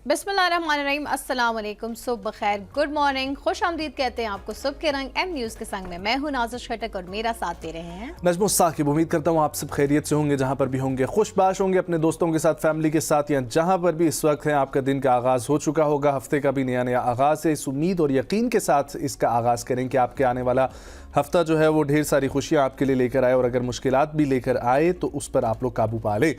बिस्मिल्लाहिर्रहमानिर्रहीम, अस्सलाम वालेकुम, सुबह खैर, गुड मॉर्निंग, खुश आमदीद कहते हैं आपको सुबह के रंग एम न्यूज़ के संग में। मैं हूं नाज़िश खटक और मेरा साथ दे रहे हैं नजमो साकिब। उम्मीद करता हूँ आप सब खैरियत से होंगे, जहाँ पर भी होंगे खुशबाश होंगे, अपने दोस्तों के साथ, फैमिली के साथ, या जहाँ पर भी इस वक्त है आपका दिन का आगाज़ हो चुका होगा, हफ्ते का भी नया नया आगाज़ है। इस उम्मीद और यकीन के साथ इसका आगाज़ करें कि आपके आने वाला हफ्ता जो है वो ढेर सारी खुशियाँ आपके लिए लेकर आए, और अगर मुश्किलात भी लेकर आए तो उस पर आप लोग काबू पा लें।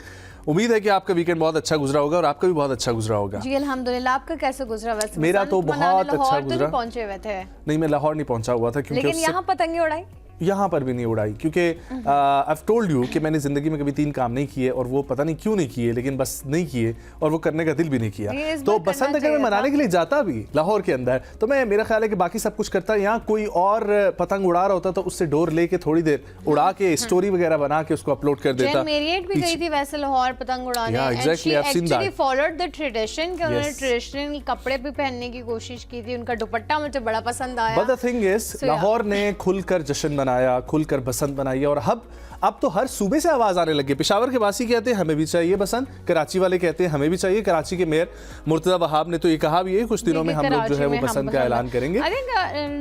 उम्मीद है कि आपका वीकेंड बहुत अच्छा गुजरा होगा और आपका भी बहुत अच्छा गुजरा होगा। जी अल्हम्दुलिल्लाह। आपका कैसे गुजरा? वैसे मेरा तो बहुत अच्छा गुजरा। तो पहुंचे हुए थे? नहीं, मैं लाहौर नहीं पहुंचा हुआ था, क्योंकि लेकिन यहाँ पतंगे उड़ाई? यहाँ पर भी नहीं उड़ाई, क्योंकि आई टोल्ड यू कि मैंने ज़िंदगी में कभी 3 काम नहीं किए, और वो पता नहीं क्यों नहीं किए, लेकिन बस नहीं किए, और वो करने का दिल भी नहीं किया। तो बसंत अगर मैं मनाने के लिए जाता भी लाहौर के अंदर, तो मैं, मेरा ख्याल है कि बाकी सब कुछ करता, यहाँ कोई और पतंग उड़ा रहा होता तो उससे डोर लेके थोड़ी देर उड़ा के स्टोरी वगैरह बना के उसको अपलोड कर देता। मेरियट भी गई थी वैसे लाहौर पतंग उड़ाने, एक्चुअली फॉलोड द ट्रेडिशन कि उन्होंने ट्रेडिशनल कपड़े भी पहनने की कोशिश की थी। उनका दुपट्टा मुझे बड़ा पसंद आया। But the thing is, Lahore ने खुलकर जश्न मनाया, खुलकर बसंत बनाई है, और अब तो हर सूबे से आवाज आने लगी। पेशावर के वासी कहते हैं हमें भी चाहिए बसंत, कराची वाले कहते हैं हमें भी चाहिए। कराची के मेयर मुर्तजा वहाब ने तो ये कहा भी है कुछ दिनों में हम लोग जो है वो बसंत का ऐलान करेंगे। आई थिंक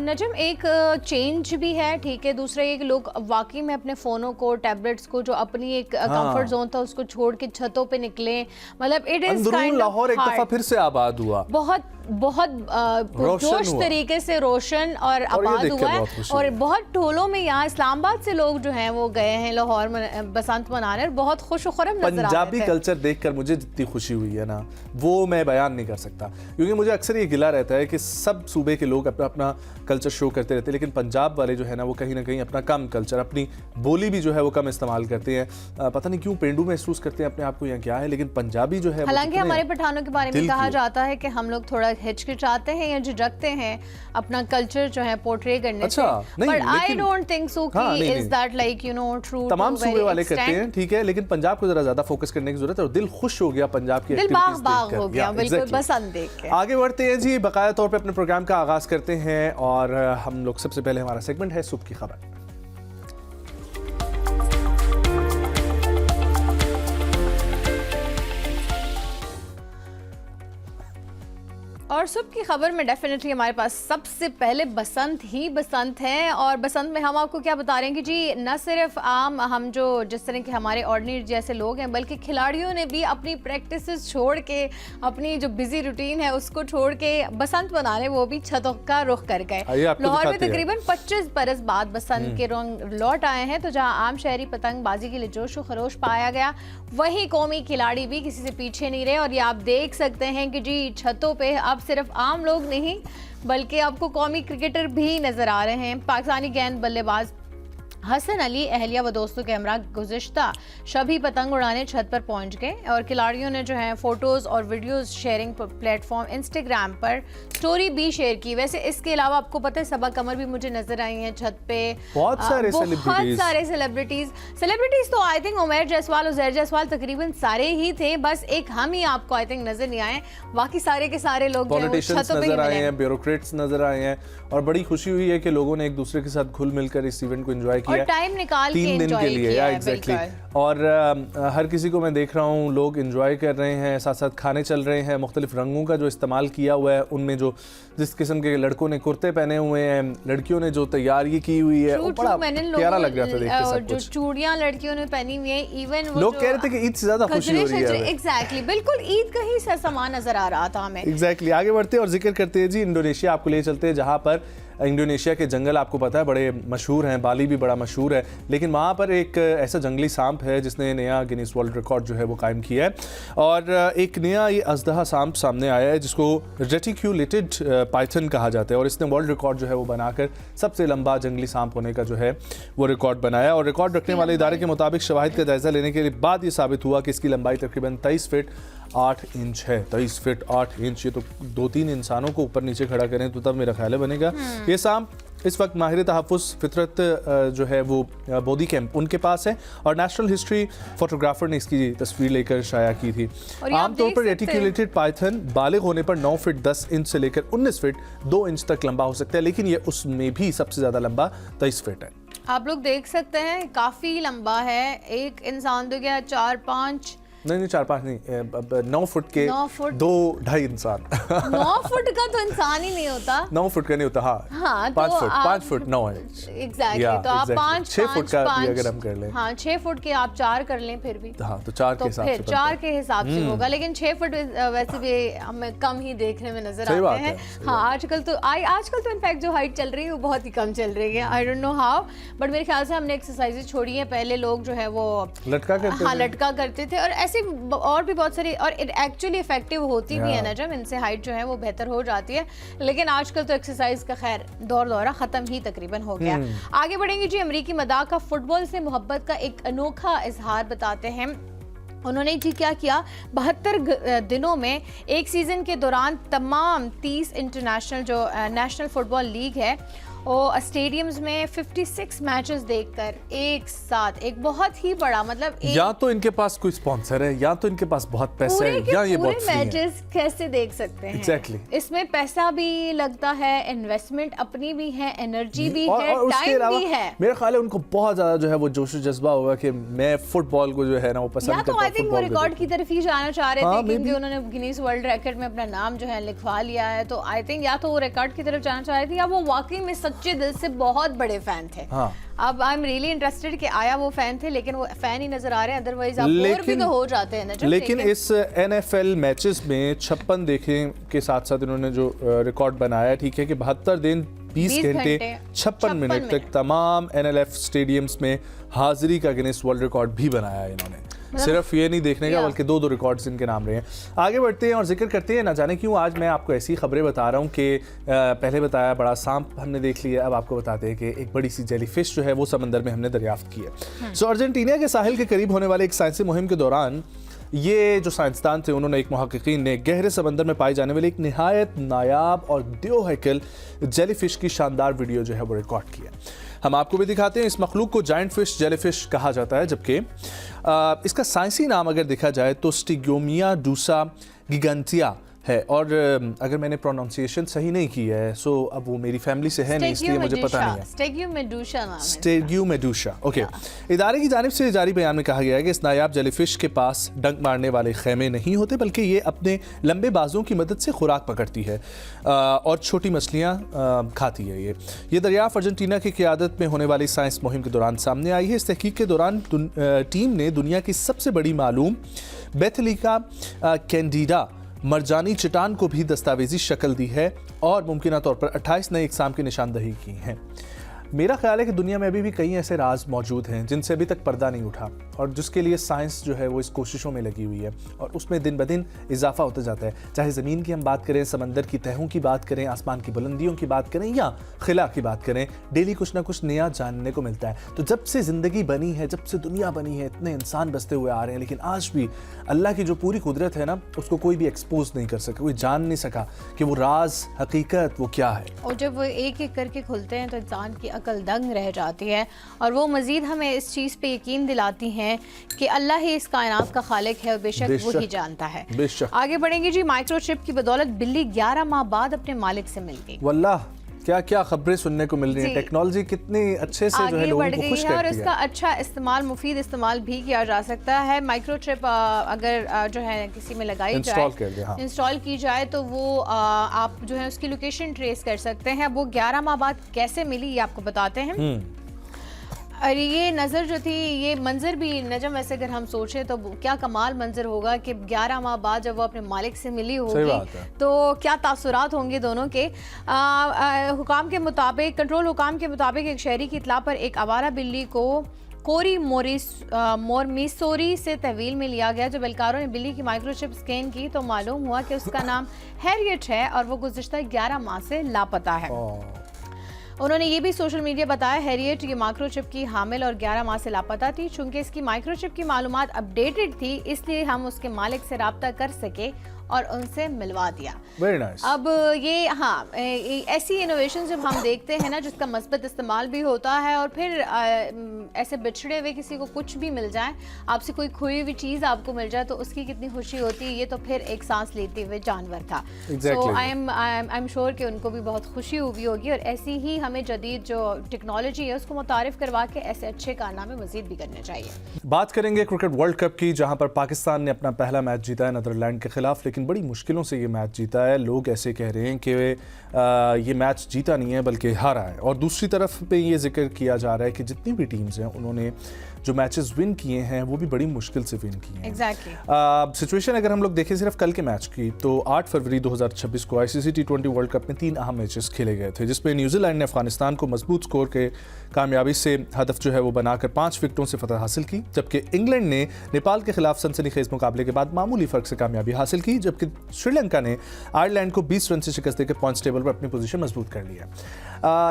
नजम एक चेंज भी है, ठीक है। दूसरा एक लोग वाकई में अपने फोनों को, टैबलेट्स को, जो अपनी एक कंफर्ट जोन था उसको छोड़ के छतों पे निकले। मतलब it is kind of Lahore एक दफा फिर से आबाद हुआ, बहुत जोश तरीके से रोशन और आबाद हुआ है। और बहुत टोलों में यहाँ इस्लामाबाद से लोग जो हैं वो गए हैं लाहौर बसंत मनाने, और बहुत खुश खुरम नजर आ रहे थे। पंजाबी कल्चर देखकर मुझे जितनी खुशी हुई है ना, वो मैं बयान नहीं कर सकता, क्योंकि मुझे अक्सर ये गिला रहता है कि सब सूबे के लोग अपना अपना कल्चर शो करते रहते हैं, लेकिन पंजाब वाले जो है ना वो कहीं ना कहीं अपना कम कल्चर, अपनी बोली भी जो है वो कम इस्तेमाल करते हैं। पता नहीं क्यों पेंडू महसूस करते हैं अपने आप को, या क्या है, लेकिन पंजाबी जो है, हालांकि हमारे पठानों के बारे में कहा जाता है कि हम लोग थोड़ा हिचकिचाते हैं या झिझकते हैं अपना कल्चर जो है पोर्ट्रे करने से, but I don't think so कि is that like you know true. तमाम सूबे वाले करते हैं, ठीक है, लेकिन पंजाब को जरा ज्यादा फोकस करने की जरूरत है। और दिल खुश हो गया पंजाब की एक्टिविटीज देखकर, हो गया बिल्कुल बसंत देख के। आगे बढ़ते हैं जी, बकाया तौर पे अपने प्रोग्राम का आगाज करते हैं, और हम लोग सबसे पहले हमारा सेगमेंट है सुबह की खबर। और सुबह की खबर में डेफिनेटली हमारे पास सबसे पहले बसंत ही बसंत है। और बसंत में हम आपको क्या बता रहे हैं कि जी न सिर्फ आम हम जो जिस तरह के हमारे ऑर्डिनरी जैसे लोग हैं, बल्कि खिलाड़ियों ने भी अपनी प्रैक्टिसेस छोड़ के, अपनी जो बिजी रूटीन है उसको छोड़ के बसंत मनाने वो भी छतों का रुख कर गए। लाहौर में तकरीबन 25 बरस बाद बसंत के रंग लौट आए हैं। तो जहाँ आम शहरी पतंगबाजी के लिए जोश व खरोश पाया गया, वही कौमी खिलाड़ी भी किसी से पीछे नहीं रहे। और ये आप देख सकते हैं कि जी छतों पे अब सिर्फ आम लोग नहीं, बल्कि आपको कौमी क्रिकेटर भी नजर आ रहे हैं। पाकिस्तानी गेंद बल्लेबाज हसन अली अहलिया व दोस्तों के हमरा गुज़िश्ता शब ही पतंग उड़ाने छत पर पहुंच गए, और खिलाड़ियों ने जो है फोटोज़ और वीडियोज़ शेयरिंग प्लेटफॉर्म इंस्टाग्राम पर स्टोरी भी शेयर की। वैसे इसके अलावा आपको पता है सबा कमर भी मुझे नजर आई हैं छत पे, बहुत सारे सेलिब्रिटीज तो आई थिंक उमैर जायसवाल और ज़हर जायसवाल तकरीबन सारे ही थे, बस एक हम ही आपको आई थिंक नजर नहीं आए। बाकी सारे के सारे लोग पॉलिटिशियंस नजर आए हैं, ब्यूरोक्रेट्स नजर आए हैं, और बड़ी खुशी हुई है कि लोगों ने एक दूसरे के साथ घुल मिलकर इस इवेंट को एंजॉय और टाइम निकाल के 3 दिन के लिए। एग्जैक्टली। और हर किसी को मैं देख रहा हूँ लोग एंजॉय कर रहे हैं, साथ साथ खाने चल रहे हैं। मुख्तलिफ रंगों का जो इस्तेमाल किया हुआ है, उनमें जो जिस किस्म के लड़कों ने कुर्ते पहने हुए हैं, लड़कियों ने जो तैयारी की हुई है, वो बड़ा प्यारा लग रहा था देख के सब कुछ। जो चूड़ियां लड़कियों ने पहनी हुई है, इवन लोग कह रहे थे कि ईद से ज्यादा खुशी हो रही है। एग्जैक्टली, बिल्कुल ईद का ही सामान नजर आ रहा था हमें। एग्जैक्टली। आगे बढ़ते और जिक्र करते हैं जी इंडोनेशिया, आपको ले चलते हैं, जहाँ पर इंडोनेशिया के जंगल आपको पता है बड़े मशहूर हैं, बाली भी बड़ा मशहूर है, लेकिन वहाँ पर एक ऐसा जंगली सांप है जिसने नया गिनीज वर्ल्ड रिकॉर्ड जो है वो कायम किया है। और एक नया ये अजदहा सांप सामने आया है जिसको रेटिक्यूलेटेड पाइथन कहा जाता है, और इसने वर्ल्ड रिकॉर्ड जो है वो बनाकर सबसे लंबा जंगली सांप होने का जो है वो रिकॉर्ड बनाया। और रिकॉर्ड रखने वाले इदारे के मुताबिक शवाहिद का जायजा लेने के बाद ये साबित हुआ कि इसकी लंबाई तकरीबन 23 फीट 8 इंच है। 23 फीट 8 इंच, ये तो 2-3 इंसानों को ऊपर नीचे खड़ा करें तो तब मेरा ख्याल है बनेगा। ये सांप इस वक्त माहिर तहफ़्फ़ुज़ फितरत जो है वो बोदी कैंप उनके पास है, और नेशनल हिस्ट्री फोटोग्राफर ने इसकी तस्वीर लेकर शाया की थी। आमतौर पर रेटिक्यूलेटेड पाइथन बालिग होने पर 9 फीट 10 इंच से लेकर 19 फीट 2 इंच तक लंबा हो सकता है, लेकिन ये उसमें भी सबसे ज़्यादा लंबा 23 फीट है। आप लोग देख सकते हैं काफ़ी लंबा है। एक इंसान तो क्या 4-5 नहीं 4-5 नहीं, 9 फुट के 9 फुट 2-2.5 इंसान 9 फुट का तो इंसान ही नहीं होता। 9 फुट का नहीं होता, हाँ, 5 फुट 9 है एग्जैक्टली। तो आप 6 फुट का भी अगर हम कर लें, हाँ 6 फुट के आप 4 कर लें फिर भी, हाँ तो 4 के हिसाब से 4 के हिसाब से होगा। लेकिन 6 फुट वैसे भी हमें कम ही देखने में नजर आते हैं। हाँ आजकल तो इनफैक्ट जो हाइट चल रही है वो बहुत ही कम चल रही है। I don't know how, but मेरे ख्याल से हमने एक्सरसाइजेज छोड़ी है। पहले लोग जो है वो लटका करते थे और ऐसे और भी बहुत सारी, और एक्चुअली इफेक्टिव होती भी है ना, जब इनसे हाइट जो है वो बेहतर हो जाती है। लेकिन आजकल तो एक्सरसाइज का खैर दौरा खत्म ही तकरीबन हो गया। आगे बढ़ेंगे जी। अमेरिकी मदाह का फुटबॉल से मोहब्बत का एक अनोखा इजहार बताते हैं। उन्होंने जी क्या किया, 72 दिनों में एक सीजन के दौरान तमाम 30 इंटरनेशनल जो नेशनल फुटबॉल लीग है और स्टेडियम्स में 56 मैचेस देखकर एक साथ, एक बहुत ही बड़ा मतलब या तो इनके पास कोई स्पॉन्सर है या तो इनके पास बहुत पैसा है या ये बहुत फ्री है। मैचेस कैसे देख सकते हैं? एग्जैक्टली। इसमें पैसा भी लगता है, इन्वेस्टमेंट अपनी भी है, एनर्जी भी है, और टाइम भी है। मेरा ख्याल है उनको बहुत ज्यादा जो है वो जोश जज्बा होगा कि मैं फुटबॉल को जो है ना वो पसंद करता हूं। आई थिंक वो रिकॉर्ड की तरफ ही जाना चाह रहे थे, क्योंकि उन्होंने गिनीज वर्ल्ड रिकॉर्ड में अपना नाम जो है लिखवा लिया है। तो आई थिंक या तो वो रिकॉर्ड की तरफ जाना चाह रहे थे या वो वाकई में सच्चे दिल से बहुत बड़े फैन थे। हाँ। अब आई एम रियली इंटरेस्टेड कि आया वो फैन थे, लेकिन वो फैन ही नजर आ रहे हैं, अदरवाइज आप बोर भी तो हो जाते हैं ना। लेकिन इस NFL मैचेस में 56 देखने के साथ साथ इन्होंने जो रिकॉर्ड बनाया, ठीक है कि 72 दिन 20 घंटे 56 मिनट तक तमाम NLF स्टेडियम्स में हाजिरी का गिनीज वर्ल्ड रिकॉर्ड भी बनाया है इन्होंने। सिर्फ ये नहीं देखने का, बल्कि 2 रिकॉर्ड्स इनके नाम रहे हैं। आगे बढ़ते हैं और जिक्र करते हैं, ना जाने क्यों आज मैं आपको ऐसी खबरें बता रहा हूँ कि पहले बताया बड़ा सांप हमने देख लिया, अब आपको बताते हैं कि एक बड़ी सी जेलीफिश जो है वो समंदर में हमने दरियाफ्त की है। सो अर्जेंटीना के साहिल के करीब होने वाले एक साइंसी मुहिम के दौरान ये जो साइंसदान थे, उन्होंने एक मुहक्किकीन ने गहरे समंदर में पाए जाने वाले एक निहायत नायाब और देओहैकल जेलीफिश की शानदार वीडियो जो है वो रिकॉर्ड किया। हम आपको भी दिखाते हैं। इस मखलूक को जायंट फिश जेलीफिश कहा जाता है, जबकि इसका साइंसी नाम अगर देखा जाए तो स्टिग्योमिया डूसा गिगंटिया है। और अगर मैंने प्रोनाउंसिएशन सही नहीं की है सो अब वो मेरी फैमिली से है नहीं, इसलिए मुझे पता नहीं है। स्टेग्यूमेडूसा, ओके। इदारे की जानिब से जारी बयान में कहा गया है कि इस नायाब जेलीफिश के पास डंक मारने वाले खेमे नहीं होते, बल्कि ये अपने लंबे बाजुओं की मदद से खुराक पकड़ती है और छोटी मछलियाँ खाती है। ये दरियाफ्त अर्जेंटीना की क़यादत में होने वाली साइंस मुहिम के दौरान सामने आई है। इस तहकीक के दौरान टीम ने दुनिया की सबसे बड़ी मालूम बेथलिका कैंडिडा मरजानी चट्टान को भी दस्तावेजी शक्ल दी है और मुमकिन तौर पर 28 नए इकसाम की निशानदही की है। मेरा ख्याल है कि दुनिया में अभी भी कई ऐसे राज मौजूद हैं जिनसे अभी तक पर्दा नहीं उठा और जिसके लिए साइंस जो है वो इस कोशिशों में लगी हुई है और उसमें दिन ब दिन इजाफा होता जाता है। चाहे ज़मीन की हम बात करें, समंदर की तहों की बात करें, आसमान की बुलंदियों की बात करें या खिला की बात करें, डेली कुछ ना कुछ नया जानने को मिलता है। तो जब से ज़िंदगी बनी है, जब से दुनिया बनी है, इतने इंसान बसते हुए आ रहे हैं, लेकिन आज भी अल्लाह की जो पूरी कुदरत है ना, उसको कोई भी एक्सपोज नहीं कर सका, कोई जान नहीं सका कि वो राज हकीकत वो क्या है। और जब वो एक एक करके खुलते हैं तो इंसान की अकल दंग रह जाती है और वो मज़ीद हमें इस चीज़ पे यकीन दिलाती हैं कि अल्लाह ही इस कायनात का खालिक है और बेशक वो ही जानता है। आगे बढ़ेंगे जी। माइक्रोचिप की बदौलत बिल्ली 11 माह बाद अपने मालिक से मिल गई। वल्लाह क्या क्या खबरें सुनने को मिल रही हैं। टेक्नोलॉजी कितनी अच्छे से जो है लोगों को खुश करती है और इसका अच्छा इस्तेमाल, मुफीद इस्तेमाल भी किया जा सकता है। माइक्रोचिप अगर जो है किसी में लगाई जाए, इंस्टॉल की जाए, तो वो आप जो है उसकी लोकेशन ट्रेस कर सकते हैं। वो 11 माह बाद कैसे मिली ये आपको बताते हैं। और ये नज़र जो थी, ये मंजर भी नजम, वैसे अगर हम सोचें तो क्या कमाल मंजर होगा कि 11 माह बाद जब वो अपने मालिक से मिली होगी तो क्या तासुरात होंगे दोनों के। हुकाम के मुताबिक, कंट्रोल हुकाम के मुताबिक एक शहरी की इत्ला पर एक आवारा बिल्ली को कोरी मोरमिसोरी से तहवील में लिया गया। जब एहलकारों ने बिल्ली की माइक्रोचिप स्कैन की तो मालूम हुआ कि उसका नाम हैरियट है और वो गुज़िश्ता 11 माह से लापता है। उन्होंने ये भी सोशल मीडिया बताया, हैरियट ये माइक्रोचिप की हामिल और 11 माह से लापता थी। चूंकि इसकी माइक्रोचिप की मालूमात अपडेटेड थी, इसलिए हम उसके मालिक से रब्ता कर सके और उनसे मिलवा दिया। Very nice. अब ये ऐसी इनोवेशन जब हम देखते हैं ना जिसका मस्बत इस्तेमाल भी होता है और फिर ऐसे बिछड़े हुए किसी को कुछ भी मिल जाए, आपसे कोई खोई हुई चीज़ आपको मिल जाए तो उसकी कितनी खुशी होती है। ये तो फिर एक सांस लेते हुए जानवर था। सो आई एम श्योर कि उनको भी बहुत खुशी हुई होगी और ऐसी ही हमें जदीद जो टेक्नोलॉजी है उसको मुतारिफ करवा के ऐसे अच्छे कारनामे मजीद भी करने चाहिए। बात करेंगे क्रिकेट वर्ल्ड कप की, जहां पर पाकिस्तान ने अपना पहला मैच जीता है नीदरलैंड के खिलाफ, लेकिन बड़ी मुश्किलों से ये मैच जीता है। लोग ऐसे कह रहे हैं कि ये मैच जीता नहीं है बल्कि हारा है। और दूसरी तरफ पे ये जिक्र किया जा रहा है कि जितनी भी टीम्स हैं उन्होंने जो मैचेस विन किए हैं वो भी बड़ी मुश्किल से विन किए हैं। एग्जैक्टली सिचुएशन अगर हम लोग देखें सिर्फ कल के मैच की, तो 8 फरवरी 2026 को आईसीसी T20 वर्ल्ड कप में 3 अहम मैचेस खेले गए थे, जिसमें न्यूजीलैंड ने अफगानिस्तान को मजबूत स्कोर के कामयाबी से हदफ जो है वो बनाकर 5 विकेटों से फतह हासिल की, जबकि इंग्लैंड ने नेपाल के खिलाफ सनसनीखेज मुकाबले के बाद मामूली फर्क से कामयाबी हासिल की, जबकि श्रीलंका ने आयरलैंड को 20 रन से शिकस्त देकर पॉइंट्स टेबल पर अपनी पोजीशन मजबूत कर लिया।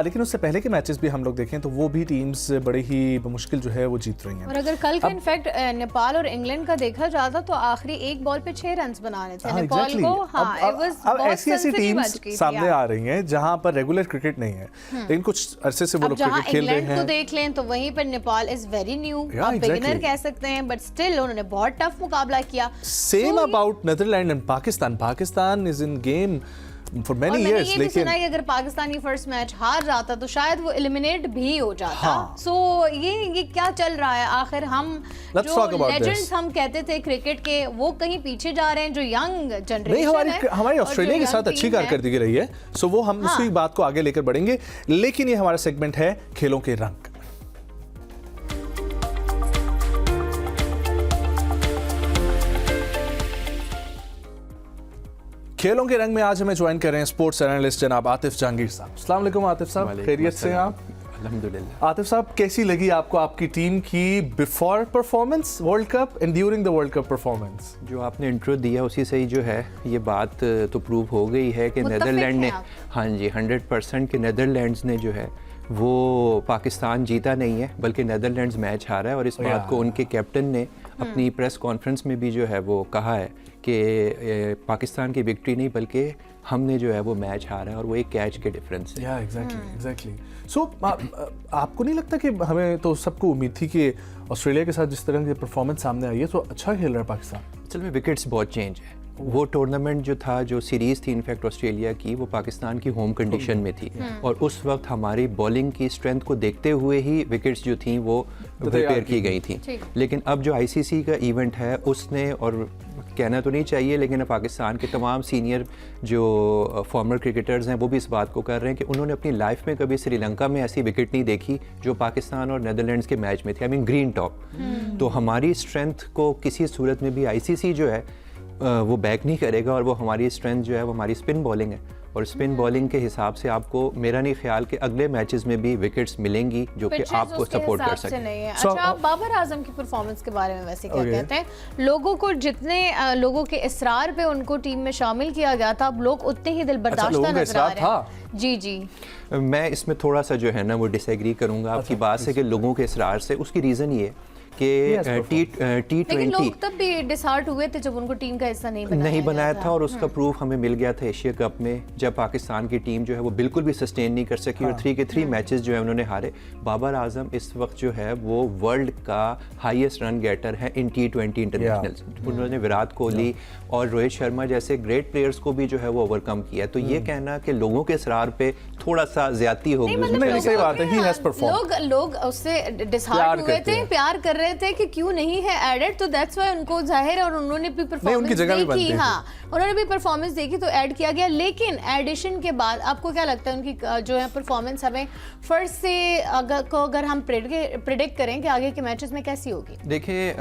लेकिन उससे पहले के मैचेस भी हम लोग देखें तो वो भी टीम्स बड़े ही मुश्किल जो है वो जीत रही हैं। और अगर कल का इनफैक्ट नेपाल और इंग्लैंड का देखा जाता तो आखिरी एक बॉल पे 6 रन बनाने थे नेपाल को। अब ऐसी टीम्स सामने आ रही हैं जहां पर रेगुलर क्रिकेट नहीं है, लेकिन कुछ अरसे से वो लोग क्रिकेट खेल रहे हैं। को देख लें तो वहीं पर नेपाल इज वेरी न्यू, आप बिगिनर कह सकते हैं, बट स्टिल उन्होंने बहुत टफ मुकाबला किया। Same about Netherlands and Pakistan. Pakistan is in game for many years, लेकिन सुना है कि अगर पाकिस्तान ये फर्स्ट मैच हार जाता तो शायद वो एलिमिनेट भी हो जाता। सो ये क्या चल रहा है आखिर? हम जो लेजेंड्स हम कहते थे क्रिकेट के वो कहीं पीछे जा रहे हैं, जो यंग जनरेशन है। हमारी ऑस्ट्रेलिया के साथ अच्छी कारकर्दगी रही है, सो वो हम उसी बात को आगे लेकर बढ़ेंगे। लेकिन ये हमारा सेगमेंट है खेलों के रंग। खेलों के रंग में आज हमें ज्वाइन कर रहे हैं स्पोर्ट्स एनालिस्ट जनाब आतिफ जहांगीर साहब। अस्सलाम वालेकुम आतिफ साहब, खैरियत से हैं आप? अल्हम्दुलिल्लाह। आतिफ साहब, कैसी लगी आपको आपकी टीम की before performance world cup and during the world cup performance? जो आपने इंट्रो दिया उसी से ही जो है ये बात तो प्रूव हो गई है कि नीदरलैंड ने 100% कि नीदरलैंड्स ने जो है वो पाकिस्तान जीता नहीं है बल्कि नीदरलैंड्स मैच हारा है। और इस बात को उनके कैप्टन ने अपनी प्रेस कॉन्फ्रेंस में भी जो है वो कहा है कि पाकिस्तान की विक्ट्री नहीं बल्कि हमने जो है वो मैच हारा है और वो एक कैच के डिफरेंस है। या एग्जैक्टली। सो आपको नहीं लगता कि हमें तो सबको उम्मीद थी कि ऑस्ट्रेलिया के साथ जिस तरह की परफॉर्मेंस सामने आई है तो अच्छा खेल रहा है पाकिस्तान? असल में विकेट्स बहुत चेंज है। वो टूर्नामेंट जो था, जो सीरीज़ थी इनफैक्ट ऑस्ट्रेलिया की, वो पाकिस्तान की होम कंडीशन में थी और उस वक्त हमारी बॉलिंग की स्ट्रेंथ को देखते हुए ही विकेट्स जो थी वो प्रिपेयर की गई थी। लेकिन अब जो आईसीसी का इवेंट है उसने, और कहना तो नहीं चाहिए लेकिन पाकिस्तान के तमाम सीनियर जो फॉर्मर क्रिकेटर्स हैं वो भी इस बात को कर रहे हैं कि उन्होंने अपनी लाइफ में कभी श्रीलंका में ऐसी विकेट नहीं देखी जो पाकिस्तान और नीदरलैंड्स के मैच में थी। I mean green top. तो हमारी स्ट्रेंथ को किसी सूरत में भी आईसीसी जो है वो बैक नहीं करेगा और वो हमारी स्ट्रेंथ जो है वो हमारी स्पिन बॉलिंग है। और स्पिन बॉलिंग के हिसाब से आपको मेरा नहीं ख्याल कि अगले मैचेस में भी विकेट्स मिलेंगी जो कि आपको सपोर्ट कर सके। अच्छा, आप बाबर आजम की परफॉर्मेंस के बारे में वैसे क्या कहते हैं? लोगों को जितने लोगों के इसरार पे उनको टीम में शामिल किया गया था, अब लोग उतने ही दिलबर्दाश्ता नजर आ रहे हैं। जी मैं इसमें थोड़ा सा जो है ना वो डिसएग्री करूंगा आपकी बात से कि लोगों के इसरार से। उसकी रीज़न ये कि T20 लोग तब भी डिसहार्ट हुए थे जब उनको टीम का हिस्सा नहीं बनाया था और उसका प्रूफ हमें मिल गया था एशिया कप में, जब पाकिस्तान की टीम जो है वो बिल्कुल भी सस्टेन नहीं कर सकी और 3 के 3 मैचेस जो है उन्होंने हारे। बाबर आजम इस वक्त जो है वो वर्ल्ड का हाईएस्ट रन गेटर है इन T20 इंटरनेशनल। उन्होंने विराट कोहली और रोहित शर्मा जैसे ग्रेट प्लेयर्स को भी जो है वो ओवरकम किया। तो ये कहना कि लोगों के इसरार पे थोड़ा सा ज्यादती हो गई। लोग उससे डिसहार्ट हुए थे, प्यार कर रहे थे कि क्यों नहीं है एडेड, तो दैट्स व्हाई उनको जाहिर है और उन्होंने भी परफॉर्मेंस देखी। उन्होंने भी परफॉर्मेंस देखी तो ऐड किया गया। लेकिन एडिशन के बाद आपको क्या लगता है उनकी जो है परफॉर्मेंस हमें फर्स्ट से अगर हम प्रेडिक्ट करें कि आगे के मैचेस में कैसी होगी? देखिए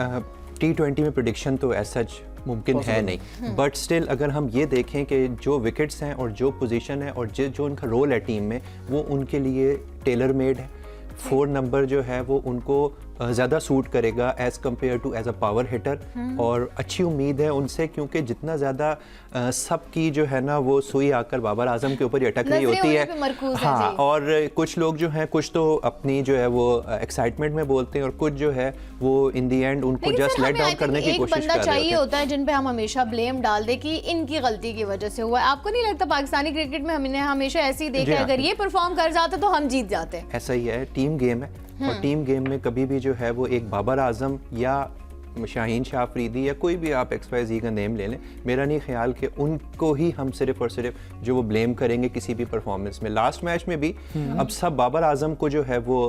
T20 में प्रेडिक्शन तो ऐसा मुमकिन है नहीं, बट स्टिल अगर हम ये देखें कि जो विकेट्स हैं और जो पोजीशन है और जो उनका रोल है टीम में वो उनके लिए टेलर मेड है। 4 नंबर जो है वो उनको ज़्यादा सूट करेगा as compare to as a power hitter. और अच्छी उम्मीद है उनसे, क्योंकि जितना ज़्यादा सबकी जो है ना वो सुई आकर बाबर आजम के ऊपर ही अटक रही होती है। हाँ, और कुछ लोग जो हैं, कुछ तो अपनी जो है वो एक्साइटमेंट में बोलते हैं और कुछ जो है वो इन दी एंड उनको जस्ट लेट डाउन करने की कोशिश कर रहे होते हैं। चाहिए होता है जिन पे हम हमेशा ब्लेम डाल दे कि इनकी गलती की वजह से हुआ है। आपको नहीं लगता पाकिस्तानी क्रिकेट में हमने हमेशा ऐसे ही देखा है, अगर ये परफॉर्म कर जाते तो हम जीत जाते? ऐसा ही है, टीम गेम है और टीम गेम में कभी भी जो है वो एक बाबर आजम या शाहीन शाह अफरीदी या कोई भी आप XYZ का नेम ले लें, मेरा नहीं ख्याल कि उनको ही हम सिर्फ और सिर्फ जो वो ब्लेम करेंगे किसी भी परफॉर्मेंस में। लास्ट मैच में भी अब सब बाबर आजम को जो है वो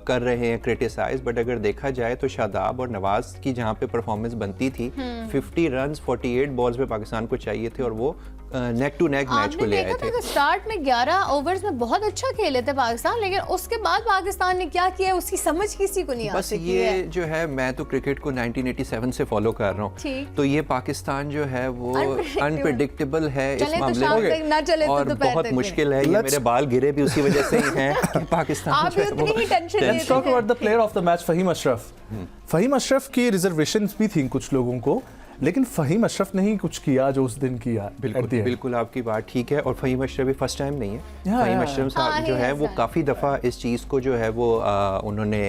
कर रहे हैं क्रिटिसाइज, बट अगर देखा जाए तो शादाब और नवाज की जहाँ पे परफॉर्मेंस बनती थी 50 रन 48 बॉल्स पे पाकिस्तान को चाहिए थे और वो नेक टू नेक मैच को ले आए थे। स्टार्ट में 11 ओवर्स में बहुत अच्छा खेले थे पाकिस्तान, लेकिन उसके बाद पाकिस्तान ने क्या किया उसकी समझ किसी को नहीं आती। बस ये जो है, मैं तो क्रिकेट को 1987 से फॉलो कर रहा हूँ, तो ये पाकिस्तान जो है वो अनप्रेडिक्टेबल है इस मामले में और बहुत मुश्किल है। ये मेरे बाल गिरे भी उसी वजह से ही हैं कि पाकिस्तान जो है वो। Let's talk about the player of the match, Faheem Ashraf. Faheem Ashraf की रिजर्वेशंस भी थी कुछ लोगों को, लेकिन फहीम अशरफ ने ही कुछ किया जो उस दिन किया। बिल्कुल आपकी बात ठीक है, और फहीम अशरफ भी फर्स्ट टाइम नहीं है। फहीम अशरफ साहब जो है वो काफ़ी दफ़ा इस चीज़ को जो है वो उन्होंने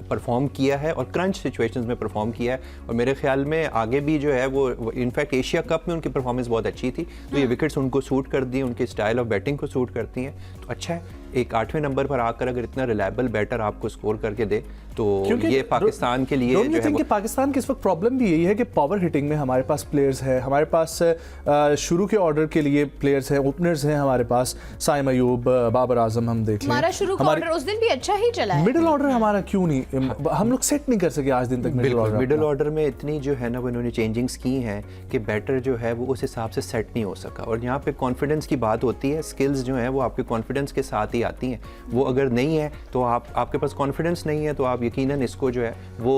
परफॉर्म किया है और क्रंच सिचुएशंस में परफॉर्म किया है, और मेरे ख्याल में आगे भी जो है वो इनफैक्ट एशिया कप में उनकी परफॉर्मेंस बहुत अच्छी थी, तो ये विकेट्स उनको सूट कर दी, उनके स्टाइल ऑफ बैटिंग को सूट करती हैं, तो अच्छा है। एक 8वें नंबर पर आकर अगर इतना रिलायबल बैटर आपको स्कोर करके दे तो ये पाकिस्तान के लिए जो है, पाकिस्तान की इस वक्त प्रॉब्लम भी यही है कि पावर हिटिंग में हमारे पास प्लेयर्स हैं, हमारे पास शुरू के ऑर्डर के लिए प्लेयर्स हैं, ओपनर्स हैं हमारे पास, साइम अयूब, बाबर आजम, हम देख लें हमारा शुरू का ऑर्डर उस दिन भी अच्छा ही चला है। मिडिल ऑर्डर हमारा क्यों नहीं, हम लोग सेट नहीं कर सके आज दिन तक मिडिल ऑर्डर में इतनी जो है ना वो इन्होंने चेंजिंग्स की हैं कि बैटर जो है वो उस हिसाब से सेट नहीं हो सका, और यहाँ पे कॉन्फिडेंस की बात होती है, स्किल्स जो हैं वो आपके कॉन्फिडेंस के साथ ही आती हैं, वो अगर नहीं है तो आपके पास कॉन्फिडेंस नहीं है तो आप यकीनन इसको जो है वो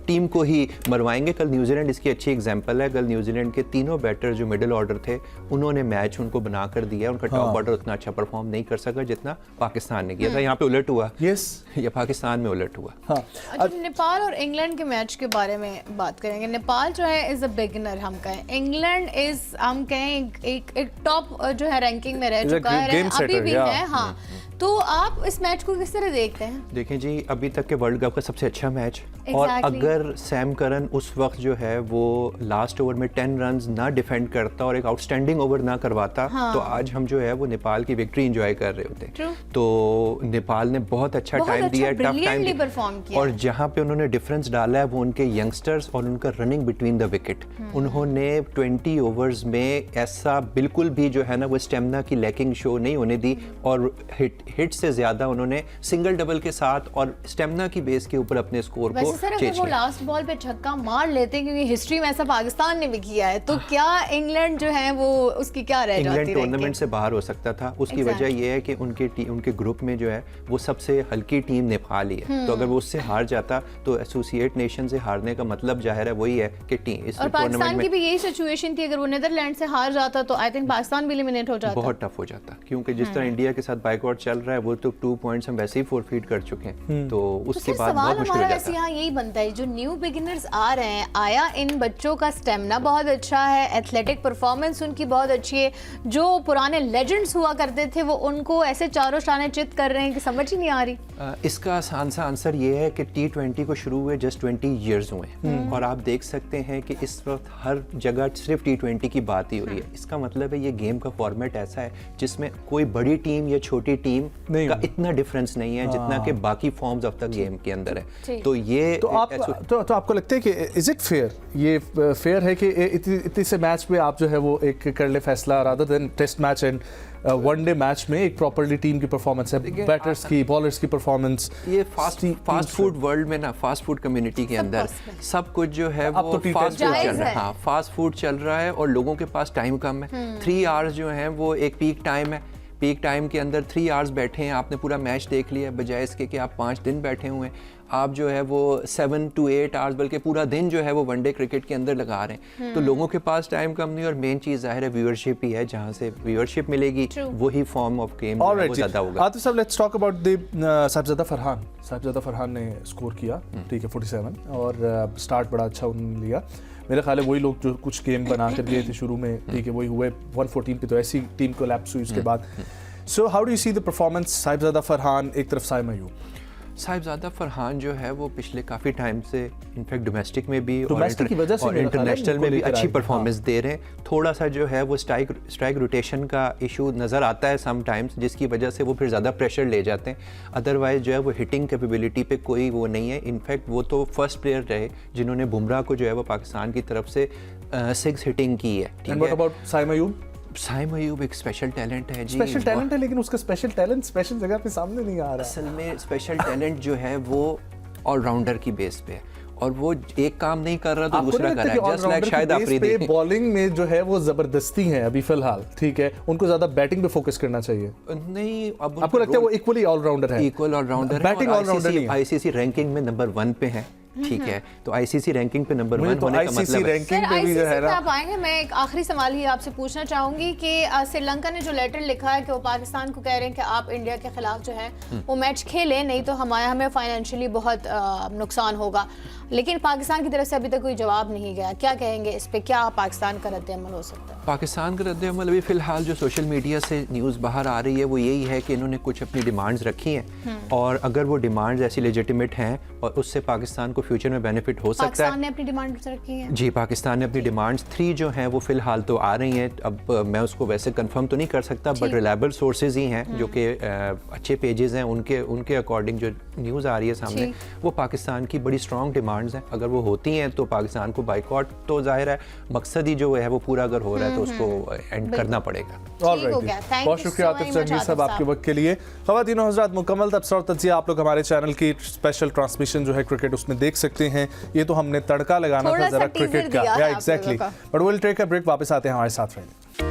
टीम को ही मरवाएंगे। कल न्यूजीलैंड इसकी अच्छी एग्जांपल है, कल न्यूजीलैंड के तीनों बैटर जो मिडिल ऑर्डर थे उन्होंने मैच उनको बना कर दिया, उनका टॉप ऑर्डर उतना अच्छा परफॉर्म नहीं कर सका जितना पाकिस्तान ने किया था। यहाँ पे उलट हुआ, या पाकिस्तान में उलट हुआ। अच्छा, नेपाल और इंग्लैंड के मैच के बारे में बात करेंगे। नेपाल जो है इज अ बिगिनर हम कहें, इंग्लैंड इज हम कहें एक टॉप जो है रैंकिंग में रह चुका है, अभी भी है। हाँ, तो आप इस मैच को किस तरह देखते हैं? देखें जी, अभी तक के वर्ल्ड कप का सबसे अच्छा मैच, और अगर सैम करन उस वक्त जो है वो लास्ट ओवर में 10 रन ना डिफेंड करता और एक आउटस्टैंडिंग ओवर ना करवाता, तो आज हम जो है वो नेपाल की विक्ट्री एंजॉय कर रहे होते। तो नेपाल ने बहुत अच्छा टाइम दिया, टफ टाइम दिया, और जहाँ पे उन्होंने डिफरेंस डाला है वो उनके यंगस्टर्स और उनका रनिंग बिटवीन द विकेट। उन्होंने 20 ओवर्स में ऐसा बिल्कुल भी जो है ना वो स्टेमिना की लैकिंग शो नहीं होने दी, और हिट से ज्यादा उन्होंने सिंगल डबल के साथ और स्टेमिना की बेस के ऊपर अपने स्कोर को चेंज किया। वो लास्ट बॉल पे छक्का मार लेते, क्योंकि हिस्ट्री में ऐसा पाकिस्तान ने भी किया है, तो क्या इंग्लैंड जो है वो उसकी क्या रह जाती है? इंग्लैंड टूर्नामेंट से बाहर हो सकता था, उसकी वजह यह है कि उनके ग्रुप में जो है वो सबसे हल्की टीम नेपाल ही है, तो अगर वो उससे हार जाता तो एसोसिएट नेशन से हारने का मतलब जाहिर है वही है कि टीम इस पाकिस्तान की भी यही सिचुएशन थी, अगर वो नीदरलैंड से हार जाता तो आई थिंक पाकिस्तान भी एलिमिनेट हो जाता। बहुत टफ हो जाता, क्योंकि जिस तरह इंडिया के साथ बाइकआउट चल रहा है वो तो 2 पॉइंट्स हम वैसे ही फोरफीट कर चुके हैं, तो उसके बाद बहुत मुश्किल हो जाता है। यहाँ यही बनता है, जो न्यू बिगिनर्स आ रहे हैं, आया इन बच्चों का स्टेमिना बहुत अच्छा है, एथलेटिक परफॉर्मेंस उनकी बहुत अच्छी है, जो पुराने लेजेंड्स हुआ करते थे वो उनको ऐसे चारों शाने चित कर रहे हैं कि समझ ही नहीं आ रही। इसका आसान सा आंसर ये है कि T20 को शुरू हुए जस्ट 20 ईयर्स हुए, और आप देख सकते हैं कि इस वक्त हर जगह सिर्फ T20 की बात ही हो रही है। इसका मतलब है ये गेम का फॉर्मेट ऐसा है जिसमें कोई बड़ी टीम या छोटी टीम का इतना डिफरेंस नहीं है जितना कि बाकी फॉर्म्स ऑफ द गेम के अंदर है। तो ये तो आपको लगता है कि इज इट फेयर, ये फेयर है कि इतने से मैच में आप जो है वो एक कर ले फैसला, rather than test match and one day match में एक प्रॉपर्ली टीम की परफॉर्मेंस है, बैटर्स की, बॉलर्स की परफॉर्मेंस। ये फास्ट फूड वर्ल्ड में ना, फास्ट फूड कम्युनिटी के अंदर सब कुछ जो है वो फास्ट फूड चल रहा है। हाँ, फास्ट फूड चल रहा है और लोगों के पास टाइम कम है। 3 आवर्स जो है वो एक पीक टाइम है, पीक टाइम के अंदर 3 आवर्स बैठे हैं, आपने पूरा मैच देख लिया, बजाय इसके कि आप 5 दिन बैठे हुए हैं, आप जो है वो 7 to 8 आवर्स बल्कि पूरा दिन जो है वो वनडे क्रिकेट के अंदर लगा रहे हैं। तो लोगों के पास टाइम कम नहीं, और मेन चीज़ ज़ाहिर है व्यूअरशिप ही है, जहाँ से व्यूअरशिप मिलेगी वही फॉर्म ऑफ गेम वो ज़्यादा होगा। आतिफ साहब, let's talk about the Sahibzada Farhan. Sahibzada Farhan ने स्कोर किया, ठीक है, 47, और स्टार्ट बड़ा अच्छा उन्होंने लिया। मेरे ख्याल है वही लोग जो कुछ गेम बना कर गए थे शुरू में, ठीक है, वही हुए 114 पे, तो ऐसी टीम को लैप्स हुई उसके बाद। So how do you see the performance Sahibzada Farhan, एक तरफ साइम अयूब? साहिबजादा फरहान जो है वो पिछले काफ़ी टाइम से इनफैक्ट डोमेस्टिक में भी डोमेस्टिक की वजह से और इंटरनेशनल में भी अच्छी परफॉर्मेंस दे रहे हैं। थोड़ा सा जो है वो स्ट्राइक रोटेशन का इशू नज़र आता है सम टाइम्स, जिसकी वजह से वो फिर ज़्यादा प्रेशर ले जाते हैं। अदरवाइज जो है वो हिटिंग कैपेबिलिटी पे कोई वो नहीं है। इनफैक्ट वो तो फर्स्ट प्लेयर रहे जिन्होंने बुमराह को जो है वो पाकिस्तान की तरफ से 6 हिटिंग की है। And what about Saim Ayub? Saim Ayub एक स्पेशल टैलेंट है जी, स्पेशल टैलेंट है, लेकिन उसका स्पेशल टैलेंट स्पेशल जगह पे सामने नहीं आ रहा। असल में स्पेशल टैलेंट जो है वो ऑलराउंडर की बेस पे है, और वो एक काम नहीं कर रहा तो दूसरा कर रहा है, just like Shahid Afridi. Bowling में जो है वो जबरदस्ती है अभी फिलहाल, ठीक है, उनको ज्यादा बैटिंग पे फोकस करना चाहिए। नहीं, अब आपको लगता है वो इक्वली ऑलराउंडर है? इक्वल ऑलराउंडर, बैटिंग ऑलराउंडर नहीं है। आईसीसी रैंकिंग में नंबर 1 पे है, ठीक है, तो आईसीसी रैंकिंग पे नंबर 1 होने का मतलब है। रैंकिंग पे भी जो है ना, आप आएंगे, मैं एक आखिरी सवाल ही आपसे पूछना चाहूंगी कि श्रीलंका ने जो लेटर लिखा है कि वो पाकिस्तान को कह रहे हैं कि आप इंडिया के खिलाफ जो है वो मैच खेलें, नहीं तो हमें फाइनेंशियली बहुत नुकसान होगा, लेकिन पाकिस्तान की तरफ से अभी तक कोई जवाब नहीं गया। क्या कहेंगे इस पे, क्या पाकिस्तान का रद्द-ए-अमल हो सकता है? पाकिस्तान का रद्द-ए-अमल अभी फ़िलहाल जो सोशल मीडिया से न्यूज़ बाहर आ रही है वो यही है कि इन्होंने कुछ अपनी डिमांड्स रखी हैं, और अगर वो डिमांड्स ऐसी लेजिटिमेट हैं और उससे पाकिस्तान को फ्यूचर में बेनिफिट हो सकता है। पाकिस्तान ने अपनी डिमांड्स रखी है? जी, पाकिस्तान ने अपनी डिमांड्स 3 जो हैं वो फ़िलहाल तो आ रही हैं। अब मैं उसको वैसे कंफर्म तो नहीं कर सकता, बट रिलायबल सोर्सेज ही हैं जो कि अच्छे पेजेस हैं, उनके अकॉर्डिंग जो न्यूज़ आ रही है सामने, वो पाकिस्तान की बड़ी स्ट्रॉन्ग डिमांड्स हैं। अगर वो होती हैं तो पाकिस्तान को बाइकआउट, तो जाहिर है मकसद ही जो है वो पूरा अगर हो रहा है तो उसको एंड करना पड़ेगा। बहुत शुक्रिया आतिफ जंगीर साहब आपके वक्त के लिए। ख़वातीन और हज़रात, मुकम्मल तबसरा और तज्ज़िया आप लोग हमारे चैनल की स्पेशल ट्रांसमिशन जो है क्रिकेट उसमें देख सकते हैं। ये तो हमने तड़का लगाना था जरा क्रिकेट का, या exactly, but will take a break, वापस आते हैं हमारे साथ रहें।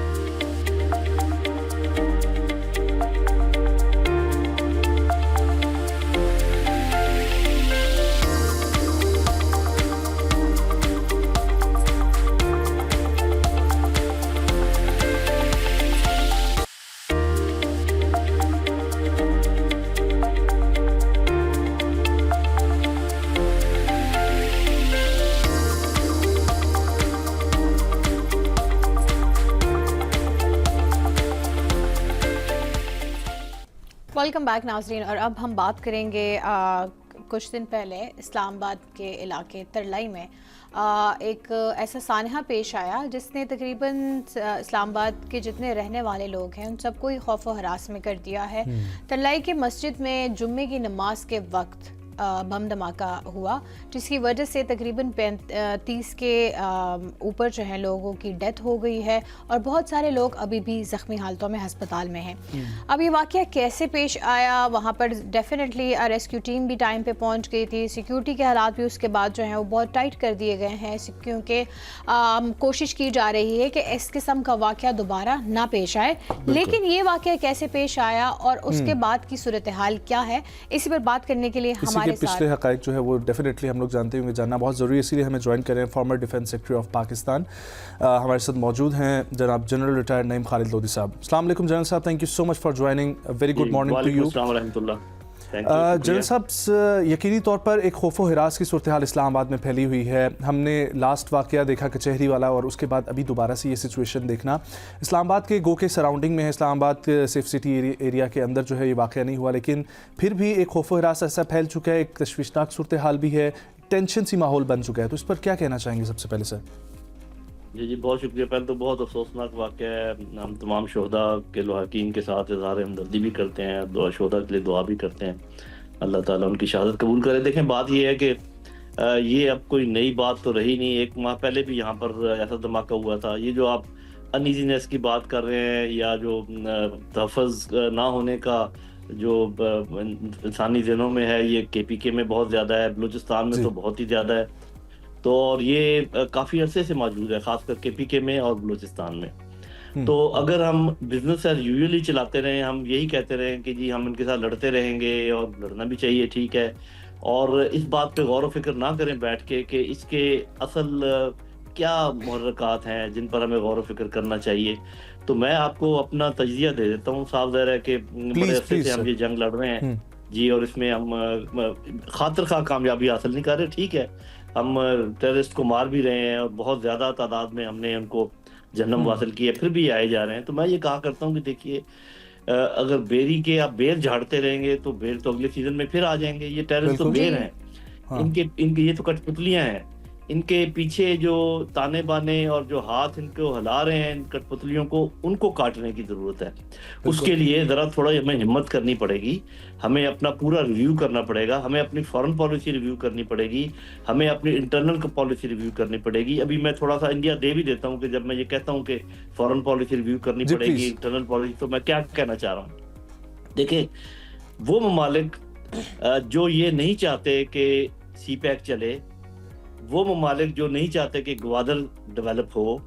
वेलकम बैक नाज़रीन, और अब हम बात करेंगे कुछ दिन पहले इस्लामाबाद के इलाके तरलाई में एक ऐसा सानहा पेश आया जिसने तकरीबन इस्लामाबाद के जितने रहने वाले लोग हैं उन सबको ही खौफ व हरास में कर दिया है। तरलाई के मस्जिद में जुम्मे की नमाज के वक्त बम धमाका हुआ, जिसकी वजह से तकरीबन 30 के ऊपर जो है लोगों की डेथ हो गई है, और बहुत सारे लोग अभी भी ज़ख्मी हालतों में हस्पताल में हैं। अब ये वाक़या कैसे पेश आया, वहाँ पर डेफिनेटली रेस्क्यू टीम भी टाइम पे पहुँच गई थी, सिक्योरिटी के हालात भी उसके बाद जो हैं वो बहुत टाइट कर दिए गए हैं, क्योंकि कोशिश की जा रही है कि इस किस्म का वाक़या दोबारा ना पेश आए। लेकिन ये वाक़या कैसे पेश आया और उसके बाद की सूरत हाल क्या है, इसी पर बात करने के लिए हमारे पिछले हक़ाइक़ जो है वो डेफिनेटली हम लोग जानते होंगे, जानना बहुत ज़रूरी है, इसीलिए हमें ज्वाइन करें former defence secretary of Pakistan हमारे साथ मौजूद हैं जनाब जनरल रिटायर्ड नईम खालिद लोधी साहब। अस्सलाम वालेकुम general sahab, thank you so much for joining, very good morning to you. General sahab, यकीनी तौर पर एक खौफ व हिरास की सूरत हाल इस्लामाबाद में फैली हुई है। हमने लास्ट वाक़या देखा कचहरी वाला, और उसके बाद अभी दोबारा से ये सिचुएशन देखना इस्लामाबाद के गो के सराउंडिंग में है। इस्लामाबाद सेफ सिटी एरिया के अंदर जो है ये वाक़या नहीं हुआ, लेकिन फिर भी एक खौफ व हिरास ऐसा फैल चुका है, एक तशवीशनाक सूरत हाल भी है, टेंशन सी माहौल बन चुका है, तो इस पर क्या कहना चाहेंगे सबसे पहले सर? जी बहुत शुक्रिया। पहले तो बहुत अफसोसनाक वाक़या है, हम तमाम शोहदा के लहाकीन के साथ इज़हार हमदर्दी भी करते हैं, दुआ शोहदा के लिए दुआ भी करते हैं, अल्लाह ताला उनकी शहादत कबूल करे। देखें, बात ये है कि ये अब कोई नई बात तो रही नहीं, 1 माह पहले भी यहाँ पर ऐसा धमाका हुआ था। ये जो आप अनईजीनेस की बात कर रहे हैं या जो तहफ़्फ़ुज़ ना होने का जो इंसानी ज़हनों में है, ये KPK में बहुत ज़्यादा है, बलूचिस्तान में तो बहुत ही ज़्यादा है, तो और ये काफ़ी अरसे से मौजूद है, ख़ासकर KPK में और बलूचिस्तान में। तो अगर हम बिजनेस एज यूजुअली चलाते रहें, हम यही कहते रहें कि जी हम इनके साथ लड़ते रहेंगे, और लड़ना भी चाहिए, ठीक है, और इस बात पे गौर व फिक्र ना करें बैठ के कि इसके असल क्या मुहर्रकात हैं जिन पर हमें गौर व फिक्र करना चाहिए, तो मैं आपको अपना तजज़िया दे देता हूँ। साफ ज़ाहिर है कि बड़े अरसे से हम ये जंग लड़ रहे हैं जी, और इसमें हम खातिर खा कामयाबी हासिल नहीं कर रहे। ठीक है, हम टेररिस्ट को मार भी रहे हैं और बहुत ज़्यादा तादाद में हमने उनको जन्म हासिल किया, फिर भी आए जा रहे हैं। तो मैं ये कहा करता हूँ कि देखिए, अगर बेरी के आप बेर झाड़ते रहेंगे तो बेर तो अगले सीजन में फिर आ जाएंगे। ये टेररिस्ट तो बेर हैं, इनके ये तो कठपुतलियां हैं। इनके पीछे जो ताने बाने और जो हाथ इनको हिला रहे हैं इन कठपुतलियों को, उनको काटने की जरूरत है। उसके लिए जरा थोड़ा हमें हिम्मत करनी पड़ेगी, हमें अपना पूरा रिव्यू करना पड़ेगा, हमें अपनी फॉरेन पॉलिसी रिव्यू करनी पड़ेगी, हमें अपनी इंटरनल पॉलिसी रिव्यू करनी पड़ेगी। अभी मैं थोड़ा सा इंडिया दे भी देता हूँ कि जब मैं ये कहता हूँ कि फॉरेन पॉलिसी रिव्यू करनी पड़ेगी, इंटरनल पॉलिसी, तो मैं क्या कहना चाह रहा हूँ। देखिए, वो ममालिक जो ये नहीं चाहते कि सीपैक चले, वो ममालिक जो नहीं चाहते कि ग्वादर डेवलप हो,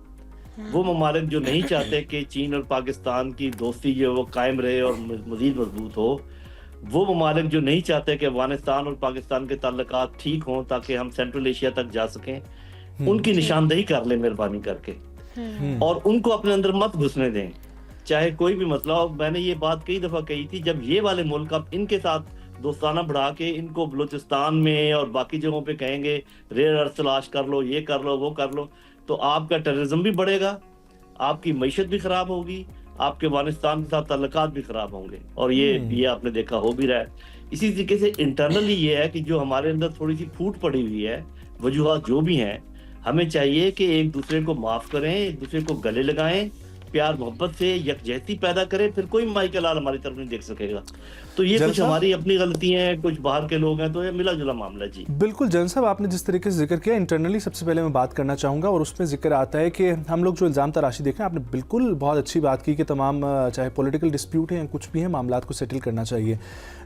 वो ममालिक जो नहीं चाहते कि चीन और पाकिस्तान की दोस्ती जो वो कायम रहे और मजीद मजबूत हो, वो ममालिक जो नहीं चाहते कि अफगानिस्तान और पाकिस्तान के ताल्लुकात ठीक हों ताकि हम सेंट्रल एशिया तक जा सकें, उनकी निशानदेही कर ले मेहरबानी करके, और उनको अपने अंदर मत घुसने दें, चाहे कोई भी मसला हो। मैंने ये बात कई दफा कही थी, जब ये वाले मुल्क अब इनके साथ दोस्ताना बढ़ा के इनको बलूचिस्तान में और बाकी जगहों पे कहेंगे रेयर अर्थ तलाश कर लो, ये कर लो, वो कर लो, तो आपका टेररिज्म भी बढ़ेगा, आपकी मईशत भी खराब होगी, आपके अफगानिस्तान के साथ ताल्लुकात भी खराब होंगे, और ये आपने देखा हो भी रहा है। इसी तरीके से इंटरनली ये है कि जो हमारे अंदर थोड़ी सी फूट पड़ी हुई है, वजूहात जो भी हैं, हमें चाहिए कि एक दूसरे को माफ करें, एक दूसरे को गले लगाएं, प्यार मोहब्बत से यकजहती पैदा करें, फिर कोई माई का लाल हमारी तरफ नहीं देख सकेगा। तो ये कुछ हमारी अपनी गलती हैं, कुछ बाहर के लोग हैं, तो ये मिला जुला मामला जी। बिल्कुल जन साहब, आपने जिस तरीके से जिक्र किया, इंटरनली सबसे पहले मैं बात करना चाहूँगा, और उसमें जिक्र आता है कि हम लोग जो इल्ज़ाम तराशी देख रहे हैं, आपने बिल्कुल बहुत अच्छी बात की कि तमाम चाहे पॉलिटिकल डिस्प्यूट हैं, कुछ भी है, मामलात को सेटल करना चाहिए।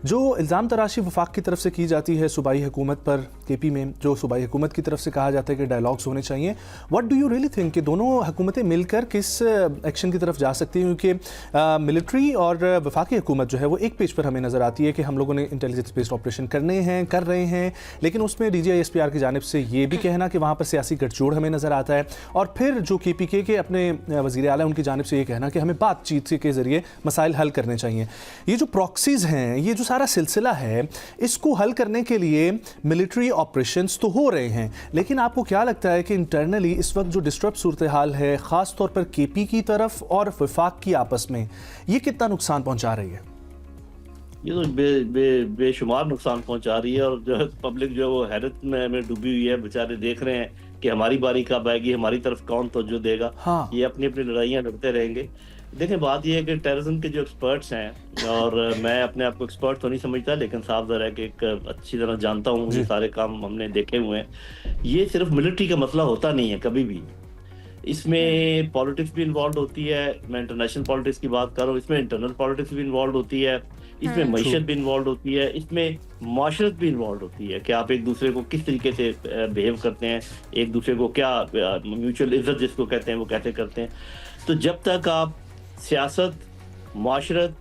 जो इल्ज़ाम तराशी वफाक की तरफ से की जाती है सूबाई हुकूमत पर, KP में जो सूबाई हुकूमत की तरफ से कहा जाता है कि डायलॉग्स होने चाहिए, what do you really think कि दोनों हुकूमतें मिलकर किस एक्शन की तरफ जा सकती हैं? क्योंकि मिलिट्री और वफाकी हुकूमत जो है वो एक पेज पर हमें नज़र आती है कि हम लोगों ने इंटेलिजेंस बेस्ड ऑपरेशन कर रहे हैं, लेकिन उसमें DGI-SPR की जानिब से ये भी कहना कि वहाँ पर सियासी गठजोड़ हमें नज़र आता है, और फिर जो KPK के अपने वज़ीर आला उनकी जानिब से ये कहना कि हमें बातचीत के ज़रिए मसाइल हल करने चाहिए। ये जो प्रॉक्सीज़ हैं, ये जो सारा सिलसिला है, इसको हल करने के लिए मिलिट्री ऑपरेशंस तो हो रहे हैं, लेकिन आपको क्या लगता है कि इंटरनली इस वक्त जो डिस्टर्ब सूरत हाल है, ख़ास तौर पर KP की तरफ और वफाक की आपस में, ये कितना नुकसान पहुंचा रही है? ये तो बेशुमार नुकसान पहुंचा रही है, और जो है पब्लिक जो है वो हैरत में डूबी हुई है। बेचारे देख रहे हैं कि हमारी बारी कब आएगी, हमारी तरफ कौन तवज्जो देगा। हाँ। ये अपनी अपनी लड़ाइयाँ लड़ते रहेंगे। देखें, बात ये है कि टेररिज्म के जो एक्सपर्ट्स हैं, और मैं अपने आप को एक्सपर्ट तो नहीं समझता, लेकिन साफ ज़ाहिर है कि एक अच्छी तरह जानता हूँ, ये सारे काम हमने देखे हुए हैं। ये सिर्फ मिलिट्री का मसला होता नहीं है कभी भी, इसमें पॉलिटिक्स भी इन्वॉल्व होती है। मैं इंटरनेशनल पॉलिटिक्स की बात कर रहा हूँ, इसमें इंटरनल पॉलिटिक्स भी इन्वॉल्व होती है, इसमें मईशत भी इन्वॉल्व होती है, इसमें माशरत भी इन्वॉल्व होती है कि आप एक दूसरे को किस तरीके से बिहेव करते हैं, एक दूसरे को क्या म्यूचुअल इज्जत जिसको कहते हैं वो कैसे करते हैं। तो जब तक आप सियासत, माशरत,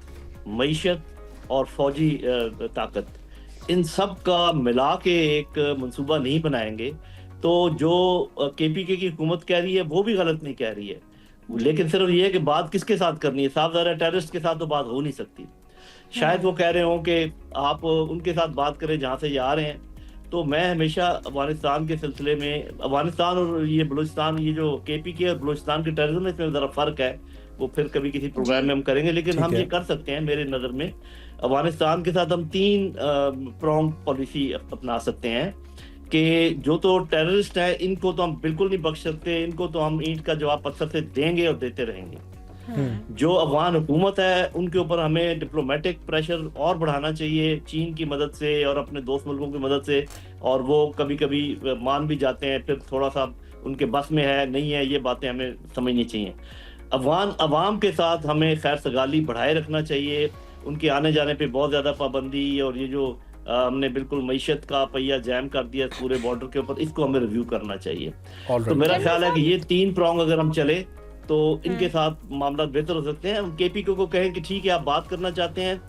मईशत और फौजी ताकत, इन सब का मिला के एक मंसूबा नहीं बनाएंगे, तो जो KPK की हुकूमत कह रही है वो भी गलत नहीं कह रही है, लेकिन सिर्फ ये है कि बात किसके साथ करनी है। साफ ज़ाहिर है टेररिस्ट के साथ तो बात हो नहीं सकती। शायद वो कह रहे हों कि आप उनके साथ बात करें जहाँ से ये आ रहे हैं। तो मैं हमेशा अफगानिस्तान के सिलसिले में, अफगानिस्तान और ये बलूचिस्तान, ये जो KPK और बलूचिस्तान के टेररिज्म में ज़रा फ़र्क है, वो फिर कभी किसी प्रोग्राम में हम करेंगे, लेकिन हम ये कर सकते हैं मेरे नज़र में। अफगानिस्तान के साथ हम 3 प्रॉन्ग पॉलिसी अपना सकते हैं कि जो तो टेररिस्ट है इनको तो हम बिल्कुल नहीं बख्श सकते, इनको तो हम ईंट का जवाब पत्थर से देंगे और देते रहेंगे। जो अफगान हुकूमत है उनके ऊपर हमें डिप्लोमेटिक प्रेशर और बढ़ाना चाहिए, चीन की मदद से और अपने दोस्त मुल्कों की मदद से, और वो कभी कभी मान भी जाते हैं, फिर थोड़ा सा उनके बस में है नहीं है, ये बातें हमें समझनी चाहिए। अफगान अवाम के साथ हमें खैर सगाली बढ़ाए रखना चाहिए, उनके आने जाने पे बहुत ज़्यादा पाबंदी, और ये जो हमने बिल्कुल मईशत का पहिया जैम कर दिया पूरे बॉर्डर के ऊपर, इसको हमें रिव्यू करना चाहिए। तो मेरा ख्याल है कि ये 3 प्रॉन्ग अगर हम चले तो इनके साथ मामला बेहतर हो सकते हैं। केपीके को कहें कि ठीक है आप बात करना चाहते हैं,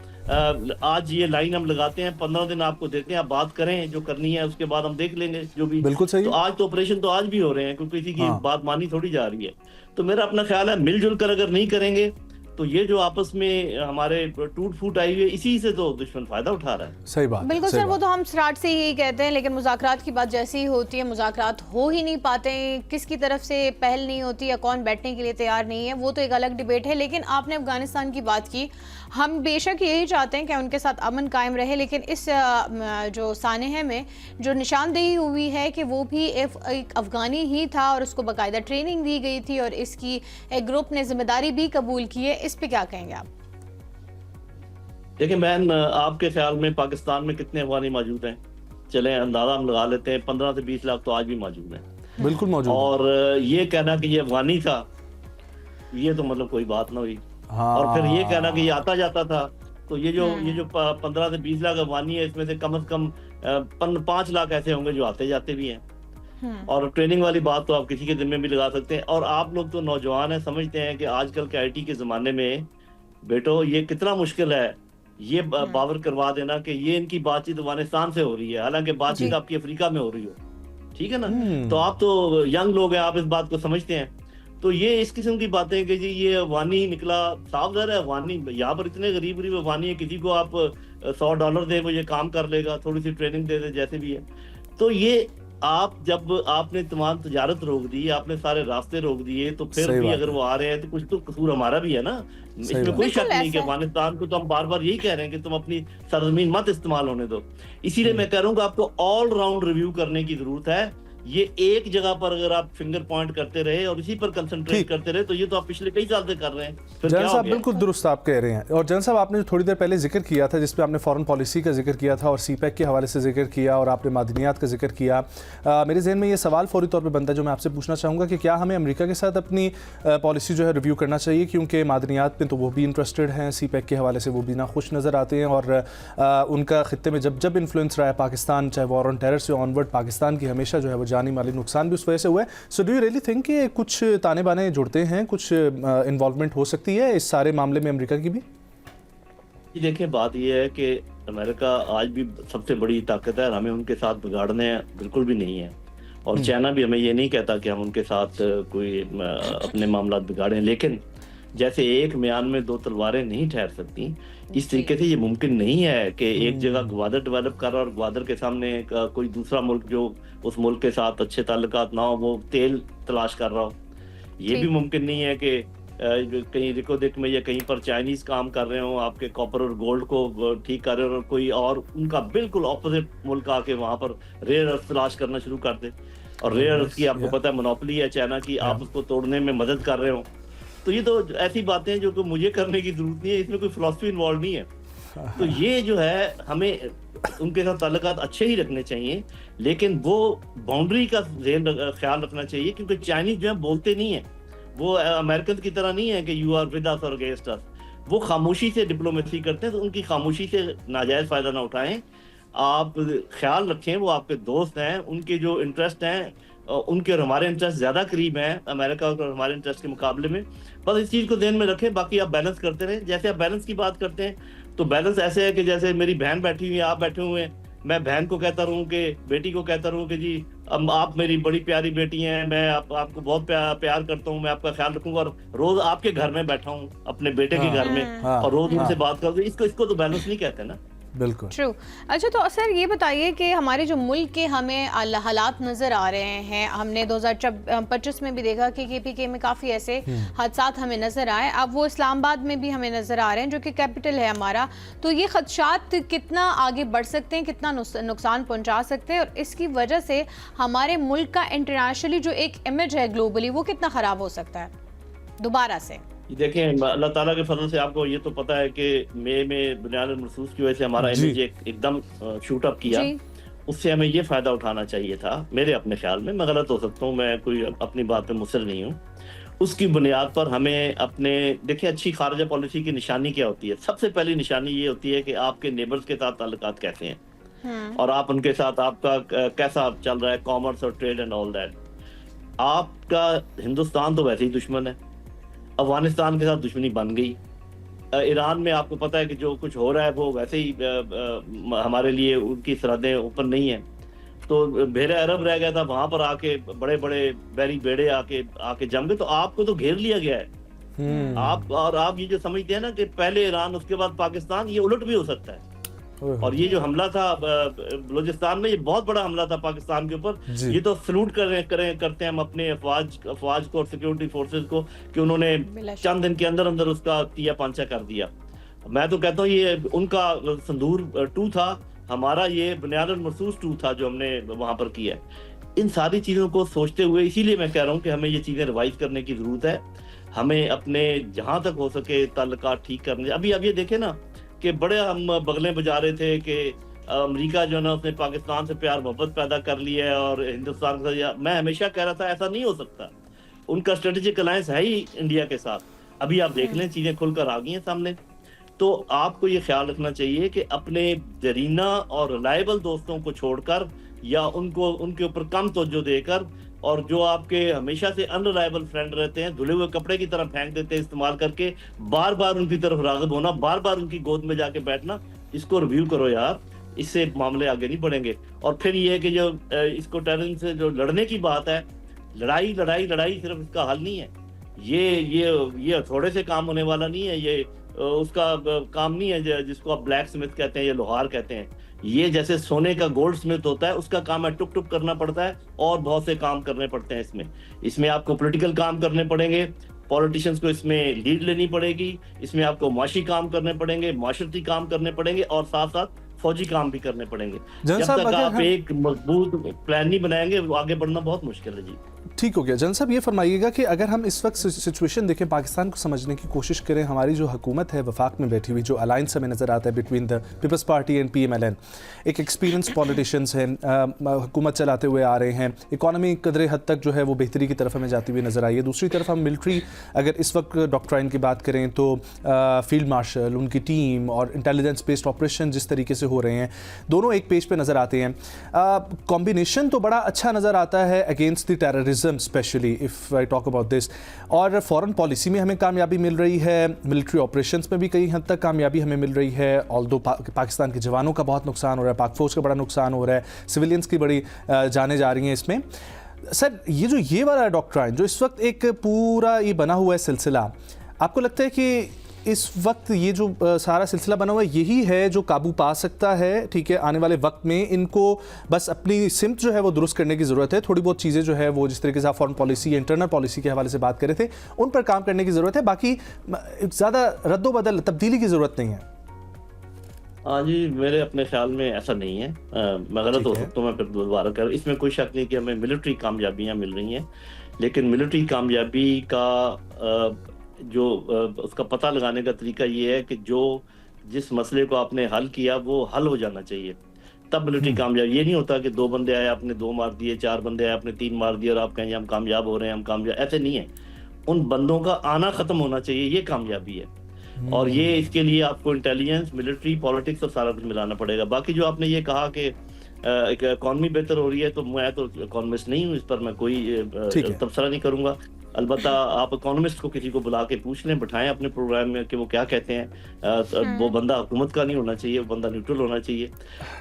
आज ये लाइन हम लगाते हैं, 15 दिन आपको देते हैं, आप बात करें जो करनी है, उसके बाद हम देख लेंगे जो भी। बिल्कुल सही तो आज तो ऑपरेशन तो आज भी हो रहे हैं, क्योंकि किसी की बात मानी थोड़ी जा रही है। तो मेरा अपना ख्याल है मिलजुल कर अगर नहीं करेंगे तो ये जो आपस में हमारे टूट फूट आई हुई है, इसी से तो दुश्मन फायदा उठा रहा है। सही बात, बिल्कुल सर, वो तो हम स्टार्ट से ही कहते हैं, लेकिन मुज़ाकरात की बात जैसे ही होती है मुज़ाकरात हो ही नहीं पाते, किसकी तरफ से पहल नहीं होती या कौन बैठने के लिए तैयार नहीं है, वो तो एक अलग डिबेट है। लेकिन आपने अफगानिस्तान की बात की, हम बेशक यही चाहते हैं कि उनके साथ अमन कायम रहे, लेकिन इस जो सानहे में जो निशानदेही हुई है कि वो भी एक अफगानी ही था और उसको बाकायदा ट्रेनिंग दी गई थी और इसकी एक ग्रुप ने जिम्मेदारी भी कबूल की है, इस पे क्या कहेंगे आप? देखिए बहन, आपके ख्याल में पाकिस्तान में कितने अफगानी मौजूद हैं? चलें अंदाजा हम लगा लेते हैं, 15 से 20 लाख तो आज भी मौजूद हैं। बिल्कुल मौजूद। और ये कहना कि ये अफगानी था, ये तो मतलब कोई बात ना हुई। हाँ। और फिर ये कहना कि ये आता जाता था, तो ये जो 15 से 20 लाख अफगानी है, इसमें से कम 5 लाख ऐसे होंगे जो आते जाते भी हैं। और ट्रेनिंग वाली बात तो आप किसी के जिम्मे भी लगा सकते हैं। और आप लोग तो नौजवान हैं, समझते हैं कि आजकल के IT के जमाने में बेटो ये कितना मुश्किल है ये बावर करवा देना कि ये इनकी बातचीत अफगानिस्तान से हो रही है, हालांकि बातचीत आपकी अफ्रीका में हो रही हो। ठीक है ना? तो आप तो यंग लोग हैं, आप इस बात को समझते हैं। तो ये इस किस्म की बातें कि जी ये अफगानी निकला, साफ ज़ाहिर है अफगानी, यहाँ पर इतने गरीब गरीब अफगानी है, किसी को आप $100 दे वो ये काम कर लेगा, थोड़ी सी ट्रेनिंग दे दे जैसे भी है। तो ये आप जब आपने तमाम तजारत रोक दी, आपने सारे रास्ते रोक दिए, तो फिर भी अगर वो आ रहे हैं तो कुछ तो कसूर हमारा भी है ना। इसमें कोई शक नहीं कि अफगानिस्तान को तो हम बार बार यही कह रहे हैं कि तुम अपनी सरजमीन मत इस्तेमाल होने दो। इसीलिए मैं कह रहा हूँ कि आपको ऑल राउंड रिव्यू करने की जरूरत है। ये एक जगह पर अगर आप फिंगर पॉइंट करते रहे और इसी पर कंसंट्रेट करते रहे, तो ये तो आप पिछले कई साल से कर रहे हैं। जन साहब बिल्कुल दुरुस्त आप कह रहे हैं। और जन साहब आपने थोड़ी देर पहले जिक्र किया था, जिसपे आपने फॉरेन पॉलिसी का जिक्र किया था और CPEC के हवाले से जिक्र किया और आपने मादनियात का जिक्र किया, मेरे जहन में ये सवाल फौरी तौर पर बनता है जो मैं आपसे पूछना चाहूँगा कि क्या हमें अमेरिका के साथ अपनी पॉलिसी जो है रिव्यू करना चाहिए, क्योंकि मादनियात में तो वो भी इंटरेस्टेड हैं, CPEC के हवाले से वो भी नाखुश नज़र आते हैं और उनका खित्ते में जब जब इन्फ्लुएंस रहा है पाकिस्तान, चाहे वॉर ऑन टेरर से ऑनवर्ड, पाकिस्तान की हमेशा जो है वो जानी माली नुकसान उस वजह से हुआ है। So do you really think कि कुछ ताने बाने जुड़ते हैं, कुछ इन्वॉल्वमेंट हो सकती है इस सारे मामले में अमेरिका की भी? जी देखिए, बात यह है कि अमेरिका आज भी सबसे बड़ी ताकत है और हमें उनके साथ बिगाड़ने बिल्कुल भी नहीं है। और चाइना भी हमें ये नहीं कहता कि हम उनके साथ कोई अपने मामला बिगाड़ें, लेकिन जैसे एक म्यान में 2 तलवारें नहीं ठहर सकती, इस तरीके से ये मुमकिन नहीं है कि एक जगह ग्वादर डेवलप कर रहा और ग्वादर के सामने कोई दूसरा मुल्क जो उस मुल्क के साथ अच्छे ताल्लुकात ना हो वो तेल तलाश कर रहा हो। ये भी मुमकिन नहीं है कि कहीं रिको दिक में या कहीं पर चाइनीज काम कर रहे हो, आपके कॉपर और गोल्ड को ठीक कर रहे हो, और कोई और उनका बिल्कुल ऑपोजिट मुल्क आके वहां पर रेयर अर्थ तलाश करना शुरू कर दे। और रेयर अर्थ की आपको पता है मोनोपोली है चाइना की, आप उसको तोड़ने में मदद कर रहे हो। तो ये तो ऐसी बातें हैं जो कि मुझे करने की जरूरत नहीं है, इसमें कोई फिलॉसफी इन्वॉल्व नहीं है। तो ये जो है हमें उनके साथ ताल्लुकात अच्छे ही रखने चाहिए, लेकिन वो बाउंड्री का ख्याल रखना चाहिए, क्योंकि चाइनीज जो है बोलते नहीं है, वो अमेरिकन की तरह नहीं है कि यू आर विद अस और अगेंस्ट अस। वो खामोशी से डिप्लोमेसी करते हैं, तो उनकी खामोशी से नाजायज फायदा ना उठाएं। आप ख्याल रखें, वो आपके दोस्त हैं, उनके जो इंटरेस्ट हैं उनके और हमारे इंटरेस्ट ज्यादा करीब हैं अमेरिका और हमारे इंटरेस्ट के मुकाबले में। बस इस चीज को ध्यान में रखें, बाकी आप बैलेंस करते रहें। जैसे आप बैलेंस की बात करते हैं तो बैलेंस ऐसे है कि जैसे मेरी बहन बैठी हुई है, आप बैठे हुए हैं, मैं बहन को कहता रहूं कि बेटी को कहता रहूं कि जी अब आप मेरी बड़ी प्यारी बेटी हैं, मैं आपको बहुत प्यार करता हूं, मैं आपका ख्याल रखूंगा, और रोज आपके घर में बैठा हूं अपने बेटे के घर में और रोज उनसे बात करूं, इसको तो बैलेंस नहीं कहते ना। बिल्कुल ट्रू। अच्छा, तो सर ये बताइए कि हमारे जो मुल्क के हमें हालात नज़र आ रहे हैं, हमने 2025 में भी देखा कि KPK में काफ़ी ऐसे हादसात हमें नज़र आए, अब वो इस्लामाबाद में भी हमें नज़र आ रहे हैं जो कि कैपिटल है हमारा। तो ये खदशात कितना आगे बढ़ सकते हैं, कितना नुकसान पहुंचा सकते हैं, और इसकी वजह से हमारे मुल्क का इंटरनेशनली जो एक इमेज है ग्लोबली वो कितना ख़राब हो सकता है दोबारा से? देखें, अल्लाह ताला के फजल से आपको ये तो पता है कि मई में बुनियाद महसूस की वजह से हमारा इमेज एकदम शूट अप किया, उससे हमें ये फायदा उठाना चाहिए था मेरे अपने ख्याल में। मैं गलत हो सकता हूँ, मैं कोई अपनी बात पे मुसर नहीं हूँ। उसकी बुनियाद पर हमें अपने देखिए अच्छी खारजा पॉलिसी की निशानी क्या होती है? सबसे पहली निशानी ये होती है कि आपके नेबर्स के साथ ताल्लुकात कैसे हैं और आप उनके साथ आपका कैसा चल रहा है, कॉमर्स और ट्रेड एंड ऑल दैट। आपका हिंदुस्तान तो वैसे ही दुश्मन है, अफगानिस्तान के साथ दुश्मनी बन गई। ईरान में आपको पता है कि जो कुछ हो रहा है वो वैसे ही हमारे लिए उनकी सरहदें ऊपर नहीं है, तो भेरे अरब रह गया था, वहां पर आके बड़े बड़े बैरी बेड़े आके जम गए, तो आपको तो घेर लिया गया है। आप ये जो समझते हैं ना कि पहले ईरान उसके बाद पाकिस्तान, ये उलट भी हो सकता है। और ये जो हमला था बलूचिस्तान में, ये बहुत बड़ा हमला था पाकिस्तान के ऊपर। ये तो सलूट करते हैं हम अपने अफवाज को और सिक्योरिटी फोर्सेस को कि उन्होंने चंद दिन के अंदर अंदर उसका तिया पांचा कर दिया। मैं तो कहता हूँ ये उनका संदूर 2 था, हमारा ये बुनियादन मरसूस 2 था जो हमने वहां पर किया। इन सारी चीजों को सोचते हुए इसीलिए मैं कह रहा हूँ कि हमें ये चीजें रिवाइज करने की जरूरत है। हमें अपने जहां तक हो सके ताल्लुकात ठीक करने। अभी अब ये देखे ना कि बड़े हम बगलें बजा रहे थे कि अमेरिका जो है ना उसने पाकिस्तान से प्यार मोहब्बत पैदा कर लिया है और हिंदुस्तान के साथ। मैं हमेशा कह रहा था ऐसा नहीं हो सकता, उनका स्ट्रेटेजिक अलायंस है ही इंडिया के साथ। अभी आप देख लें चीजें खुलकर आ गई हैं सामने। तो आपको ये ख्याल रखना चाहिए कि अपने जरीना और रिलायबल दोस्तों को छोड़कर या उनके ऊपर कम तवज्जो देकर, और जो आपके हमेशा से अनरिलायबल फ्रेंड रहते हैं, धुले हुए कपड़े की तरह फेंक देते हैं इस्तेमाल करके, बार बार उनकी तरफ राग़िब होना, बार बार उनकी गोद में जाके बैठना, इसको रिव्यू करो यार, इससे मामले आगे नहीं बढ़ेंगे। और फिर ये है कि जो इसको टेररिज्म से जो लड़ने की बात है, लड़ाई सिर्फ इसका हल नहीं है। ये थोड़े से काम होने वाला नहीं है, ये उसका काम नहीं है जिसको आप ब्लैक स्मिथ कहते हैं या लोहार कहते हैं। ये जैसे सोने का गोल्ड स्मिथ होता है, उसका काम है टुक टुक करना पड़ता है, और बहुत से काम करने पड़ते हैं इसमें आपको पॉलिटिकल काम करने पड़ेंगे, पॉलिटिशियंस को इसमें लीड लेनी पड़ेगी, इसमें आपको माशी काम करने पड़ेंगे, माशरती काम करने पड़ेंगे, और साथ साथ फौजी काम भी करने पड़ेंगे। जब तक आप एक मजबूत प्लान नहीं बनाएंगे, आगे बढ़ना बहुत मुश्किल है। जी ठीक हो गया। जनरल साहब ये फरमाइएगा कि अगर हम इस वक्त सिचुएशन देखें, पाकिस्तान को समझने की कोशिश करें, हमारी जो हुकूमत है वफाक में बैठी हुई, जो अलायंस हमें नज़र आता है between the Peoples Party and PMLN, एक एक्सपीरियंस पॉलिटिशियंस हैं, हुकूमत चलाते हुए आ रहे हैं, इकॉनमी कदरे हद तक जो है वो बेहतरी की तरफ हमें जाती हुई नज़र आई है। दूसरी तरफ हम मिलिट्री, अगर इस वक्त डॉक्ट्राइन की बात करें तो फील्ड मार्शल, उनकी टीम और इंटेलिजेंस बेस्ड ऑपरेशन जिस तरीके से हो रहे हैं, दोनों एक पेज पे नज़र आते हैं। कॉम्बिनेशन तो बड़ा अच्छा नज़र आता है against the terrorism, specially if I talk about this. और फॉरेन पॉलिसी में हमें कामयाबी मिल रही है, मिलिट्री ऑपरेशंस में भी कई हद तक कामयाबी हमें मिल रही है। ऑल्दो पाकिस्तान के जवानों का बहुत नुकसान हो रहा है, पाक फौज का बड़ा नुकसान हो रहा है, सिविलियंस की बड़ी जाने जा रही हैं इसमें। सर ये वाला डॉक्ट्राइन जो इस वक्त एक पूरा ये बना हुआ है सिलसिला, आपको लगता है कि इस वक्त ये जो सारा सिलसिला बना हुआ है यही है जो काबू पा सकता है? ठीक है, आने वाले वक्त में इनको बस अपनी सिमत जो है वो दुरुस्त करने की ज़रूरत है, थोड़ी बहुत चीज़ें जो है वो जिस तरीके से आप फॉरेन पॉलिसी, इंटरनल पॉलिसी के हवाले से बात कर रहे थे, उन पर काम करने की ज़रूरत है, बाकी ज़्यादा रद्दोबदल तब्दीली की ज़रूरत नहीं है। हाँ जी, मेरे अपने ख्याल में ऐसा नहीं है। मैं गलत हो सकता हूँ, मैं फिर दोबारा कर, इसमें कोई शक नहीं कि हमें मिलिट्री कामयाबियाँ मिल रही हैं, लेकिन मिलिट्री कामयाबी का जो उसका पता लगाने का तरीका ये है कि जिस मसले को आपने हल किया वो हल हो जाना चाहिए, तब मिलिट्री कामयाब। ये नहीं होता कि 2 बंदे आए आपने 2 मार दिए, 4 बंदे आए आपने 3 मार दिए और आप कहें हम कामयाब हो रहे हैं, हम कामयाब, ऐसे नहीं है। उन बंदों का आना खत्म होना चाहिए, ये कामयाबी है। और ये इसके लिए आपको इंटेलिजेंस, मिलिट्री, पॉलिटिक्स और सारा कुछ मिलाना पड़ेगा। बाकी जो आपने ये कहा कि एक इकॉनमी बेहतर हो रही है, तो मैं तो इकोनॉमिस्ट नहीं हूँ, इस पर मैं कोई तबसरा नहीं करूंगा। अलबत्ता आप इकोनॉमिस्ट को किसी को बुला के पूछ लें, बिठाएं अपने प्रोग्राम में कि वो क्या कहते हैं। वो बंदा हुकूमत का नहीं होना चाहिए, वो बंदा न्यूट्रल होना चाहिए।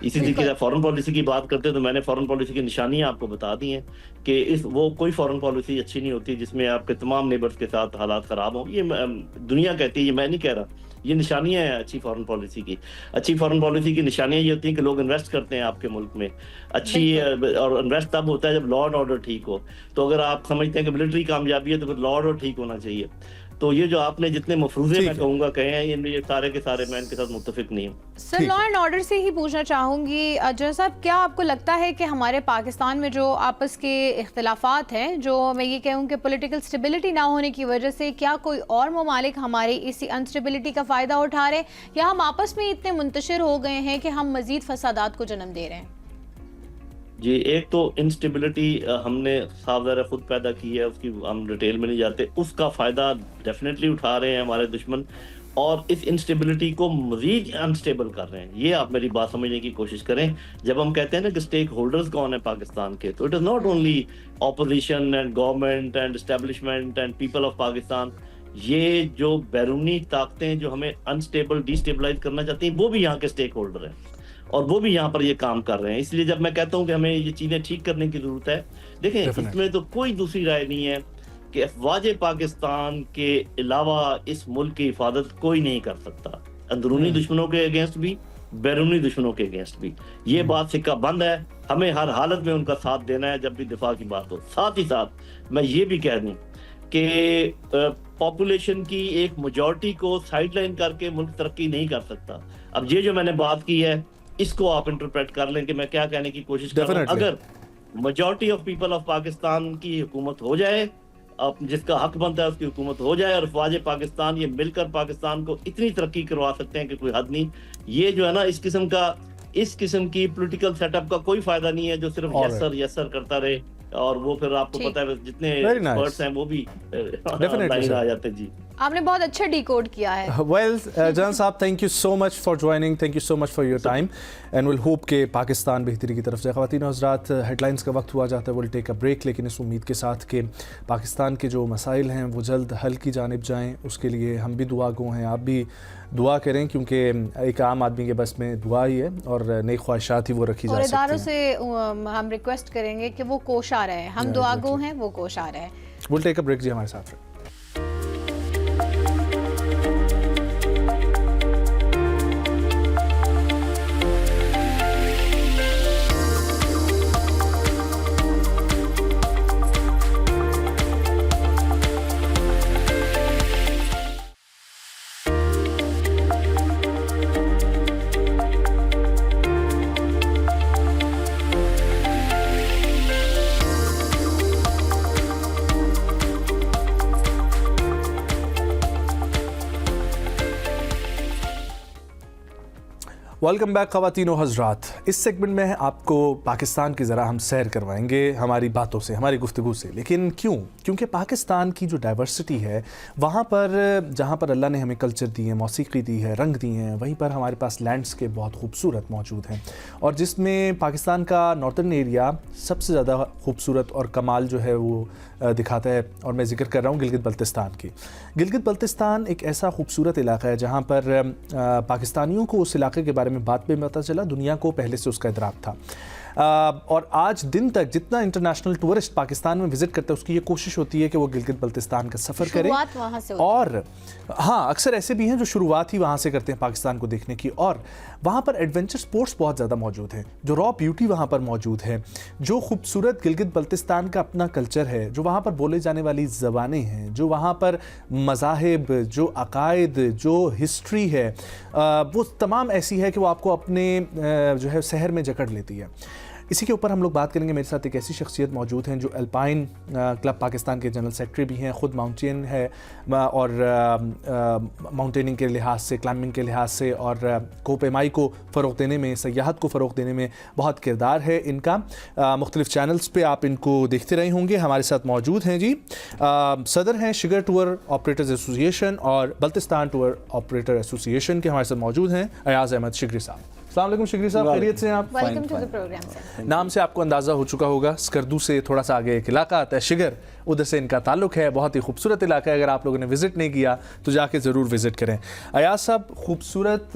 इसी तरीके से फॉरेन पॉलिसी की बात करते हैं तो मैंने फॉरेन पॉलिसी की निशानियां आपको बता दी हैं कि वो कोई फॉरेन पॉलिसी अच्छी नहीं होती जिसमें आपके तमाम नेबर्स के साथ हालात खराब हों। ये दुनिया कहती है, ये मैं नहीं कह रहा, ये निशानियां हैं अच्छी फॉरेन पॉलिसी की। अच्छी फॉरेन पॉलिसी की निशानियां ये होती हैं कि लोग इन्वेस्ट करते हैं आपके मुल्क में। अच्छी और इन्वेस्ट तब होता है जब लॉ एंड ऑर्डर ठीक हो। तो अगर आप समझते हैं कि मिलिट्री कामयाबी है तो फिर लॉ ऑर्डर ठीक होना चाहिए। तो ये जो आपने जितने मफरूजे मैं कहूँगा कहे हैं, ये सारे के सारे मैं इनके साथ मुत्तफिक नहीं हूँ। सर लॉ एंड ऑर्डर से ही पूछना चाहूँगी जनरल साहब, क्या आपको लगता है कि हमारे पाकिस्तान में जो आपस के इख्तिलाफात हैं, जो मैं ये कहूँ कि पॉलिटिकल स्टेबिलिटी ना होने की वजह से, क्या कोई और ममालिक हमारी इसी अनस्टेबिलिटी का फ़ायदा उठा रहे हैं, या हम आपस में इतने मुंतशिर हो गए हैं कि हम मज़ीद फसादात को जन्म दे रहे हैं? जी, एक तो इंस्टेबिलिटी हमने साफ ज़रा खुद पैदा की है, उसकी हम डिटेल में नहीं जाते। उसका फ़ायदा डेफिनेटली उठा रहे हैं हमारे दुश्मन, और इस इंस्टेबिलिटी को मजीद अनस्टेबल कर रहे हैं। ये आप मेरी बात समझने की कोशिश करें। जब हम कहते हैं ना कि स्टेक होल्डर्स कौन है पाकिस्तान के, तो it is not only opposition and government and establishment and people of Pakistan. ये जो बैरूनी ताकतें जो हमें अनस्टेबल डिस्टेबलाइज करना चाहती हैं, वो भी यहाँ के स्टेक होल्डर हैं और वो भी यहाँ पर ये काम कर रहे हैं। इसलिए जब मैं कहता हूँ कि हमें ये चीजें ठीक करने की जरूरत है, देखें इसमें तो कोई दूसरी राय नहीं है कि अफवाज पाकिस्तान के अलावा इस मुल्क की हिफाजत कोई नहीं कर सकता, अंदरूनी दुश्मनों के अगेंस्ट भी, बैरूनी दुश्मनों के अगेंस्ट भी। ये बात सिक्का बंद है, हमें हर हालत में उनका साथ देना है जब भी दिफा की बात हो। साथ ही साथ मैं ये भी कह दूं कि पॉपुलेशन की एक मेजॉरिटी को साइडलाइन करके मुल्क तरक्की नहीं कर सकता। अब ये जो मैंने बात की है, इसको आप इंटरप्रेट कर लें कि मैं क्या कहने की कोशिश कर रहा हूं। अगर majority of people of Pakistan की हुकूमत हो जाए, अब जिसका हक बनता है उसकी हुकूमत हो जाए, और अफवाज पाकिस्तान ये मिलकर पाकिस्तान को इतनी तरक्की करवा सकते हैं कि कोई हद नहीं। ये जो है ना, इस किस्म की पॉलिटिकल सेटअप का कोई फायदा नहीं है जो सिर्फ यस सर करता रहे, और वो फिर आपको पता है जितने एक्सपर्ट्स हैं वो भी लाइन आ जाते हैं। जी, आपने बहुत अच्छा डिकोड किया है। वेल जान साहब, thank you so much for joining, thank you so much for your time and will hope के पाकिस्तान बेहतरी की तरफ से। ख़वातीन और हज़रात, हेडलाइंस का वक्त हुआ जाता है, विल टेक अ ब्रेक, लेकिन इस उम्मीद के साथ कि पाकिस्तान के जो मसाइल हैं वो जल्द हल की जानिब जाएँ, उसके लिए हम भी दुआ गो हैं, आप भी दुआ करें, क्योंकि एक आम आदमी के बस में दुआ ही है और नई ख्वाहिशात ही वो रखी जा सकती हैं। और इदारों से हम रिक्वेस्ट करेंगे कि वो कोशा रहे, हम दुआ गो हैं, वो कोशा रहे। विल टेक अ ब्रेक जी, हमारे साथ रहे। वेलकम बैक ख़वातीन व हज़रात। इस सेगमेंट में आपको पाकिस्तान की ज़रा हम सैर करवाएंगे हमारी बातों से, हमारी गुफ्तगू से। लेकिन क्यों? क्योंकि पाकिस्तान की जो डाइवर्सिटी है, वहाँ पर जहाँ पर अल्लाह ने हमें कल्चर दी है, मौसीकी दी है, रंग दिए हैं, वहीं पर हमारे पास लैंड्सकेप बहुत खूबसूरत मौजूद हैं, और जिसमें पाकिस्तान का नॉर्थन एरिया सबसे ज़्यादा खूबसूरत और कमाल जो है वो दिखाता है। और मैं जिक्र कर रहा हूँ गिलगित बल्तिस्तान की। गिलगित बल्तिस्तान एक ऐसा खूबसूरत इलाका है जहाँ पर पाकिस्तानियों को उस इलाके के बारे में बात पे पता चला, दुनिया को पहले से उसका इदराक था। और आज दिन तक जितना इंटरनेशनल टूरिस्ट पाकिस्तान में विजिट करते हैं, उसकी ये कोशिश होती है कि वो गिलगित बल्तिस्तान का सफ़र करें। वहाँ से और हाँ, अक्सर ऐसे भी हैं जो शुरुआत ही वहाँ से करते हैं पाकिस्तान को देखने की। और वहाँ पर एडवेंचर स्पोर्ट्स बहुत ज़्यादा मौजूद हैं, जो रॉ ब्यूटी वहाँ पर मौजूद है, जो खूबसूरत गिलगित बल्तिस्तान का अपना कल्चर है, जो वहाँ पर बोले जाने वाली ज़बानें हैं, जो वहाँ पर मज़ाहिब, जो अकायद, जो हिस्ट्री है, वो तमाम ऐसी है कि वो आपको अपने जो है शहर में जकड़ लेती है। इसी के ऊपर हम लोग बात करेंगे। मेरे साथ एक ऐसी शख्सियत मौजूद हैं जो अल्पाइन क्लब पाकिस्तान के जनरल सेक्रेटरी भी हैं, ख़ुद माउंटेन है और माउंटेनिंग के लिहाज से, क्लाइंबिंग के लिहाज से और कोपेमाई को फ़रोग़ देने में, सयाहत को फ़रोग़ देने में बहुत किरदार है इनका। मुख्तलिफ़ चैनल्स पे आप इनको देखते रहे होंगे। हमारे साथ मौजूद हैं जी, सदर हैं शिगर टूर ऑपरेटर्स एसोसिएशन और बल्तिस्तान टूर ऑपरेटर एसोसिएशन के, हमारे साथ मौजूद हैं अयाज़ अहमद शिगरी साहब। अस्सलाम वालेकुम शिगरी साहब, खैरियत से हैं आप? Welcome to the program sir. नाम से आपको अंदाज़ा हो चुका होगा, स्कर्दू से थोड़ा सा आगे एक इलाका आता है शिगर, उधर से इनका ताल्लुक है। बहुत ही खूबसूरत इलाका है, अगर आप लोगों ने विज़िट नहीं किया तो जाके ज़रूर विज़िट करें। अयाज साहब खूबसूरत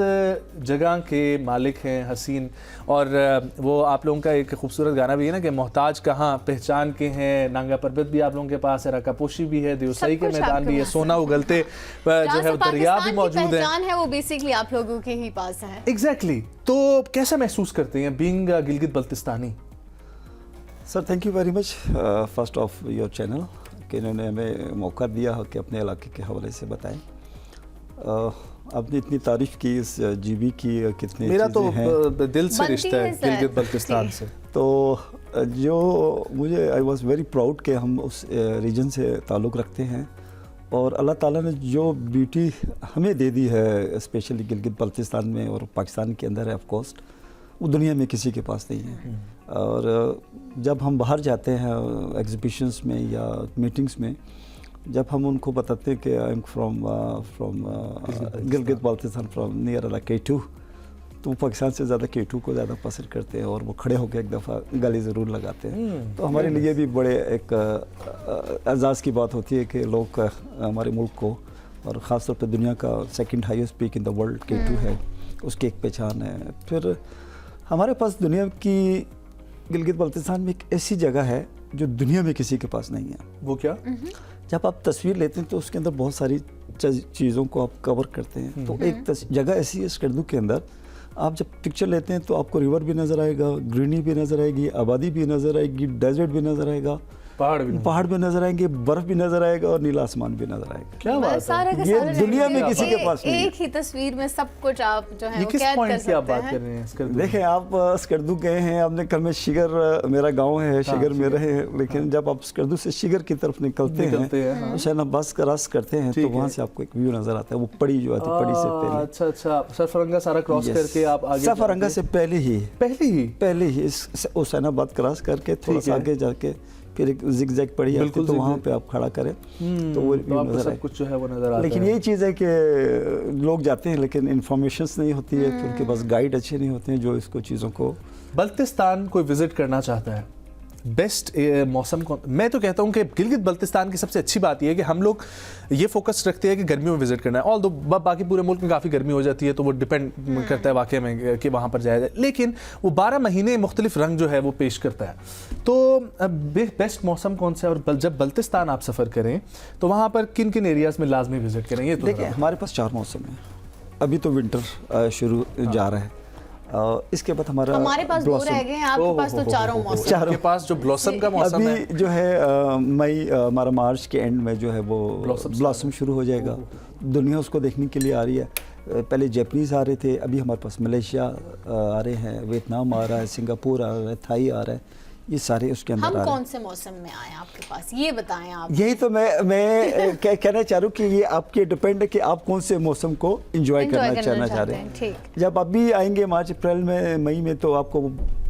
जगह के मालिक हैं, हसीन, और वो आप लोगों का एक खूबसूरत गाना भी है ना कि मोहताज कहाँ पहचान के हैं, नांगा पर्वत भी आप लोगों के पास है, रकापोशी भी है, देवसई के मैदान भी है, सोना उगलते जो है दरिया भी मौजूद है, वो बेसिकली आप लोगों के ही पास है। एग्जैक्टली। तो कैसा महसूस करते हैं being Gilgit Baltistani? Sir thank you very much first of your channel कि इन्होंने हमें मौका दिया कि अपने इलाके के हवाले से बताएं। आपने इतनी तारीफ़ की इस जीबी की, कितने मेरा तो हैं। दिल से रिश्ता है गिलगित बल्तिस्तान से। तो जो मुझे आई वॉज वेरी प्राउड कि हम उस रीजन से ताल्लुक़ रखते हैं, और अल्लाह ताला ने जो ब्यूटी हमें दे दी है स्पेशली गिलगित बल्तिस्तान में और पाकिस्तान के अंदर है, ऑफ कोर्स वो दुनिया में किसी के पास नहीं है। और जब हम बाहर जाते हैं एग्जीबिशंस में या मीटिंग्स में, जब हम उनको बताते हैं कि I am from Gilgit Baltistan from near K2, तो वो पाकिस्तान से ज़्यादा K2 को ज़्यादा पसंद करते हैं और वो खड़े होकर एक दफ़ा गले ज़रूर लगाते हैं। तो हमारे लिए भी बड़े एक एजाज़ की बात होती है कि लोग हमारे मुल्क को और ख़ास तौर पर दुनिया का second highest peak in the world K2 है, उसकी एक पहचान है। फिर हमारे पास दुनिया की गिलगित बल्तिस्तान में एक ऐसी जगह है जो दुनिया में किसी के पास नहीं है। वो क्या? जब आप तस्वीर लेते हैं तो उसके अंदर बहुत सारी चीज़ों को आप कवर करते हैं। तो एक जगह ऐसी है स्कर्दू के अंदर, आप जब पिक्चर लेते हैं तो आपको रिवर भी नज़र आएगा, ग्रीनरी भी नज़र आएगी, आबादी भी नज़र आएगी, डेजर्ट भी नज़र आएगा, पहाड़ भी नज़र आएंगे, बर्फ भी नज़र आएगा और नीला आसमान भी नज़र आएगा। क्या बात है? ये दुनिया में किसी के पास नहीं है। एक ही तस्वीर में सब कुछ आप जो है ये वो किस कैद कर पॉइंट की आप सकते बात हैं। कर रहे हैं स्कर्दू? देखें, आप स्कर्दू गए हैं, आपने कल में शिगर मेरा गांव है, शिगर में रहे हैं, लेकिन जब आप स्कर्दू से शिगर की तरफ निकलते हैं हुसैन अब्बास क्रॉस करते हैं तो वहाँ से आपको एक व्यू नज़र आता है, वो पड़ी जो आती है, पड़ी से पहले। अच्छा, सरफरंगा सारा क्रॉस करके आप आगे सरफरंगा से पहले ही हुसैन अब्बास क्रॉस करके थोड़ा सा आगे जाके फिर एक जिगजैग पड़ी आती है, तो वहाँ पे आप खड़ा करें तो वो नज़र सब कुछ जो है वो नज़र आता है। लेकिन यही चीज़ है कि लोग जाते हैं लेकिन इन्फॉर्मेशंस नहीं होती है, फिर उनके पास गाइड अच्छे नहीं होते हैं जो इसको चीज़ों को। बल्तिस्तान कोई विजिट करना चाहता है, बेस्ट मौसम कौन? मैं तो कहता हूँ कि गिलगित बल्तिस्तान की सबसे अच्छी बात यह है कि हम लोग ये फोकस रखते हैं कि गर्मियों में विजिट करना है। ऑल दो बाकी पूरे मुल्क में काफ़ी गर्मी हो जाती है तो वो डिपेंड करता है वाकई में कि वहाँ पर जाया जाए, लेकिन वो 12 महीने मुख्तलिफ रंग जो है वो पेश करता है। तो बेस्ट मौसम कौन सा है और जब बल्तिस्तान आप सफ़र करें तो वहाँ पर किन किन एरियाज़ में लाजमी विजिट करें? ये तो देखिए, हमारे पास 4 मौसम है। अभी तो विंटर शुरू जा रहा है, इसके बाद हमारे पास 2 रह गए हैं, आपके पास तो चारों मौसम। आपके पास जो ब्लॉसम का मौसम है अभी जो है मई हमारा मार्च के एंड में जो है वो ब्लॉसम शुरू हो जाएगा। दुनिया उसको देखने के लिए आ रही है। पहले जैपनीज आ रहे थे, अभी हमारे पास मलेशिया आ रहे हैं, वियतनाम आ रहा है, सिंगापुर आ रहा है, थाई आ रहा है, ये सारे उसके अंदर आ रहे हैं। हम कौन से मौसम में आए आपके पास, ये बताएं आप। यही तो मैं कहना चाह रहा हूँ कि ये आपके डिपेंड है कि आप कौन से मौसम को एंजॉय करना चाह रहे हैं। ठीक। जब अभी आएंगे मार्च अप्रैल में, मई में, तो आपको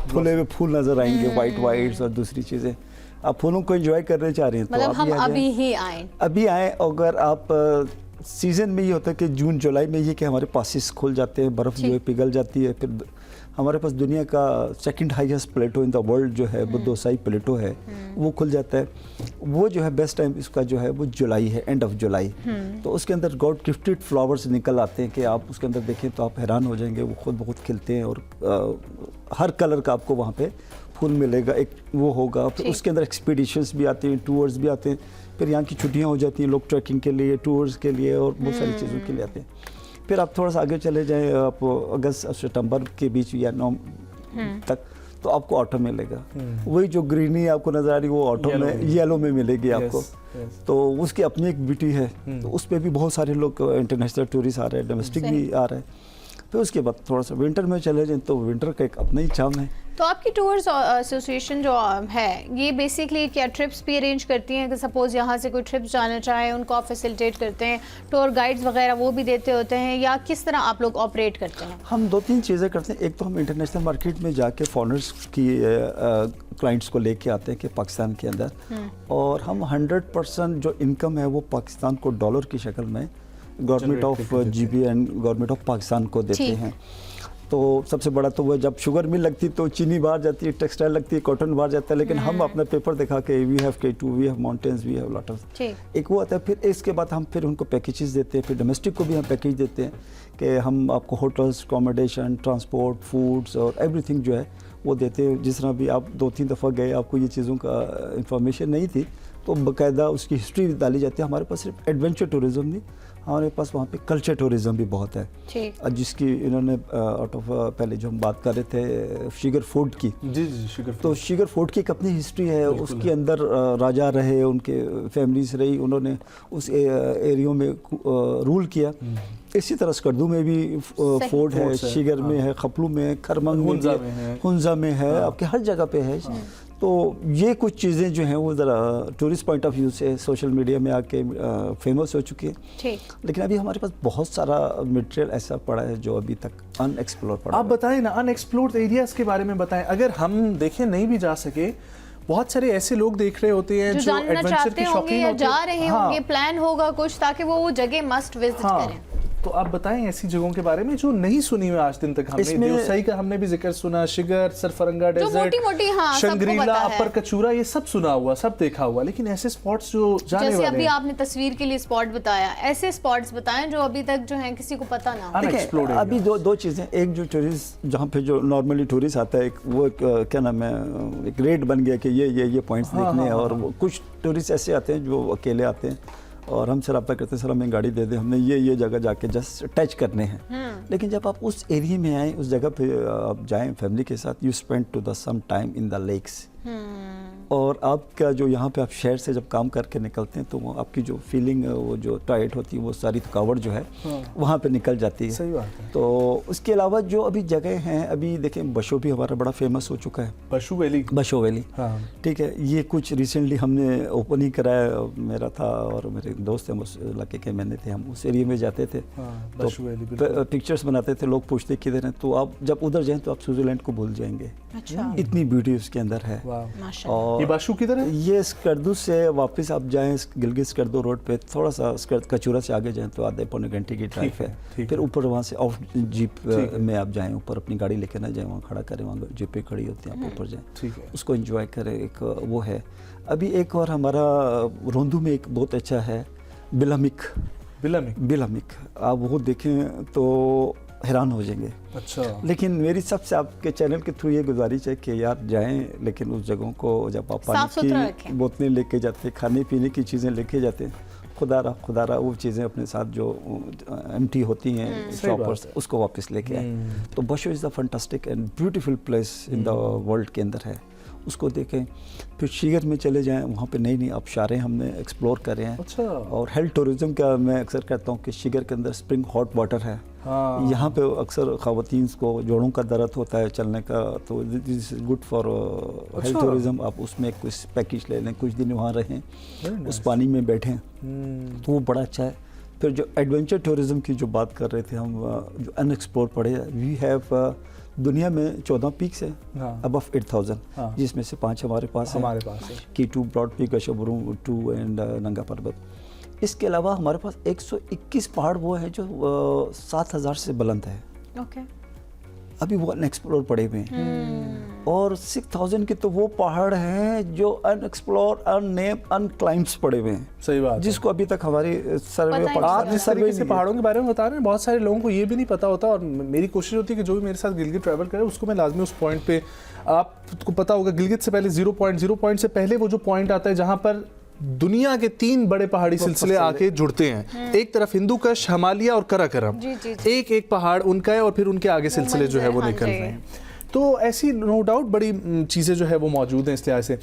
फूले हुए फूल नजर आएंगे, वाइट्स और दूसरी चीज़ें। आप फूलों को एंजॉय करने चाह रहे हैं मतलब तो हम अभी ही आए। अभी आए। अगर आप सीज़न में ये होता है कि जून जुलाई में ये कि हमारे पासिस खुल जाते हैं, बर्फ़ जो है पिघल जाती है। फिर हमारे पास दुनिया का second highest plateau in the world जो है बुद्धोसाई प्लेटो है, वो खुल जाता है। वो जो है बेस्ट टाइम इसका जो है वो जुलाई है, एंड ऑफ जुलाई। तो उसके अंदर गॉड गिफ्टेड फ्लावर्स निकल आते हैं कि आप उसके अंदर देखें तो आप हैरान हो जाएंगे। वो खुद बहुत खिलते हैं और हर कलर का आपको वहाँ पे फूल मिलेगा, एक वो होगा। फिर उसके अंदर एक्सपीडिशंस भी आते हैं, टूर्स भी आते हैं। फिर यहाँ की छुट्टियाँ हो जाती हैं, लोग ट्रैकिंग के लिए, टूर्स के लिए और बहुत सारी चीज़ों के लिए आते हैं। फिर आप थोड़ा सा आगे चले जाएं, आप अगस्त और सितंबर के बीच या नवंबर तक, तो आपको ऑटम मिलेगा। वही जो ग्रीनरी आपको नजर आ रही है वो ऑटम में, येलो में मिलेगी आपको। तो उसकी अपनी एक ब्यूटी है। तो उस पर भी बहुत सारे लोग इंटरनेशनल टूरिस्ट आ रहे हैं, डोमेस्टिक भी आ रहे हैं। फिर उसके बाद थोड़ा सा विंटर में चले जाएं तो विंटर का एक अपना ही चार्म है। तो आपकी टूर्स एसोसिएशन जो है ये बेसिकली क्या ट्रिप्स भी अरेंज करती हैं कि सपोज़ यहाँ से कोई ट्रिप्स जाना चाहे उनको आप फैसिलिटेट करते हैं, टूर गाइड्स वगैरह वो भी देते होते हैं, या किस तरह आप लोग ऑपरेट करते हैं? हम 2-3 चीज़ें करते हैं। एक तो हम इंटरनेशनल मार्केट में जाके फॉरेनर्स की क्लाइंट्स को लेके आते हैं कि पाकिस्तान के अंदर, और हम 100% जो इनकम है वो पाकिस्तान को डॉलर की शक्ल में government of GB and government of Pakistan को देते हैं। तो सबसे बड़ा तो वो जब शुगर मिल लगती तो चीनी बाहर जाती है, टेक्सटाइल लगती है, कॉटन बाहर जाता है, लेकिन हम अपना पेपर दिखा के we have K2, we have mountains, we have लॉटर्स, एक वो आता है। फिर इसके बाद हम फिर उनको पैकेजेस देते हैं। फिर डोमेस्टिक को भी हम पैकेज देते हैं कि हम आपको होटल्स, अकोमोडेशन, ट्रांसपोर्ट, फूड्स और एवरीथिंग जो है वो देते हैं। जिस तरह भी आप 2-3 दफ़ा गए, आपको ये चीज़ों का इंफॉर्मेशन नहीं थी, तो बाकायदा उसकी हिस्ट्री डाली जाती है। हमारे पास सिर्फ एडवेंचर टूरिज़्म नहीं, हमारे पास वहाँ पे कल्चर टूरिज़्म भी बहुत है, जिसकी इन्होंने आउट ऑफ पहले जो हम बात कर रहे थे शुगर फूड की, जी शुगर, तो शुगर फूड की एक अपनी हिस्ट्री है। उसके अंदर राजा रहे, उनके फैमिलीज रही, उन्होंने उस एरियो में रूल किया। इसी तरह स्कर्दू में भी फूड है, शिगर में है, खपलू में है, खरमंग में है, हुंजा में है, आपके हर जगह पे है। तो ये कुछ चीज़ें जो हैं वो ज़रा टूरिस्ट पॉइंट ऑफ व्यू से सोशल मीडिया में आके फेमस हो चुकी है। लेकिन अभी हमारे पास बहुत सारा मटेरियल ऐसा पड़ा है जो अभी तक अनएक्सप्लोर पड़ा है। आप बताएं ना, अनएक्सप्लोर्ड एरियाज के बारे में बताएं। अगर हम देखें नहीं भी जा सके, बहुत सारे ऐसे लोग देख रहे होते हैं जो एडवेंचर के शौकीन होते हैं, जा रहे होंगे, प्लान होगा कुछ ताकि वो जगह मस्ट विजिट करें। तो आप बताएं ऐसी जगहों के बारे में जो नहीं सुनी हुई आज दिन तक। हमने देवसाई का हमने भी जिक्र सुना, शिगर, सरफरंगा डेजर्ट, मोटी-मोटी, हाँ, सबको शंग्रीला, पता है। अपर कचूरा, ये सब सुना हुआ, सब देखा हुआ, लेकिन ऐसे स्पॉट्स जो जाने जैसे वाले अभी हैं, आपने तस्वीर के लिए स्पॉट बताया, ऐसे स्पॉट्स बताएं जो अभी तक जो है किसी को पता ना हो। unexplored देखिए, अभी areas। दो चीज़ें, एक जो टूरिस्ट जहाँ पे जो नॉर्मली टूरिस्ट आता है, वो एक क्या नाम है, एक रेट बन गया कि ये पॉइंट्स देखने हैं, और कुछ टूरिस्ट ऐसे आते हैं जो अकेले आते हैं और हमसे रब्ता करते हैं, सर हमें गाड़ी दे दे, हमने ये जगह जाके जस्ट टच करने हैं। लेकिन जब आप उस एरिया में आए, उस जगह पे आप जाएं फैमिली के साथ, you spend to the some time in the lakes, और आपका जो यहाँ पे आप शहर से जब काम करके निकलते हैं तो वो आपकी जो फीलिंग है, वो जो टायर्ड होती है, वो सारी थकावट जो है वहाँ पे निकल जाती है। सही बात है। तो उसके अलावा जो अभी जगह हैं, अभी देखें बशो भी हमारा बड़ा फेमस हो चुका है, बशो वैली। बशो वैली, हाँ। ठीक है। ये कुछ रिसेंटली हमने ओपन ही कराया, मेरा था और मेरे दोस्त हैं उस इलाके के, मैंने थे, हम उस एरिया में जाते थे, तो बशो वैली बिल्कुल। पिक्चर्स बनाते थे, लोग पूछते किधर हैं, तो आप जब उधर जाएं तो आप स्विट्जरलैंड को भूल जाएंगे, अच्छा, इतनी ब्यूटी उसके अंदर है। माशाल्लाह। और ये बशो किधर है? ये स्कर्दू से वापस आप जाएं, गिलगित स्कर्दू रोड पे थोड़ा सा कचूरा से आगे जाएं तो आधे पौने घंटे की ड्राइव है। ठीक फिर ऊपर वहाँ से ऑफ जीप में आप जाएं, ऊपर अपनी गाड़ी लेके ना जाएं, वहाँ खड़ा करें, वहाँ जीपें खड़ी होती हैं, आप ऊपर जाएं, ठीक है। उसको एंजॉय करें, एक वो है। अभी एक और हमारा रोंदू में एक बहुत अच्छा है, बिलामिक, आप वो देखें तो हैरान हो जाएंगे। अच्छा। लेकिन मेरी सबसे आपके चैनल के थ्रू ये गुजारिश है कि यार जाएं, लेकिन उस जगहों को जब आप पानी की बोतलें लेके जाते, खाने पीने की चीज़ें लेके जाते हैं, खुदारा वो चीज़ें अपने साथ जो एम्प्टी होती हैं शॉपर्स, उसको वापस लेके आए। तो Basho is the fantastic and beautiful place in the world के अंदर है, उसको देखें। फिर शिगर में चले जाएं, वहाँ पे नई आबशारें हमने एक्सप्लोर करे हैं। अच्छा। और हेल्थ टूरिज्म का मैं अक्सर कहता हूँ कि शिगर के अंदर स्प्रिंग हॉट वाटर है। हाँ। यहाँ पे अक्सर ख़वातीन को जोड़ों का दर्द होता है चलने का, तो this is good for health tourism. आप उसमें कुछ पैकेज ले लें, कुछ दिन वहाँ रहें, उस पानी में बैठें, तो वो बड़ा अच्छा है। फिर जो एडवेंचर टूरिज्म की जो बात कर रहे थे हम, जो अनएक्सप्लोर पड़े, वी हैव दुनिया में 14 पीक्स हैं अबव 8000, जिसमें से 5 हमारे पास है, कीटू, ब्रॉड पीक, अशबरू 2 एंड नंगा पर्वत। इसके अलावा हमारे पास 121 पहाड़ वो है जो 7000 से बुलंद है। ओके। अभी वो अनएक्सप्लोर पड़े हुए हैं, और 6000 के तो वो पहाड़ हैं जो अनएक्सप्लोर, अननेम, अनक्लाइम्स पड़े हुए हैं। सही बात, जिसको अभी तक हमारी सर्वे, आप जिस तरीके से पहाड़ों के बारे में बता रहे हैं, बहुत सारे लोगों को ये भी नहीं पता होता, और मेरी कोशिश होती है कि जो भी मेरे साथ गिलगित ट्रैवल करे उसको मैं लाजमी उस पॉइंट पे, आपको पता होगा गिलगित से पहले 0 पॉइंट से पहले वो जो पॉइंट आता है जहां पर दुनिया के 3 बड़े पहाड़ी सिलसिले आके जुड़ते हैं, एक तरफ हिंदू कश, हिमालय और कराकोरम, एक पहाड़ उनका है, और फिर उनके आगे सिलसिले जो है वो निकल रहे हैं। तो ऐसी नो डाउट बड़ी चीज़ें जो है वो मौजूद हैं। इस लिहाज से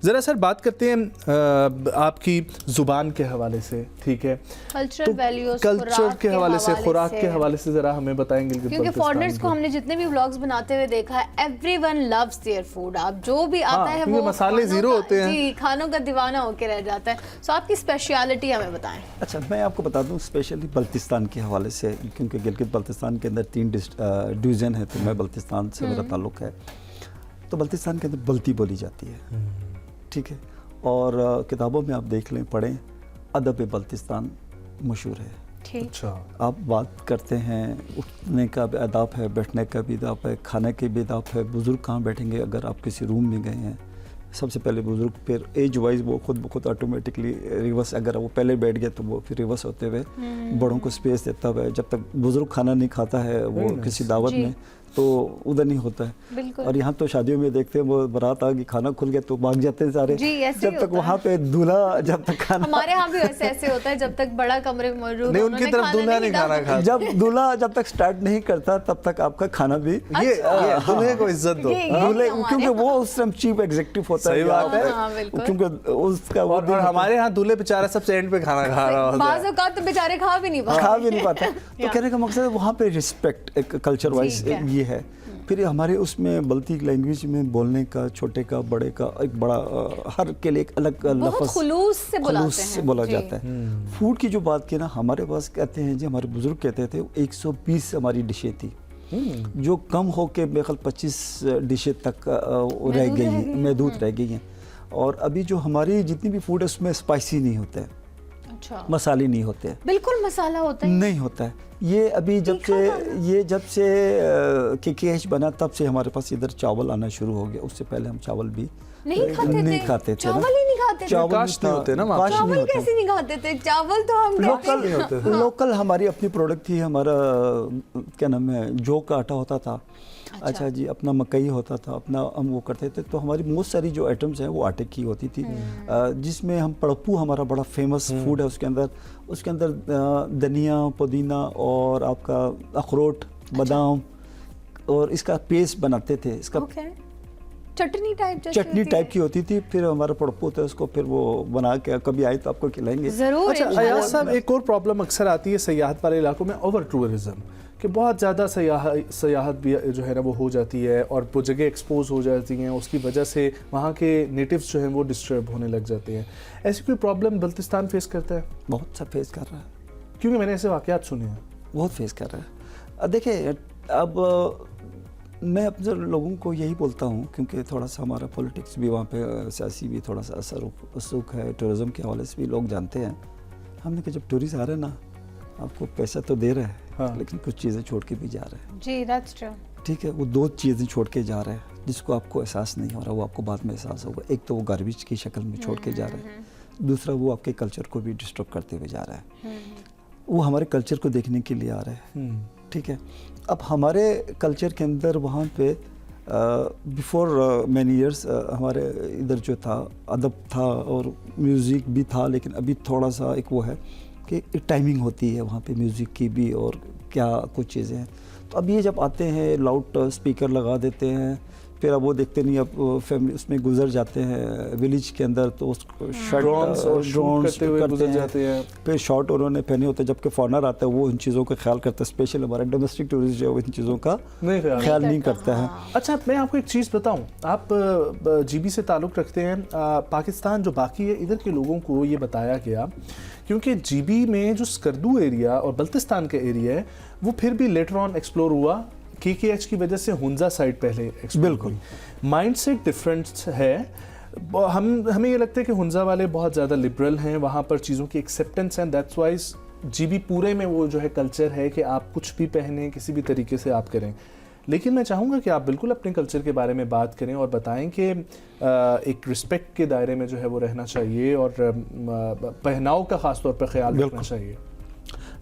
ज़रा सर बात करते हैं आपकी ज़ुबान के हवाले से, ठीक है, कल्चरल वैल्यूज, कल्चर के हवाले से, खुराक के हवाले से ज़रा हमें बताएंगे। क्योंकि फॉरेनर्स को हमने जितने भी व्लॉग्स बनाते हुए देखा है, एवरीवन लव्स देयर फूड। आप जो भी आता है वो मसाले ज़ीरो होते हैं, जी, खानों का दीवाना होके रह जाता है। सो आपकी स्पेशलिटी हमें बताएं। अच्छा, मैं आपको बता दूं स्पेशली बल्तिस्तान के हवाले से, क्योंकि गिलगित बल्तिस्तान के अंदर 3 डिवीज़न है, तो मैं बल्तिस्तान से मेरा ताल्लुक़ है। तो बल्तिस्तान के अंदर बल्ती बोली जाती है, ठीक है, और किताबों में आप देख लें, पढ़ें, अदब बल्तिस्तान मशहूर है। ठीक। अच्छा। आप बात करते हैं, उठने का भी अदाब है, बैठने का भी अदाब है, खाने के भी अदाब है, बुज़ुर्ग कहाँ बैठेंगे। अगर आप किसी रूम में गए हैं, सबसे पहले बुज़ुर्ग, फिर एज वाइज वो खुद ब खुद ऑटोमेटिकली रिवर्स, अगर वो पहले बैठ गए तो वो फिर रिवर्स होते हुए बड़ों को स्पेस देता हुआ, जब तक बुज़ुर्ग खाना नहीं खाता है वो किसी दावत में, तो उधर नहीं होता है। और यहाँ तो शादियों में देखते हैं, वो बारात आ गई, खाना खुल गया तो भाग जाते हैं सारे, जब तक वहाँ पे दूल्हा, जब तक खाना, हमारे यहाँ भी ऐसे होता है, जब तक बड़ा कमरे में मौजूद नहीं, उनकी तरफ दूल्हा नहीं खाना खाता, जब दूल्हा जब तक स्टार्ट नहीं करता तब तक आपका खाना भी, ये दूल्हे को इज्जत दो, दूल्हे, क्योंकि वो उस समय चीफ एग्जीक्यूटिव होता है। सही बात है, क्योंकि उसका, और हमारे यहाँ दूल्हे बेचारा सबसे एंड पे खाना खा रहा होता है, बाज़ औक़ात तो बेचारे खा भी नहीं पाता। तो कहने का मकसद वहाँ पे रिस्पेक्ट एक कल्चर वाइज ये है। फिर हमारे उसमें बल्ती लैंग्वेज में बोलने का, छोटे का, बड़े का, एक बड़ा हर के लिए एक अलग लफ्ज़ खुलूस से बोला जाता है। फूड की जो बात की ना, हमारे पास कहते हैं जी, हमारे बुजुर्ग कहते थे 120 हमारी डिशें थी, जो कम हो के मेरे ख्याल 25 डिशें तक रह गई हैं, महदूद रह गई हैं। और अभी जो हमारी जितनी भी फूड है उसमें स्पाइसी नहीं होता है। अच्छा, मसाले नहीं होते, बिल्कुल मसाला होता है नहीं होता है। ये अभी जब से KKH बना तब से हमारे पास इधर चावल आना शुरू हो गया। उससे पहले हम चावल भी नहीं खाते थे चावल ही नहीं खाते थे। चावल काश नहीं होते ना वहाँ पे। चावल कैसे नहीं खाते थे? चावल तो हम लोकल हमारी अपनी प्रोडक्ट थी। हमारा क्या नाम है, जौ का आटा होता था। अच्छा जी, अपना मकई होता था, अपना हम वो करते थे। तो हमारी बहुत सारी जो आइटम्स हैं वो आटे की होती थी, जिसमें हम पड़प्पू हमारा बड़ा फेमस फूड है। उसके अंदर धनिया, पुदीना और आपका अखरोट, बादाम और इसका पेस्ट बनाते थे। इसका चटनी टाइप की होती थी। फिर हमारा पड़प्पू था, उसको फिर वो बना के कभी आए तो आपको खिलाएंगे जरूर। अच्छा अयाज साहब, एक और प्रॉब्लम अक्सर आती है सयाहत वाले इलाकों में, ओवर टूरिज्म, कि बहुत ज़्यादा सयाहत भी जो है ना वो हो जाती है और वो जगह एक्सपोज हो जाती हैं। उसकी वजह से वहाँ के नेटिव्स जो हैं वो डिस्टर्ब होने लग जाते हैं। ऐसी कोई प्रॉब्लम बल्तिस्तान फेस करता है? बहुत सा फेस कर रहा है, क्योंकि मैंने ऐसे वाक़यात सुने हैं। बहुत फेस कर रहा है। देखिए, अब मैं अपने लोगों को यही बोलता हूँ, क्योंकि थोड़ा सा हमारा पॉलिटिक्स भी वहाँ पे, सियासी भी थोड़ा सा असर उसुक है, टूरिज़्म के हवाले से भी लोग जानते हैं। हमने कहा जब टूरिस्ट आ रहे हैं ना, आपको पैसा तो दे रहे हैं, हाँ, लेकिन कुछ चीज़ें छोड़ के भी जा रहे हैं। जी, दैट्स ट्रू। ठीक है, वो 2 चीज़ें छोड़ के जा रहे हैं जिसको आपको एहसास नहीं हो रहा, वो आपको बाद में एहसास होगा। एक तो वो गार्बेज की शक्ल में छोड़ के जा रहे हैं, दूसरा वो आपके कल्चर को भी डिस्टर्ब करते हुए जा रहा है। वो हमारे कल्चर को देखने के लिए आ रहे हैं। ठीक है, अब हमारे कल्चर के अंदर वहाँ पे बिफोर मैनी ईयर्स हमारे इधर जो था अदब था और म्यूज़िक भी था, लेकिन अभी थोड़ा सा एक वो है कि एक टाइमिंग होती है वहाँ पे म्यूज़िक की भी और क्या कुछ चीज़ें हैं। तो अब ये जब आते हैं लाउड स्पीकर लगा देते हैं, फिर अब वो देखते नहीं, अब फैमिली उसमें गुजर जाते हैं विलेज के अंदर, तो उसको ड्रोन्स करते हुए गुजर जाते हैं। फिर शॉर्ट उन्होंने पहने होते हैं, जबकि फॉरनर आता है वो इन चीज़ों का ख्याल करता है। स्पेशल हमारा डोमेस्टिक टूरिस्ट जो है इन चीज़ों का ख्याल नहीं करता है। अच्छा, मैं आपको एक चीज़ बताऊं, आप GB से ताल्लुक़ रखते हैं। पाकिस्तान जो बाकी है, इधर के लोगों को ये बताया गया, क्योंकि GB में जो स्कर्दू एरिया और बल्तिस्तान का एरिया है वो फिर भी लेटर ऑन एक्सप्लोर हुआ KKH की वजह से। हुंजा साइड पहले बिल्कुल माइंडसेट डिफरेंस है। हमें ये लगता है कि हुंजा वाले बहुत ज़्यादा लिबरल हैं, वहाँ पर चीज़ों की एक्सेप्टेंस है। दैट्स वाइज GB पूरे में वो जो है कल्चर है कि आप कुछ भी पहने, किसी भी तरीके से आप करें। लेकिन मैं चाहूँगा कि आप बिल्कुल अपने कल्चर के बारे में बात करें और बताएं कि एक रिस्पेक्ट के दायरे में जो है वो रहना चाहिए और पहनाव का ख़ास तौर पर ख्याल रखना चाहिए।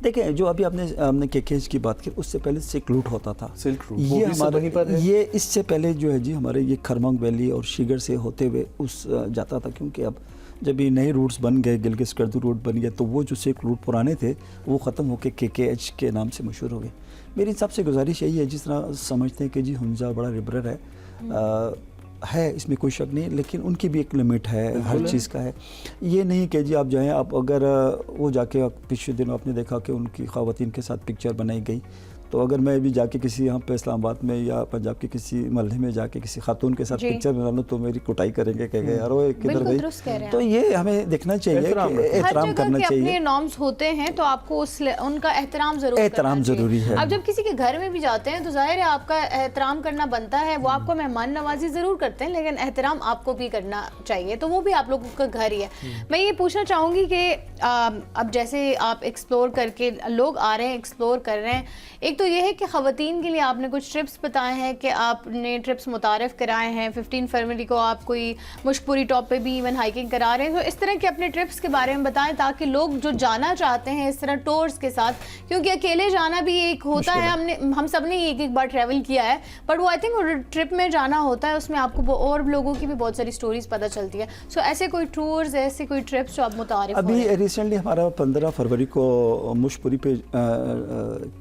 देखिए, जो अभी हमने KKH की बात की, उससे पहले सिल्क रूट होता था। सिल्क रूट ये हमारे पर है। ये इससे पहले जो है जी हमारे ये खरमंग वैली और शिगर से होते हुए उस जाता था, क्योंकि अब जब ये नए रूट्स बन गए, गिलगित स्कर्दू रूट बन गया, तो वो जो सिल्क रूट पुराने थे वो ख़त्म होकर KKH के नाम से मशहूर हो गए। मेरी हिसाब से गुजारिश यही है, जिस तरह समझते हैं कि जी हुंजा बड़ा लिबरल है, इसमें कोई शक नहीं, लेकिन उनकी भी एक लिमिट है, हर चीज़ का है। ये नहीं कि जी आप जाएँ, आप अगर वो जाके पिछले दिनों आपने देखा कि उनकी ख़वातीन के साथ पिक्चर बनाई गई, तो अगर मैं भी जाके किसी यहाँ पे इस्लामाबाद में या पंजाब के किसी मोहल्ले में जाके किसी खातून के साथ पिक्चर बना लूँ तो मेरी कुटाई करेंगे, कहेंगे यार वो किधर गई। तो ये हमें देखना चाहिए, एहतराम करना चाहिए। अपने नॉर्म्स होते हैं तो आपको उनका एहतराम ज़रूरी है। अब जब किसी के घर में भी जाते हैं तो जाहिर है आपका एहतराम करना बनता है। वो आपको मेहमान नवाजी ज़रूर करते हैं, लेकिन एहतराम आपको भी करना चाहिए, तो वो भी आप लोगों का घर ही है। मैं ये पूछना चाहूँगी कि अब जैसे आप एक्सप्लोर करके लोग आ रहे हैं, एक्सप्लोर कर रहे हैं, एक तो ये है कि ख़वातीन के लिए आपने कुछ ट्रिप्स बताए हैं कि आपने ट्रिप्स मुतारफ़ कराए हैं। 15 फरवरी को आप कोई मुशपुरी टॉप पे भी इवन हाइकिंग करा रहे हैं, तो इस तरह के अपने ट्रिप्स के बारे में बताएं ताकि लोग जो जाना चाहते हैं इस तरह टूर्स के साथ, क्योंकि अकेले जाना भी एक होता है, हम सब ने एक बार ट्रैवल किया है, बट वो आई थिंक ट्रिप में जाना होता है, उसमें आपको और लोगों की भी बहुत सारी स्टोरीज पता चलती है। सो ऐसे कोई टूर्स, ऐसे कोई ट्रिप्स जो आप मुतारिफ अभी रिसेंटली हमारा 15 फरवरी को मुशपुरी पे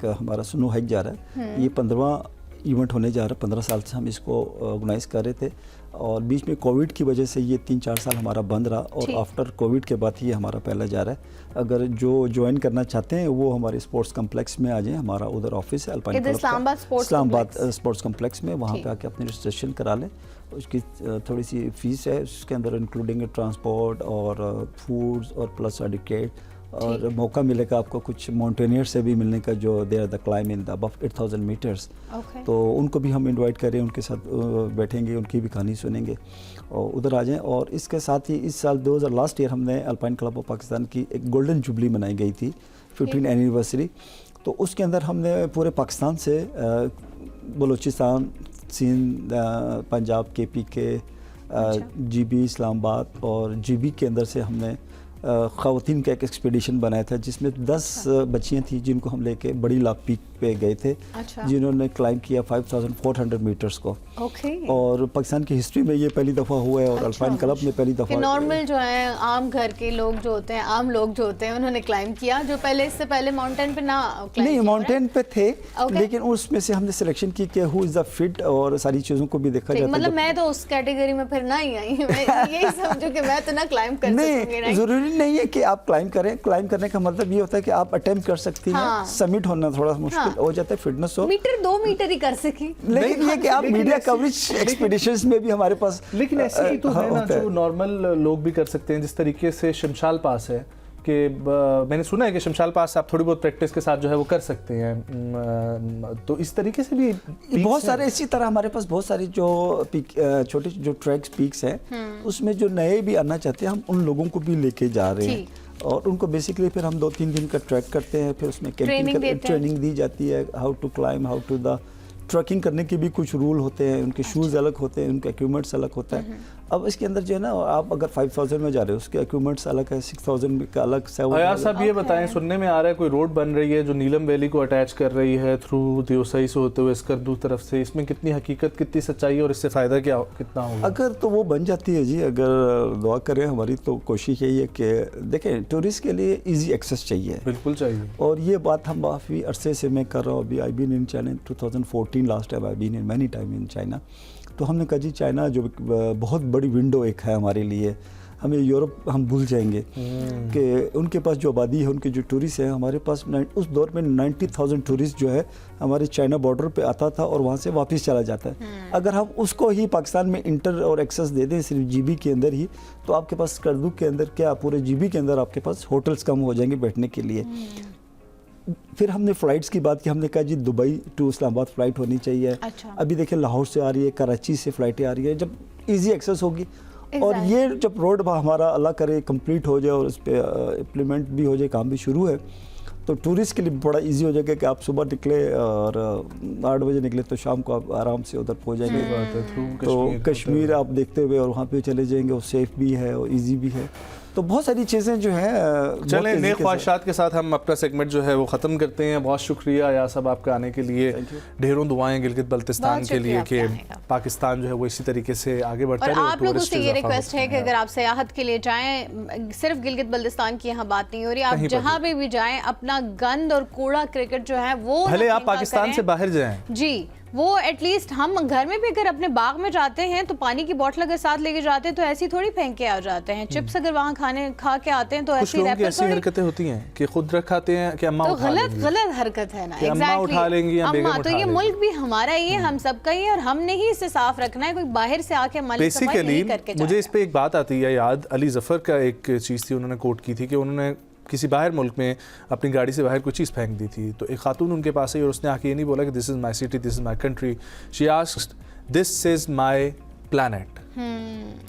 हमारा स्नो हाइक जा रहा है। ये 15वां इवेंट होने जा रहा है। 15 साल से हम इसको ऑर्गेनाइज कर रहे थे और बीच में कोविड की वजह से ये 3-4 साल हमारा बंद रहा और आफ्टर कोविड के बाद ये हमारा पहला जा रहा है। अगर जो ज्वाइन करना चाहते हैं वो हमारे स्पोर्ट्स कम्प्लेक्स में आ जाएं, हमारा उधर ऑफिस है अल्पाइन इस्लामाबाद स्पोर्ट्स कम्प्लेक्स में, वहाँ पे आके अपनी रजिस्ट्रेशन करा लें। उसकी थोड़ी सी फीस है, उसके अंदर इंक्लूडिंग ट्रांसपोर्ट और फूड्स और प्लस सर्टिफिकेट और मौका मिलेगा आपको कुछ माउंटेनियर से भी मिलने का, जो they are the climb in the above 8000 meters. Okay. तो उनको भी हम इनवाइट करें, उनके साथ बैठेंगे, उनकी भी कहानी सुनेंगे और उधर आ जाएं। और इसके साथ ही इस साल 2000 लास्ट ईयर हमने अल्पाइन क्लब ऑफ पाकिस्तान की एक गोल्डन जुबली मनाई गई थी, 15 एनिवर्सरी। तो उसके अंदर हमने पूरे पाकिस्तान से बलूचिस्तान, सिंध, पंजाब, KPK, GB, इस्लामाबाद और GB के अंदर से हमने ख़वातीन का एक एक्सपीडिशन बनाया था, जिसमें 10 बच्चियाँ थी जिनको हम लेके बड़ी लाख पीक पे गए थे, जिन्होंने क्लाइंब किया 5400 मीटर्स को। ओके। और पाकिस्तान की हिस्ट्री में ये पहली दफ़ा हुआ है और अल्पाइन क्लब में पहली दफ़ा। नॉर्मल जो है आम घर के लोग जो होते हैं, आम लोग जो होते हैं, उन्होंने क्लाइंब किया, जो पहले इससे पहले माउंटेन पे ना क्लाइंब नहीं, माउंटेन पे थे, Okay. लेकिन उसमें से हमने सिलेक्शन की कि हु इज़ द फिट और सारी चीज़ों को भी देखा जाता है। मतलब मैं तो उस कैटेगरी में फिर ना ही आई, मैं यही समझू कि मैं तो ना क्लाइंब कर सकूंगी। नहीं, ज़रूरी नहीं है कि आप क्लाइंब करें। क्लाइंब करने का मतलब ये होता है कि आप अटेम्प्ट कर सकती हैं। सबमिट होना थोड़ा मुश्किल हो जाता है, फिटनेस हो। मीटर 2 मीटर ही कर सकी, लेकिन ये कि आप मीडिया कवरेज एक्सपीडिशंस में भी हमारे पास, लेकिन ऐसे ही तो है ना जो नॉर्मल लोग भी कर सकते हैं। जिस तरीके से शमशाल पास है कि मैंने सुना है कि शमशाल पास आप थोड़ी बहुत प्रैक्टिस के साथ जो है वो कर सकते हैं, तो इस तरीके से भी बहुत सारे इसी तरह हमारे पास बहुत सारे जो छोटे जो ट्रैक्स पीक्स हैं, उसमें जो नए भी आना चाहते हैं हम उन लोगों को भी लेके जा रहे हैं। और उनको बेसिकली फिर हम 2-3 दिन का ट्रैक करते हैं, फिर उसमें ट्रेनिंग दी जाती है, how to climb, how to the trekking करने के भी कुछ रूल होते हैं, उनके शूज़ अलग होते हैं, उनके इक्विपमेंट्स अलग होता है। अब इसके अंदर जो है ना, आप अगर 5000 में जा रहे हो, उसके इक्विपमेंट्स अलग है, 6000 का अलग, 7 यार साहब ये बताएं, सुनने में आ रहा है कोई रोड बन रही है जो नीलम वैली को अटैच कर रही है थ्रू दियोसई से होते हुए स्कर्दू तरफ से, इसमें कितनी हकीकत, कितनी सच्चाई है और इससे फ़ायदा कितना होगा? अगर तो वो बन जाती है जी, अगर दुआ करें, हमारी तो कोशिश यही है कि देखें टूरिस्ट के लिए ईजी एक्सेस चाहिए, बिल्कुल चाहिए। और ये बात हम काफ़ी अरसे से मैं कर रहा हूँ। अभी I been in China 2014 last time, I been in many time in China. तो हमने कहा जी चाइना जो बहुत बड़ी विंडो एक है हमारे लिए, हमें यूरोप हम भूल जाएंगे कि उनके पास जो आबादी है, उनके जो टूरिस्ट हैं, हमारे पास उस दौर में 90,000 टूरिस्ट जो है हमारे चाइना बॉर्डर पे आता था और वहाँ से वापस चला जाता है। अगर हम उसको ही पाकिस्तान में इंटर और एक्सेस दे दें सिर्फ GB के अंदर ही, तो आपके पास स्कर्दू के अंदर क्या, पूरे GB के अंदर आपके पास होटल्स कम हो जाएंगे बैठने के लिए। फिर हमने फ़्लाइट्स की बात की, हमने कहा जी दुबई टू इस्लामाबाद फ़्लाइट होनी चाहिए। अभी देखिए लाहौर से आ रही है, कराची से फ़्लाइटें आ रही है, जब इजी एक्सेस होगी और ये जब रोड हमारा अल्लाह करे कंप्लीट हो जाए और इस पर इम्प्लीमेंट भी हो जाए, काम भी शुरू है, तो टूरिस्ट के लिए बड़ा इजी हो जाएगा कि आप सुबह निकले और 8 बजे निकले तो शाम को आप आराम से उधर पहुँच जाएंगे। तो कश्मीर आप देखते हुए और वहाँ पे चले जाएंगे, और सेफ़ भी है और इजी भी है। तो बहुत सारी चीज़ें जो हैं। चलें, नेक ख्वाहिशात के साथ हम अपना सेगमेंट जो है वो ख़त्म करते हैं। बहुत शुक्रिया या सब आपका आने के लिए, ढेरों दुआएं गिलगित बल्तिस्तान के लिए कि पाकिस्तान जो है वो इसी तरीके से आगे बढ़ता है। और आप लोगों से ये रिक्वेस्ट है कि अगर आप सयाहत के लिए जाएं, सिर्फ गिलगित बल्तिस्तान की यहाँ बात नहीं हो रही, आप जहाँ पे भी जाएं अपना गंद और कूड़ा क्रिकेट जो है वो, भले आप पाकिस्तान से बाहर जाएं जी, वो एटलीस्ट हम घर में भी अगर अपने बाग में जाते हैं तो पानी की बोतल अगर साथ लेके जाते हैं तो ऐसी थोड़ी फेंक के आ जाते हैं। चिप्स अगर वहाँ खा के आते हैं तो ऐसी हरकतें होती हैं कि खुद रख खाते हैं कि अम्मा उठा लेंगी। गलत हरकत है ना, अम्मा उठा लेंगी या बेगम तो ये मुल्क भी हमारा ही है, हम सबका ही है और हमने ही इसे साफ रखना है। कोई बाहर से आके मलिक सफाई नहीं करके जाएगा। मुझे इस पे एक बात आती है याद, अली जफर का एक चीज़ थी, उन्होंने कोट की थी कि उन्होंने किसी बाहर मुल्क में अपनी गाड़ी से बाहर कोई चीज़ फेंक दी थी, तो एक खातून उनके पास आई और उसने आके ये नहीं बोला कि this is my city, this is my country, she asked this is my planet.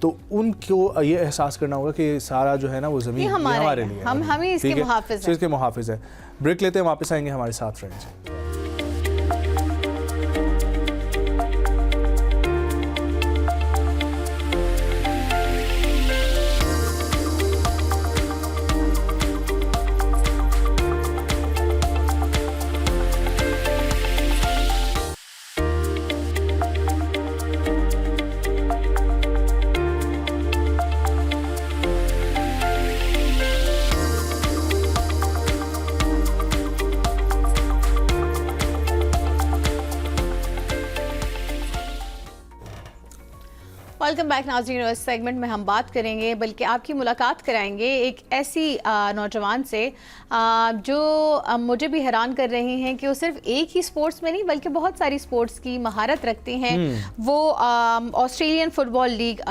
तो उनको ये एहसास करना होगा कि सारा जो है ना वो ज़मीन हमारे लिए, हम ही इसके मुहाफ़िज़ है। ब्रेक लेते हैं, वापस आएंगे, हमारे साथ रहेंगे। वेलकम बैक नाज़रीन। इस सेगमेंट में हम बात करेंगे, बल्कि आपकी मुलाकात कराएंगे एक ऐसी नौजवान से जो मुझे भी हैरान कर रही हैं कि वो सिर्फ एक ही स्पोर्ट्स में नहीं बल्कि बहुत सारी स्पोर्ट्स की महारत रखती हैं। वो ऑस्ट्रेलियन फुटबॉल लीग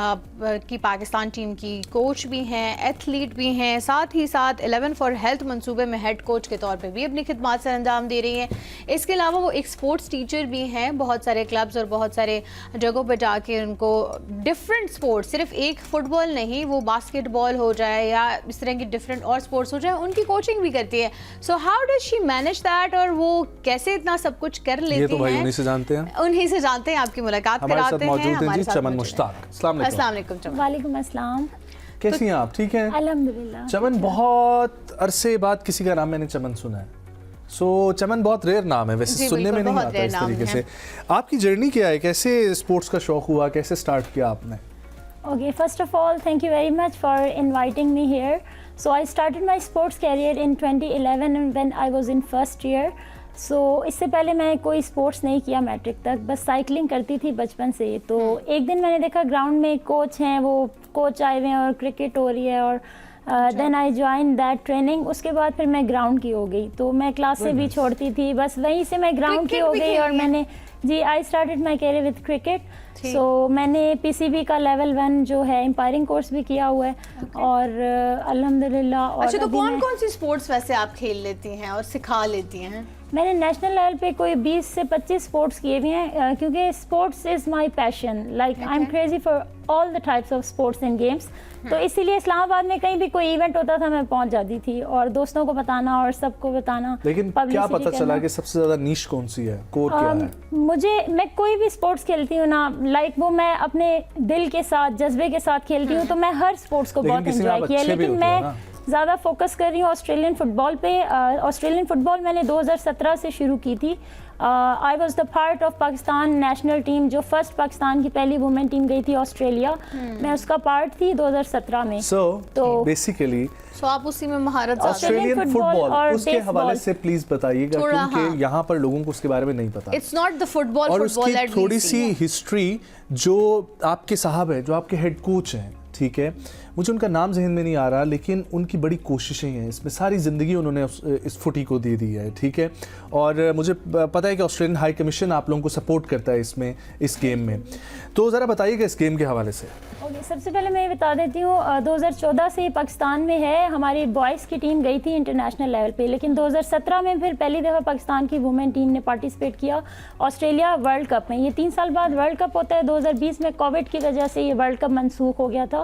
की पाकिस्तान टीम की कोच भी हैं, एथलीट भी हैं, साथ ही साथ 11 फॉर हेल्थ मंसूबे में हेड कोच के तौर पे भी अपनी खिदमत सर अंजाम दे रही हैं। इसके अलावा वो एक स्पोर्ट्स टीचर भी हैं। बहुत सारे क्लब्स और बहुत सारे जगहों पर जाके उनको डिफरेंट स्पोर्ट्स, सिर्फ एक फुटबॉल नहीं, वो बास्केटबॉल हो जाए या इस तरह की डिफरेंट और स्पोर्ट्स हो जाए, उनकी कोचिंग भी करती है। So how does she manage that, और वो कैसे इतना सब कुछ कर लेती हैं? ये तो भाई उन्हीं से जानते हैं, उन्हीं से जानते हैं। आपकी मुलाकात कराते हैं हमारे साथ चमन मुश्ताक। अस्सलाम वालेकुम चमन। वालेकुम अस्सलाम। कैसी हैं आप? ठीक हैं अल्हम्दुलिल्लाह। चमन, बहुत अरसे बाद किसी का नाम मैंने चमन सुना है। चमन बहुत रेयर नाम है वैसे, सुनने में नहीं आता इस तरीके से। आपकी जर्नी क्या है, कैसे स्पोर्ट्स का शौक हुआ, कैसे स्टार्ट किया आपने? Okay, first of all, thank you very much for inviting me here. So I started my sports career in 2011 when I was in first year. So इससे पहले मैं कोई स्पोर्ट्स नहीं किया मैट्रिक तक, बस साइकिलिंग करती थी बचपन से। तो एक दिन मैंने देखा ग्राउंड में एक कोच हैं, वो कोच आए हुए हैं और क्रिकेट हो रही है, और then I join that training. उसके बाद फिर मैं ग्राउंड की हो गई, तो मैं क्लास से भी छोड़ती थी, बस वहीं से मैं ग्राउंड की हो गई। और मैंने I started my career with cricket. So मैंने पीसीबी का लेवल 1 जो है एम्पायरिंग कोर्स भी किया हुआ है। और अल्हम्दुलिल्लाह। अच्छा, तो कौन कौन सी स्पोर्ट्स वैसे आप खेल लेती हैं और सिखा लेती हैं? मैंने नेशनल लेवल पे कोई 20 से 25 स्पोर्ट्स किए हुए हैं, क्योंकि sports is my passion. Like I am crazy for all the types of sports and games. तो इसीलिए इस्लामाबाद में कहीं भी कोई इवेंट होता था मैं पहुंच जाती थी, और दोस्तों को बताना और सबको बताना। लेकिन क्या पता चला कि सबसे ज्यादा नीश कौन सी है, कोर क्या है? मैं कोई भी स्पोर्ट्स खेलती हूँ ना, लाइक वो मैं अपने दिल के साथ, जज्बे के साथ खेलती हूँ। तो मैं हर स्पोर्ट्स को बहुत एंजॉय किया, लेकिन मैं ज़्यादा फोकस कर रही हूँ ऑस्ट्रेलियन फ़ुटबॉल पे। ऑस्ट्रेलियन फ़ुटबॉल मैंने 2017 से शुरू की थी। I was the part of Pakistan national team, जो फर्स्ट पाकिस्तान की पहली वुमेन टीम गई थी ऑस्ट्रेलिया, मैं उसका पार्ट थी 2017 में। तो बेसिकली आप उसी में महारत। ऑस्ट्रेलियन फुटबॉल उसके हवाले से प्लीज बताइएगा, क्योंकि यहाँ पर लोगों को उसके बारे में नहीं पता। इट्स नॉट द फुटबॉल, और उसकी थोड़ी सी हिस्ट्री, जो आपके साहब है, जो आपके हेड कोच हैं, ठीक है, मुझे उनका नाम जहन में नहीं आ रहा, लेकिन उनकी बड़ी कोशिशें हैं इसमें, सारी ज़िंदगी उन्होंने इस फुटी को दे दी है, ठीक है। और मुझे पता है कि ऑस्ट्रेलियन हाई कमीशन आप लोगों को सपोर्ट करता है इसमें, इस गेम में। तो ज़रा बताइएगा इस गेम के हवाले से। ओके, सबसे पहले मैं ये बता देती हूँ, 2014 से पाकिस्तान में है। हमारी बॉयज़ की टीम गई थी इंटरनेशनल लेवल पे, लेकिन 2017 में फिर पहली दफ़ा पाकिस्तान की वुमेन टीम ने पार्टिसिपेट किया ऑस्ट्रेलिया वर्ल्ड कप में। ये 3 साल बाद वर्ल्ड कप होता है। 2020 में कोविड की वजह से ये वर्ल्ड कप मनसूख हो गया था।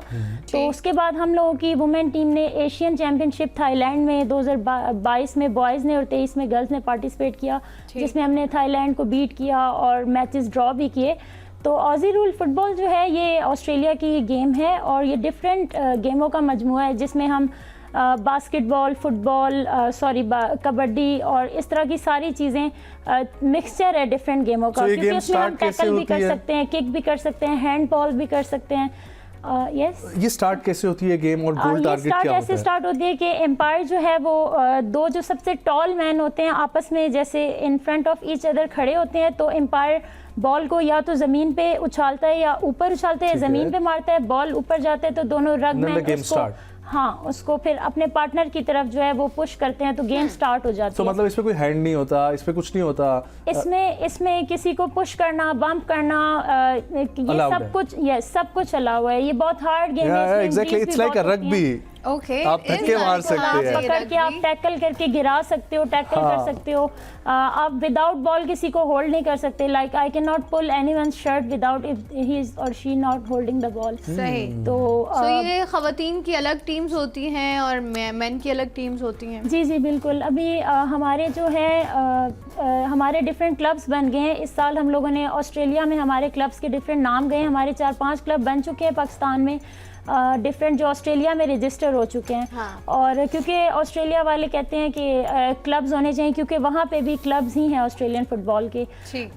तो उसके बाद हम लोगों की वुमेन टीम ने एशियन चैम्पियनशिप थाईलैंड में 2022 में बॉयज़ ने और 23 में गर्ल्स ने पार्टिसिपेट किया, जिसमें हमने थाईलैंड को बीट किया और मैचेस ड्रॉ भी किए। तो ऑजी रूल फुटबॉल जो है ये ऑस्ट्रेलिया की गेम है, और ये डिफरेंट गेमों का मजमुआ है, जिसमें हम बास्केटबॉल, फुटबॉल, कबड्डी और इस तरह की सारी चीज़ें मिक्सचर है डिफरेंट गेमों का। क्योंकि उसमें हम टैकल भी कर सकते हैं, किक भी कर सकते हैं, हैंड बॉल भी कर सकते हैं। ये स्टार्ट कैसे होती है गेम, और गोल टारगेट क्या होता है? ऐसे स्टार्ट होती है कि एम्पायर जो है वो दो जो सबसे टॉल मैन होते हैं आपस में जैसे in front of each other खड़े होते हैं। तो एम्पायर बॉल को या तो ज़मीन पे उछालता है या ऊपर उछालता है, ज़मीन पे मारता है, बॉल ऊपर जाता है तो दोनों रग में उसको फिर अपने पार्टनर की तरफ जो है वो पुश करते हैं, तो गेम स्टार्ट हो जाती है। तो मतलब इसमें कोई हैंड नहीं होता, इसमें कुछ नहीं होता? इसमें किसी को पुश करना, बम्प करना, ये सब कुछ अलाउ है। ये बहुत हार्ड गेम है। Exactly, it's like a rugby. Okay, आप धक्के मार सकते हैं, पकड़ के आप टैकल करके गिरा सकते हो, टैकल कर सकते हो। आप विदाउट बॉल किसी को होल्ड नहीं कर सकते। Like I can not pull anyone's shirt without if he is or she not holding the ball. सही। तो ये खवातीन की अलग टीम्स होती हैं और मेन की अलग टीम्स होती हैं? जी जी बिल्कुल। अभी हमारे जो है हमारे डिफरेंट क्लब्स बन गए हैं। इस साल हम लोगों ने ऑस्ट्रेलिया में हमारे क्लब्स के डिफरेंट नाम गए हैं। हमारे 4-5 क्लब बन चुके हैं पाकिस्तान में। डिफरेंट जो ऑस्ट्रेलिया में रजिस्टर हो चुके हैं। हाँ। और क्योंकि ऑस्ट्रेलिया वाले कहते हैं कि क्लब्स होने चाहिए, क्योंकि वहाँ पे भी क्लब्स ही हैं ऑस्ट्रेलियन फुटबॉल के। ठीक।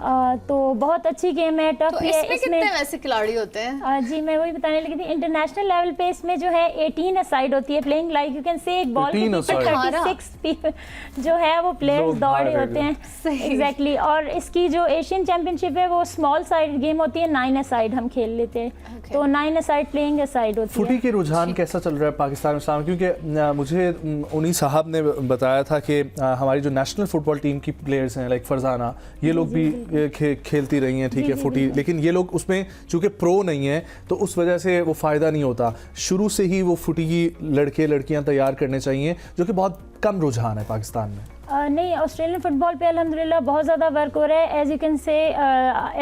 तो बहुत अच्छी गेम है, टफ तो है। इसमें कितने वैसे खिलाड़ी होते हैं? जी मैं वही बताने लगी थी, इंटरनेशनल लेवल पे इसमें जो है 18 साइड होती है, प्लेइंग लाइक यू कैन से एक बॉल के 18 पीछे aside। 36 जो है वो प्लेयर्स लोग दौड़े भाग होते हैं। सही। एग्जैक्टली। और इसकी जो एशियन चैंपियनशिप है वो स्मॉल साइड गेम होती है, 9 साइड हम खेल लेते हैं। Okay। तो 9 साइड प्लेइंग साइड होती फुटी है। के रुझान कैसा चल रहा है पाकिस्तान में सामने? क्योंकि मुझे उन्हीं साहब ने बताया था कि हमारी जो नेशनल फुटबॉल टीम की प्लेयर्स हैं लाइक फरजाना, ये लोग भी खेलती रही हैं, ठीक है, फुटी, लेकिन ये लोग उसमें चूंकि प्रो नहीं है तो उस वजह से वो फ़ायदा नहीं होता। शुरू से ही वो फुटी की लड़के लड़कियां तैयार करने चाहिए, जो कि बहुत कम रुझान है पाकिस्तान में। नहीं, ऑस्ट्रेलियन फुटबॉल पे अल्हम्दुलिल्लाह बहुत ज़्यादा वर्क हो रहा है। As you can say,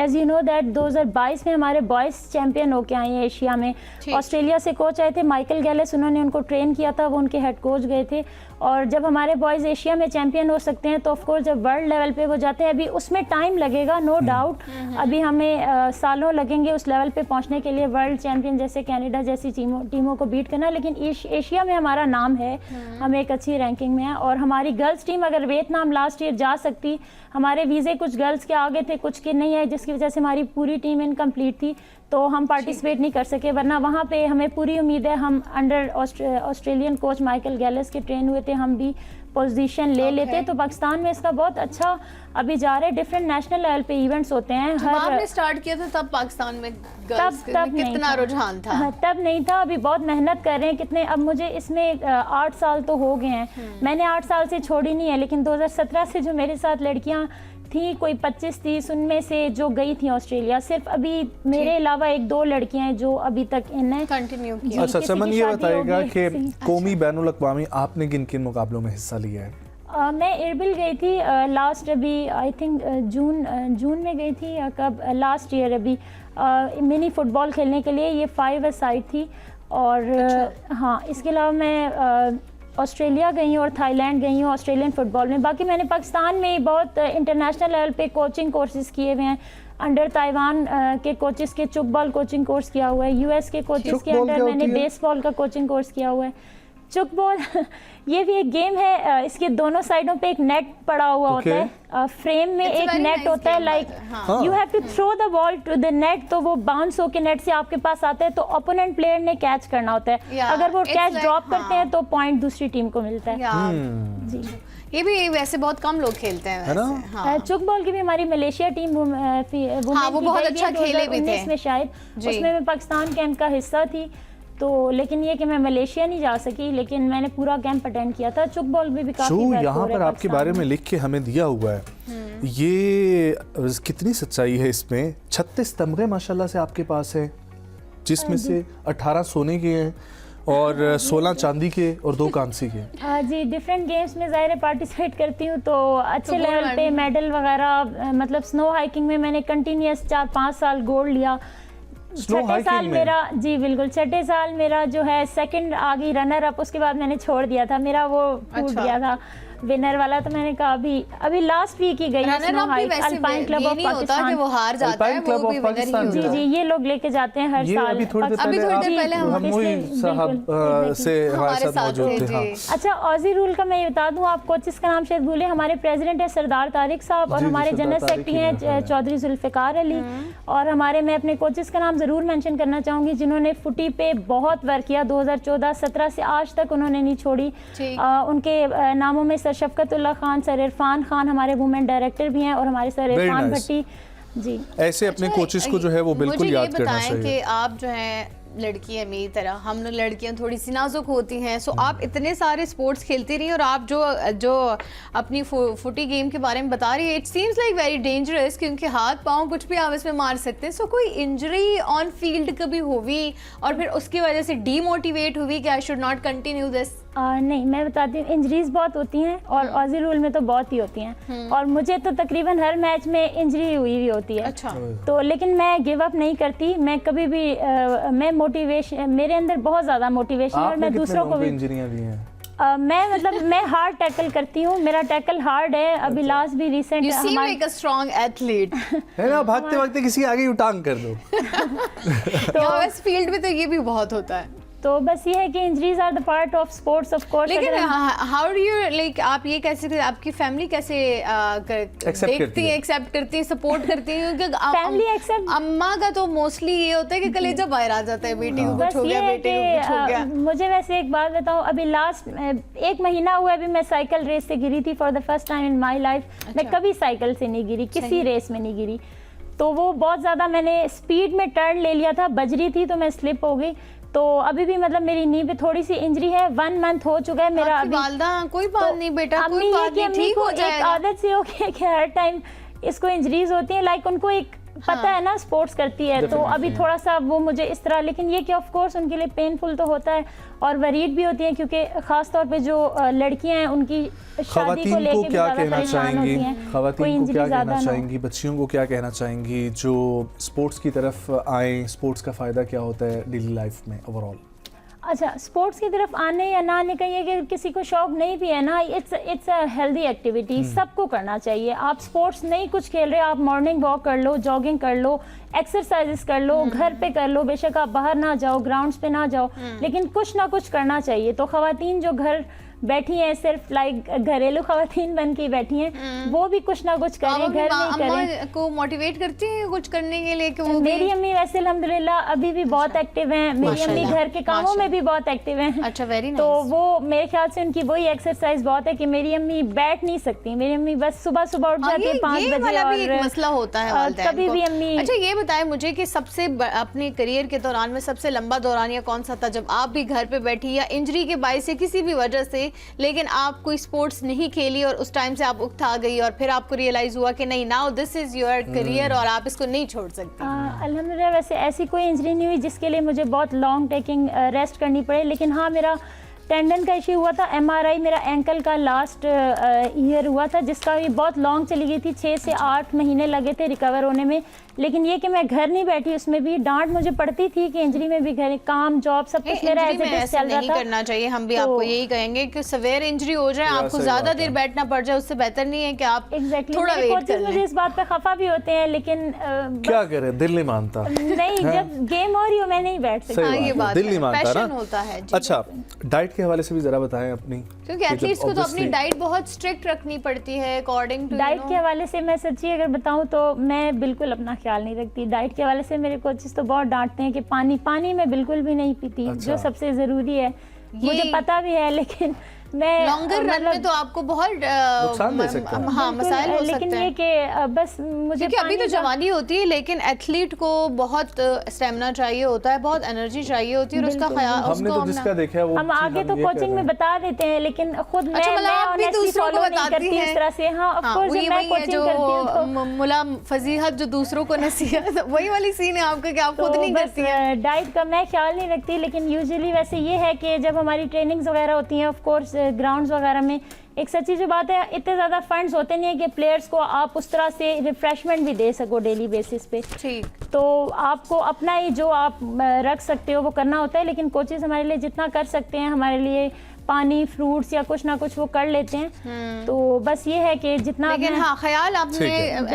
as you know that 2022 में हमारे बॉयज़ चैंपियन होके आए हैं एशिया में। ऑस्ट्रेलिया से कोच आए थे माइकल गैलेस, उन्होंने उनको ट्रेन किया था, वो उनके हेड कोच गए थे। और जब हमारे बॉयज़ एशिया में चैंपियन हो सकते हैं तो ऑफकोर्स जब वर्ल्ड लेवल पे वो जाते हैं, अभी उसमें टाइम लगेगा, नो डाउट। अभी हमें सालों लगेंगे उस लेवल पे पहुंचने के लिए, वर्ल्ड चैंपियन जैसे कनाडा जैसी टीमों को बीट करना। लेकिन एशिया में हमारा नाम है, हम एक अच्छी रैंकिंग में हैं। और हमारी गर्ल्स टीम अगर वियतनाम लास्ट ईयर जा सकती, हमारे वीज़े कुछ गर्ल्स के आगे थे, कुछ के नहीं आए, जिसकी वजह से हमारी पूरी टीम इनकम्प्लीट थी, तो हम पार्टिसिपेट नहीं कर सके। वरना वहाँ पे हमें पूरी उम्मीद है, हम अंडर ऑस्ट्रेलियन कोच माइकल गैलेस के ट्रेन हुए थे, हम भी पोजीशन ले लेते। तो पाकिस्तान में इसका बहुत अच्छा अभी जा रहा है। डिफरेंट नेशनल लेवल पे इवेंट्स होते हैं। जब आपने स्टार्ट किया था तब पाकिस्तान में गर्ल्स तब में कितना रुझान था? तब नहीं था, अभी बहुत मेहनत कर रहे हैं। कितने, अब मुझे इसमें 8 साल तो हो गए हैं, मैंने 8 साल से छोड़ी नहीं है। लेकिन 2017 से जो मेरे साथ लड़कियां थी, कोई 25-30 उनमें से जो गई थी ऑस्ट्रेलिया, सिर्फ अभी मेरे अलावा 1-2 लड़कियां हैं जो अभी तक इन्हें कंटिन्यू किया। अच्छा, किसी समन की ये शादी बताइएगा होगी, कि किसी- कौमी बैनुल अक़वामी आपने किन किन मुकाबलों में हिस्सा लिया है? मैं इरबिल गई थी लास्ट, अभी आई थिंक जून में गई थी या कब, लास्ट ईयर अभी मिनी फुटबॉल खेलने के लिए। ये 5 साइड थी। और हाँ, इसके अलावा मैं ऑस्ट्रेलिया गई हूँ और थाईलैंड गई हूँ ऑस्ट्रेलियन फुटबॉल में। बाकी मैंने पाकिस्तान में बहुत इंटरनेशनल लेवल पे कोचिंग कोर्सेज़ किए हुए हैं। अंडर ताइवान के कोचेस के चुकबॉल कोचिंग कोर्स किया हुआ है। यूएस के कोचेस के अंडर मैंने बेसबॉल का कोचिंग कोर्स किया हुआ है। चुकबॉल ये भी एक गेम है, इसके दोनों साइडों पे एक नेट पड़ा हुआ होता है, फ्रेम में एक नेट होता है, like you have to throw the ball to the net, तो वो बाउंस होकर नेट से आपके पास आता है, तो ओपोनेंट प्लेयर ने कैच करना होता है। अगर वो कैच ड्रॉप करते हैं तो पॉइंट दूसरी टीम को मिलता है। जी, ये भी वैसे बहुत कम लोग खेलते हैं है ना? वैसे। हाँ। चुक बॉल की भी हमारी मलेशिया टीम वो बहुत अच्छा खेले भी थे। में शायद, जी। उसमें मैं पाकिस्तान कैंप का हिस्सा थी। तो लेकिन ये कि मैं मलेशिया नहीं जा सकी, लेकिन मैंने पूरा कैंप अटेंड किया था। चुक बॉल भी काफी जो वर्क हो यहाँ रहा है पर आपके बारे में लिख के हमें दिया हुआ है, ये कितनी सच्चाई है इसमें? 36 तमगे माशाल्लाह से आपके पास है, जिसमें से 18 सोने के हैं और 16 चांदी के और 2 कांसी के। जी, डिफरेंट गेम्स में ज़ाहिर पार्टिसिपेट करती हूँ, तो अच्छे तो लेवल पे मेडल वगैरह, मतलब स्नो हाइकिंग में मैंने कंटिन्यूस 4-5 साल गोल्ड लिया। छठे साल मेरा, जी बिल्कुल, छठे साल मेरा जो है सेकंड आ गई रनर अप, उसके बाद मैंने छोड़ दिया था, मेरा वो टूट गया था विनर वाला। तो मैंने कहा अभी लास्ट वीक ही गई snow hike, alpine club of Pakistan. वो हार जाता है, वो भी विनर ही होता है। जी जी, ये लोग लेके जाते हैं हर साल। अभी थोड़ी देर पहले हम साहब से हमारे साथ मौजूद थे। हाँ। अच्छा, ऑजी रूल का मैं ये बता दूं, आप कोचेस का नाम शायद भूले, हमारे प्रेसिडेंट है सरदार तारिक साहब और हमारे जनरल सेक्रेटरी हैं चौधरी जुल्फिकार अली। और हमारे, मैं अपने कोचेस का नाम ज़रूर मेंशन करना चाहूँगी, जिन्होंने फुटी पे बहुत वर्क किया। 2014-17 से आज तक उन्होंने नहीं छोड़ी। उनके नामों में सर शफकतुल्लाह खान, सर इरफान खान हमारे वुमेन डायरेक्टर भी हैं, और हमारे सर इरफान भट्टी। जी, ऐसे अपने कोचेस को जो है वो बिल्कुल याद करना चाहिए। कि आप जो है लड़की है, मेरी तरह हम लोग लड़कियां थोड़ी सी नाजुक होती हैं, सो आप इतने सारे स्पोर्ट्स खेलती रही और आप जो अपनी फुटी गेम के बारे में बता रही है, it seems like very dangerous, क्योंकि हाथ पाँव कुछ भी आप इसमें मार सकते हैं। सो कोई इंजरी ऑन फील्ड कभी हुई और फिर उसकी वजह से डीमोटिवेट हुई कि I should not continue this? नहीं, मैं बताती हूँ, इंजरीज बहुत होती हैं और ऑजी रूल में तो बहुत ही होती हैं, और मुझे तो तकरीबन हर मैच में इंजरी हुई होती है। अच्छा। तो लेकिन मैं गिव अप नहीं करती, मैं कभी भी मैं मोटिवेशन, मेरे अंदर बहुत ज़्यादा मोटिवेशन है, और मैं दूसरों को भी इंजरियां दी हैं? मैं हार्ड टैकल करती हूँ, मेरा टैकल हार्ड है। अभी लास्ट भी recent You seem like a strong athlete. है ना, भागते भागते किसी के आगे उटांग कर दो। तो इस फील्ड में तो ये भी बहुत होता है। तो बस ये है कि injuries are the part of sports of course. लेकिन हाउ डू यू लाइक, आप ये कैसे, आपकी फैमिली कैसे देखती है, एक्सेप्ट करती है, सपोर्ट करती है? क्योंकि फैमिली एक्सेप्ट, अम्मा का तो मोस्टली ये होता है कि कलेजा बाहर आ जाता है, बेटी को कुछ हो गया, बेटे को कुछ हो गया। मुझे वैसे एक बात बताऊं, अभी लास्ट 1 महीना हुआ अभी मैं साइकिल रेस से गिरी थी for the first time in my life. मैं कभी साइकिल से नहीं गिरी, किसी रेस में नहीं गिरी। तो वो बहुत ज़्यादा मैंने स्पीड में टर्न ले लिया था, बजरी थी तो मैं स्लिप हो गई। तो अभी भी मतलब मेरी नी पे थोड़ी सी इंजरी है, 1 मंथ हो चुका है मेरा। अभी वालदा कोई बात नहीं बेटा, कोई बात नहीं, ठीक हो जाएगा। एक आदत से हो गया कि हर टाइम इसको इंजरीज होती है, लाइक उनको एक पता है ना स्पोर्ट्स करती है, तो अभी थोड़ा सा वो मुझे इस तरह, लेकिन ये कि ऑफ कोर्स उनके लिए पेनफुल तो होता है और वरीड भी होती है, क्योंकि खास तौर पे जो लड़कियां हैं उनकी शादी को लेके भी ज़्यादा परेशान होती हैं। खवातीन को क्या कहना चाहेंगी, बच्चियों को क्या कहना चाहेंगी जो स्पोर्ट्स की तरफ आए? स्पोर्ट्स का फ़ायदा क्या होता है डेली लाइफ में ओवरऑल? अच्छा, स्पोर्ट्स की तरफ आने या ना आने का ये कि किसी को शौक नहीं भी है ना, इट्स अ हेल्दी एक्टिविटी, सबको करना चाहिए। आप स्पोर्ट्स नहीं कुछ खेल रहे, आप मॉर्निंग वॉक कर लो, जॉगिंग कर लो, एक्सरसाइजेस कर लो, घर पे कर लो, बेशक आप बाहर ना जाओ, ग्राउंड्स पे ना जाओ, लेकिन कुछ ना कुछ करना चाहिए। तो खवातीन जो घर बैठी हैं, सिर्फ लाइक घरेलू खवातीन बन के बैठी हैं, वो भी कुछ ना कुछ करें, घर में करें। को मोटिवेट करती हैं कुछ करने के लिए कि वो मेरी अम्मी वैसे अल्हम्दुलिल्लाह अभी भी बहुत एक्टिव हैं। मेरी अम्मी घर के कामों में भी बहुत एक्टिव हैं। अच्छा, वेरी नाइस। तो वो मेरे ख्याल से उनकी वही एक्सरसाइज बहुत है कि मेरी अम्मी बैठ नहीं सकती। मेरी अम्मी बस सुबह सुबह उठ जाती है 5 बजे और एक मसला होता है वालिदैन कभी को। भी अम्मी। अच्छा, ये बताएं मुझे कि सबसे अपने करियर के दौरान में सबसे लंबा दौरान या कौन सा था जब आप भी घर पे बैठी या इंजरी के बायस से किसी भी वजह से, लेकिन आप कोई स्पोर्ट्स नहीं खेली और उस टाइम से आप उकता गई और फिर आपको रियलाइज हुआ कि नहीं, now this is your career और आप इसको नहीं छोड़ सकती? अल्हम्दुलिल्लाह वैसे ऐसी कोई इंजरी नहीं हुई जिसके लिए मुझे बहुत लॉन्ग टेकिंग रेस्ट करनी पड़े, लेकिन हाँ मेरा टेंडन का इशू हुआ था। MRI मेरा एंकल का लास्ट ईयर हुआ था, जिसका भी बहुत लॉन्ग चली गई थी, 6 से 8 महीने लगे थे रिकवर होने में। लेकिन ये कि मैं घर नहीं बैठी, उसमें भी डांट मुझे पड़ती थी कि इंजरी में भी घर काम जॉब सब कुछ मेरा एज इट इज चल रहा था। नहीं करना चाहिए, हम भी आपको यही कहेंगे कि सवेयर इंजरी हो जाए, आपको ज्यादा देर बैठना पड़ जाए, उससे बेहतर नहीं है कि आप थोड़ा वेट कर लें। मुझे इस बात पे खफा भी होते हैं, लेकिन क्या करें, दिल नहीं मानता। नहीं, जब गेम हो रही हो मैं नहीं बैठ सकती। ये बात दिल नहीं मानता ना, होता है। अच्छा, डाइट के हवाले से भी जरा बताएं अपनी, क्योंकि एथलीट्स को तो अपनी डाइट बहुत स्ट्रिक्ट रखनी पड़ती है अकॉर्डिंग टू। डाइट के हवाले से मैं सच्ची अगर बताऊं तो मैं बिल्कुल अपना ख्याल नहीं रखती। डाइट के हवाले से मेरे कोचेस तो बहुत डांटते हैं कि पानी मैं बिल्कुल भी नहीं पीती। अच्छा। जो सबसे ज़रूरी है, मुझे पता भी है, लेकिन मैं लॉन्गर रन में तो आपको बहुत नुकसान दे सकता है। हाँ, मसाइल हो सकते हैं। लेकिन ये कि बस मुझे क्योंकि अभी तो जवानी होती है, लेकिन एथलीट को बहुत स्टेमिना चाहिए होता है, बहुत एनर्जी चाहिए होती है और उसका ख्याल हमने तो जिसका देखा है वो हम आगे तो कोचिंग में बता देते हैं, लेकिन खुद मैं ऑनेस्टली फॉलो नहीं करती इस तरह से। हाँ, ऑफ कोर्स मैं कोचिंग करती हूं तो मुला फजीहत जो दूसरों को नसीहत, वही वाली सीन है आपका कि आप खुद नहीं करती हैं। डाइट का मैं ख्याल नहीं रखती, लेकिन यूजुअली वैसे ये है कि जब हमारी ट्रेनिंग्स वगैरह होती हैं, ऑफ कोर्स ग्राउंड्स वगैरह में, एक सच्ची जो बात है, इतने ज़्यादा फंड्स होते नहीं है कि प्लेयर्स को आप उस तरह से रिफ्रेशमेंट भी दे सको डेली बेसिस पे। ठीक। तो आपको अपना ही जो आप रख सकते हो वो करना होता है, लेकिन कोचेस हमारे लिए जितना कर सकते हैं, हमारे लिए पानी, फ्रूट्स या कुछ ना कुछ वो कर लेते हैं। तो बस ये है कि जितना, लेकिन हाँ, ख्याल आपने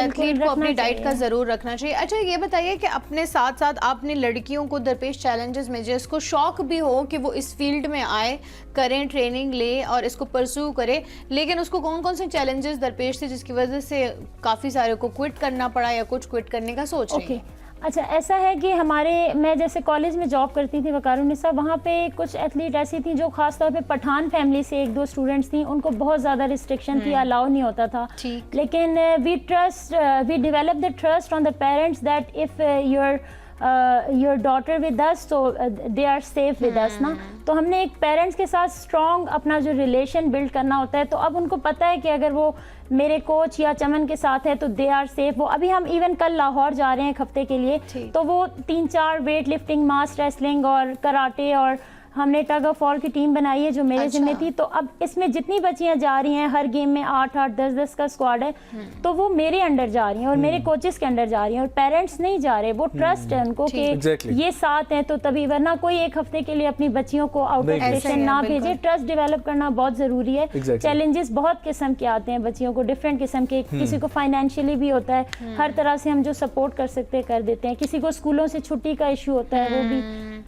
एथलीट को अपनी डाइट का ज़रूर रखना चाहिए। अच्छा, ये बताइए कि अपने साथ साथ आपने लड़कियों को दरपेश चैलेंजेस में, जिसको शौक भी हो कि वो इस फील्ड में आए, करें, ट्रेनिंग ले और इसको परस्यू करे, लेकिन उसको कौन कौन से चैलेंजेस दरपेश थे जिसकी वजह से काफ़ी सारे को क्विट करना पड़ा या कुछ क्विट करने का सोच रही है? अच्छा, ऐसा है कि मैं जैसे कॉलेज में जॉब करती थी वकारुन्निसा, वहाँ पे कुछ एथलीट ऐसी थी जो खास तौर पे पठान फैमिली से 1-2 स्टूडेंट्स थी, उनको बहुत ज़्यादा रिस्ट्रिक्शन थी, अलाउ नहीं होता था। लेकिन we develop the trust on the parents that if your daughter with us तो they are safe with us ना। तो हमने एक पेरेंट्स के साथ स्ट्रॉन्ग अपना जो रिलेशन बिल्ड करना होता है, तो अब उनको पता है कि अगर वो मेरे कोच या चमन के साथ है तो दे आर सेफ। वो अभी हम इवन कल लाहौर जा रहे हैं एक हफ्ते के लिए, तो वो 3-4 वेट लिफ्टिंग, मास रेसलिंग और कराटे और हमने टग ऑफ वॉर की टीम बनाई है जो मेरे जिम्मे थी। तो अब इसमें जितनी बच्चियां जा रही हैं, हर गेम में 8-8, 10-10 का स्क्वाड है, तो वो मेरे अंडर जा रही हैं और मेरे कोचेस के अंडर जा रही हैं, और पेरेंट्स नहीं जा रहे। वो ट्रस्ट है उनको कि Exactly. ये साथ हैं, तो तभी, वरना कोई एक हफ्ते के लिए अपनी बच्चियों को आउट ऑफ नहीं स्टेशन ना भेजे। ट्रस्ट डेवलप करना बहुत ज़रूरी है। Exactly. चैलेंजेस बहुत किस्म के आते हैं बच्चियों को, डिफरेंट किस्म के, किसी को फाइनेंशियली भी होता है, हर तरह से हम जो सपोर्ट कर सकते हैं कर देते हैं, किसी को स्कूलों से छुट्टी का इशू होता है वो भी।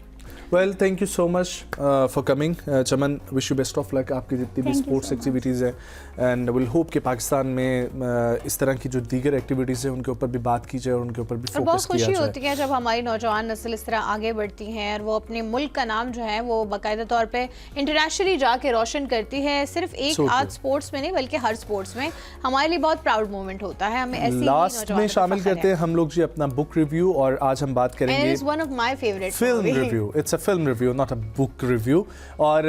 Well thank you so much for coming Chaman, wish you best of luck आपकी जितनी भी Thank you sports so much. Activities हैं, एंड विल होप कि पाकिस्तान में इस तरह की जो दीगर एक्टिविटीज़ हैं उनके ऊपर भी बात की जाए और उनके ऊपर भी और बहुत फोकस किया खुशी जाए। होती है जब हमारी नौजवान नस्ल इस तरह आगे बढ़ती हैं और वो अपने मुल्क का नाम जो है वो बाकायदा तौर पे इंटरनेशनली जाके रोशन करती है। सिर्फ एक So आध true. स्पोर्ट्स में नहीं बल्कि हर स्पोर्ट्स में हमारे लिए बहुत प्राउड मोमेंट होता है। हमें ऐसी ही लास्ट नौजवानों में पे शामिल फख्र करते हैं हम लोग जी अपना बुक रिव्यू, और आज हम बात है। And करेंगे it is one of my favorite film movie. Review. It's a film review, not a book review. और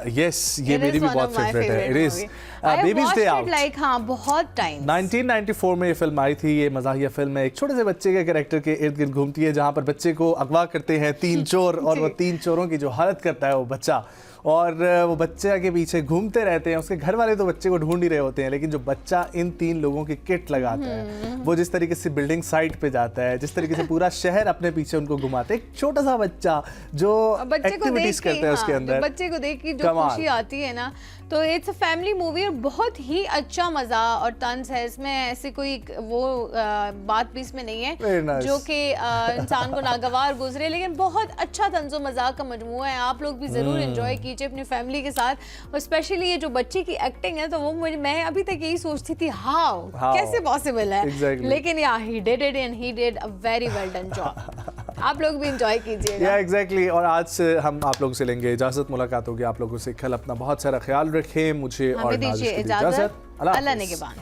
यस ये It is मेरी भी one बहुत of my फेवरेट है। It favorite is movie. I have babies watched day it out. like हाँ बहुत time. 1994 में ये फिल्म आई थी। ये मज़ाहिया फिल्म है, एक छोटे से बच्चे के कैरेक्टर के इर्द गिर्द घूमती है, जहाँ पर बच्चे को अगवा करते हैं 3 चोर, और वो 3 चोरों की जो हालत करता है वो बच्चा, और वो बच्चे के पीछे घूमते रहते हैं। उसके घर वाले तो बच्चे को ढूंढ ही रहे होते हैं, लेकिन जो बच्चा इन 3 लोगों की किट लगाता है, वो जिस तरीके से बिल्डिंग साइट पे जाता है, जिस तरीके से पूरा शहर अपने पीछे उनको घुमाते हैं, एक छोटा सा बच्चा जो बच्चे को एक्टिविटीज देख के करता है उसके हाँ, अंदर, बच्चे को देख के जो कमाल। खुशी आती है ना, तो इट्स अ फैमिली मूवी और बहुत ही अच्छा मजा और तंज है इसमें। ऐसी कोई वो बात भी इसमें नहीं Very है nice. जो कि इंसान को नागवार गुजरे, लेकिन बहुत अच्छा तंजो मजाक का मजमूआ है। आप लोग भी जरूर एंजॉय कीजिए अपनी फैमिली के साथ, और स्पेशली ये जो बच्चे की एक्टिंग है, तो वो मैं अभी तक यही सोचती थी हाउ कैसे पॉसिबल है। Exactly. लेकिन या he did it and he did a very well done job. आप लोग भी एंजॉय कीजिएगा। या एग्जैक्टली। और आज से हम आप लोगों से लेंगे इजाजत, मुलाकात होगी आप लोगों से। कल अपना बहुत सारा ख्याल रखें, मुझे और हमें नाज़िश दीजिए को दी इजाजत। अल्लाह हाफ़िज़। निगहबान।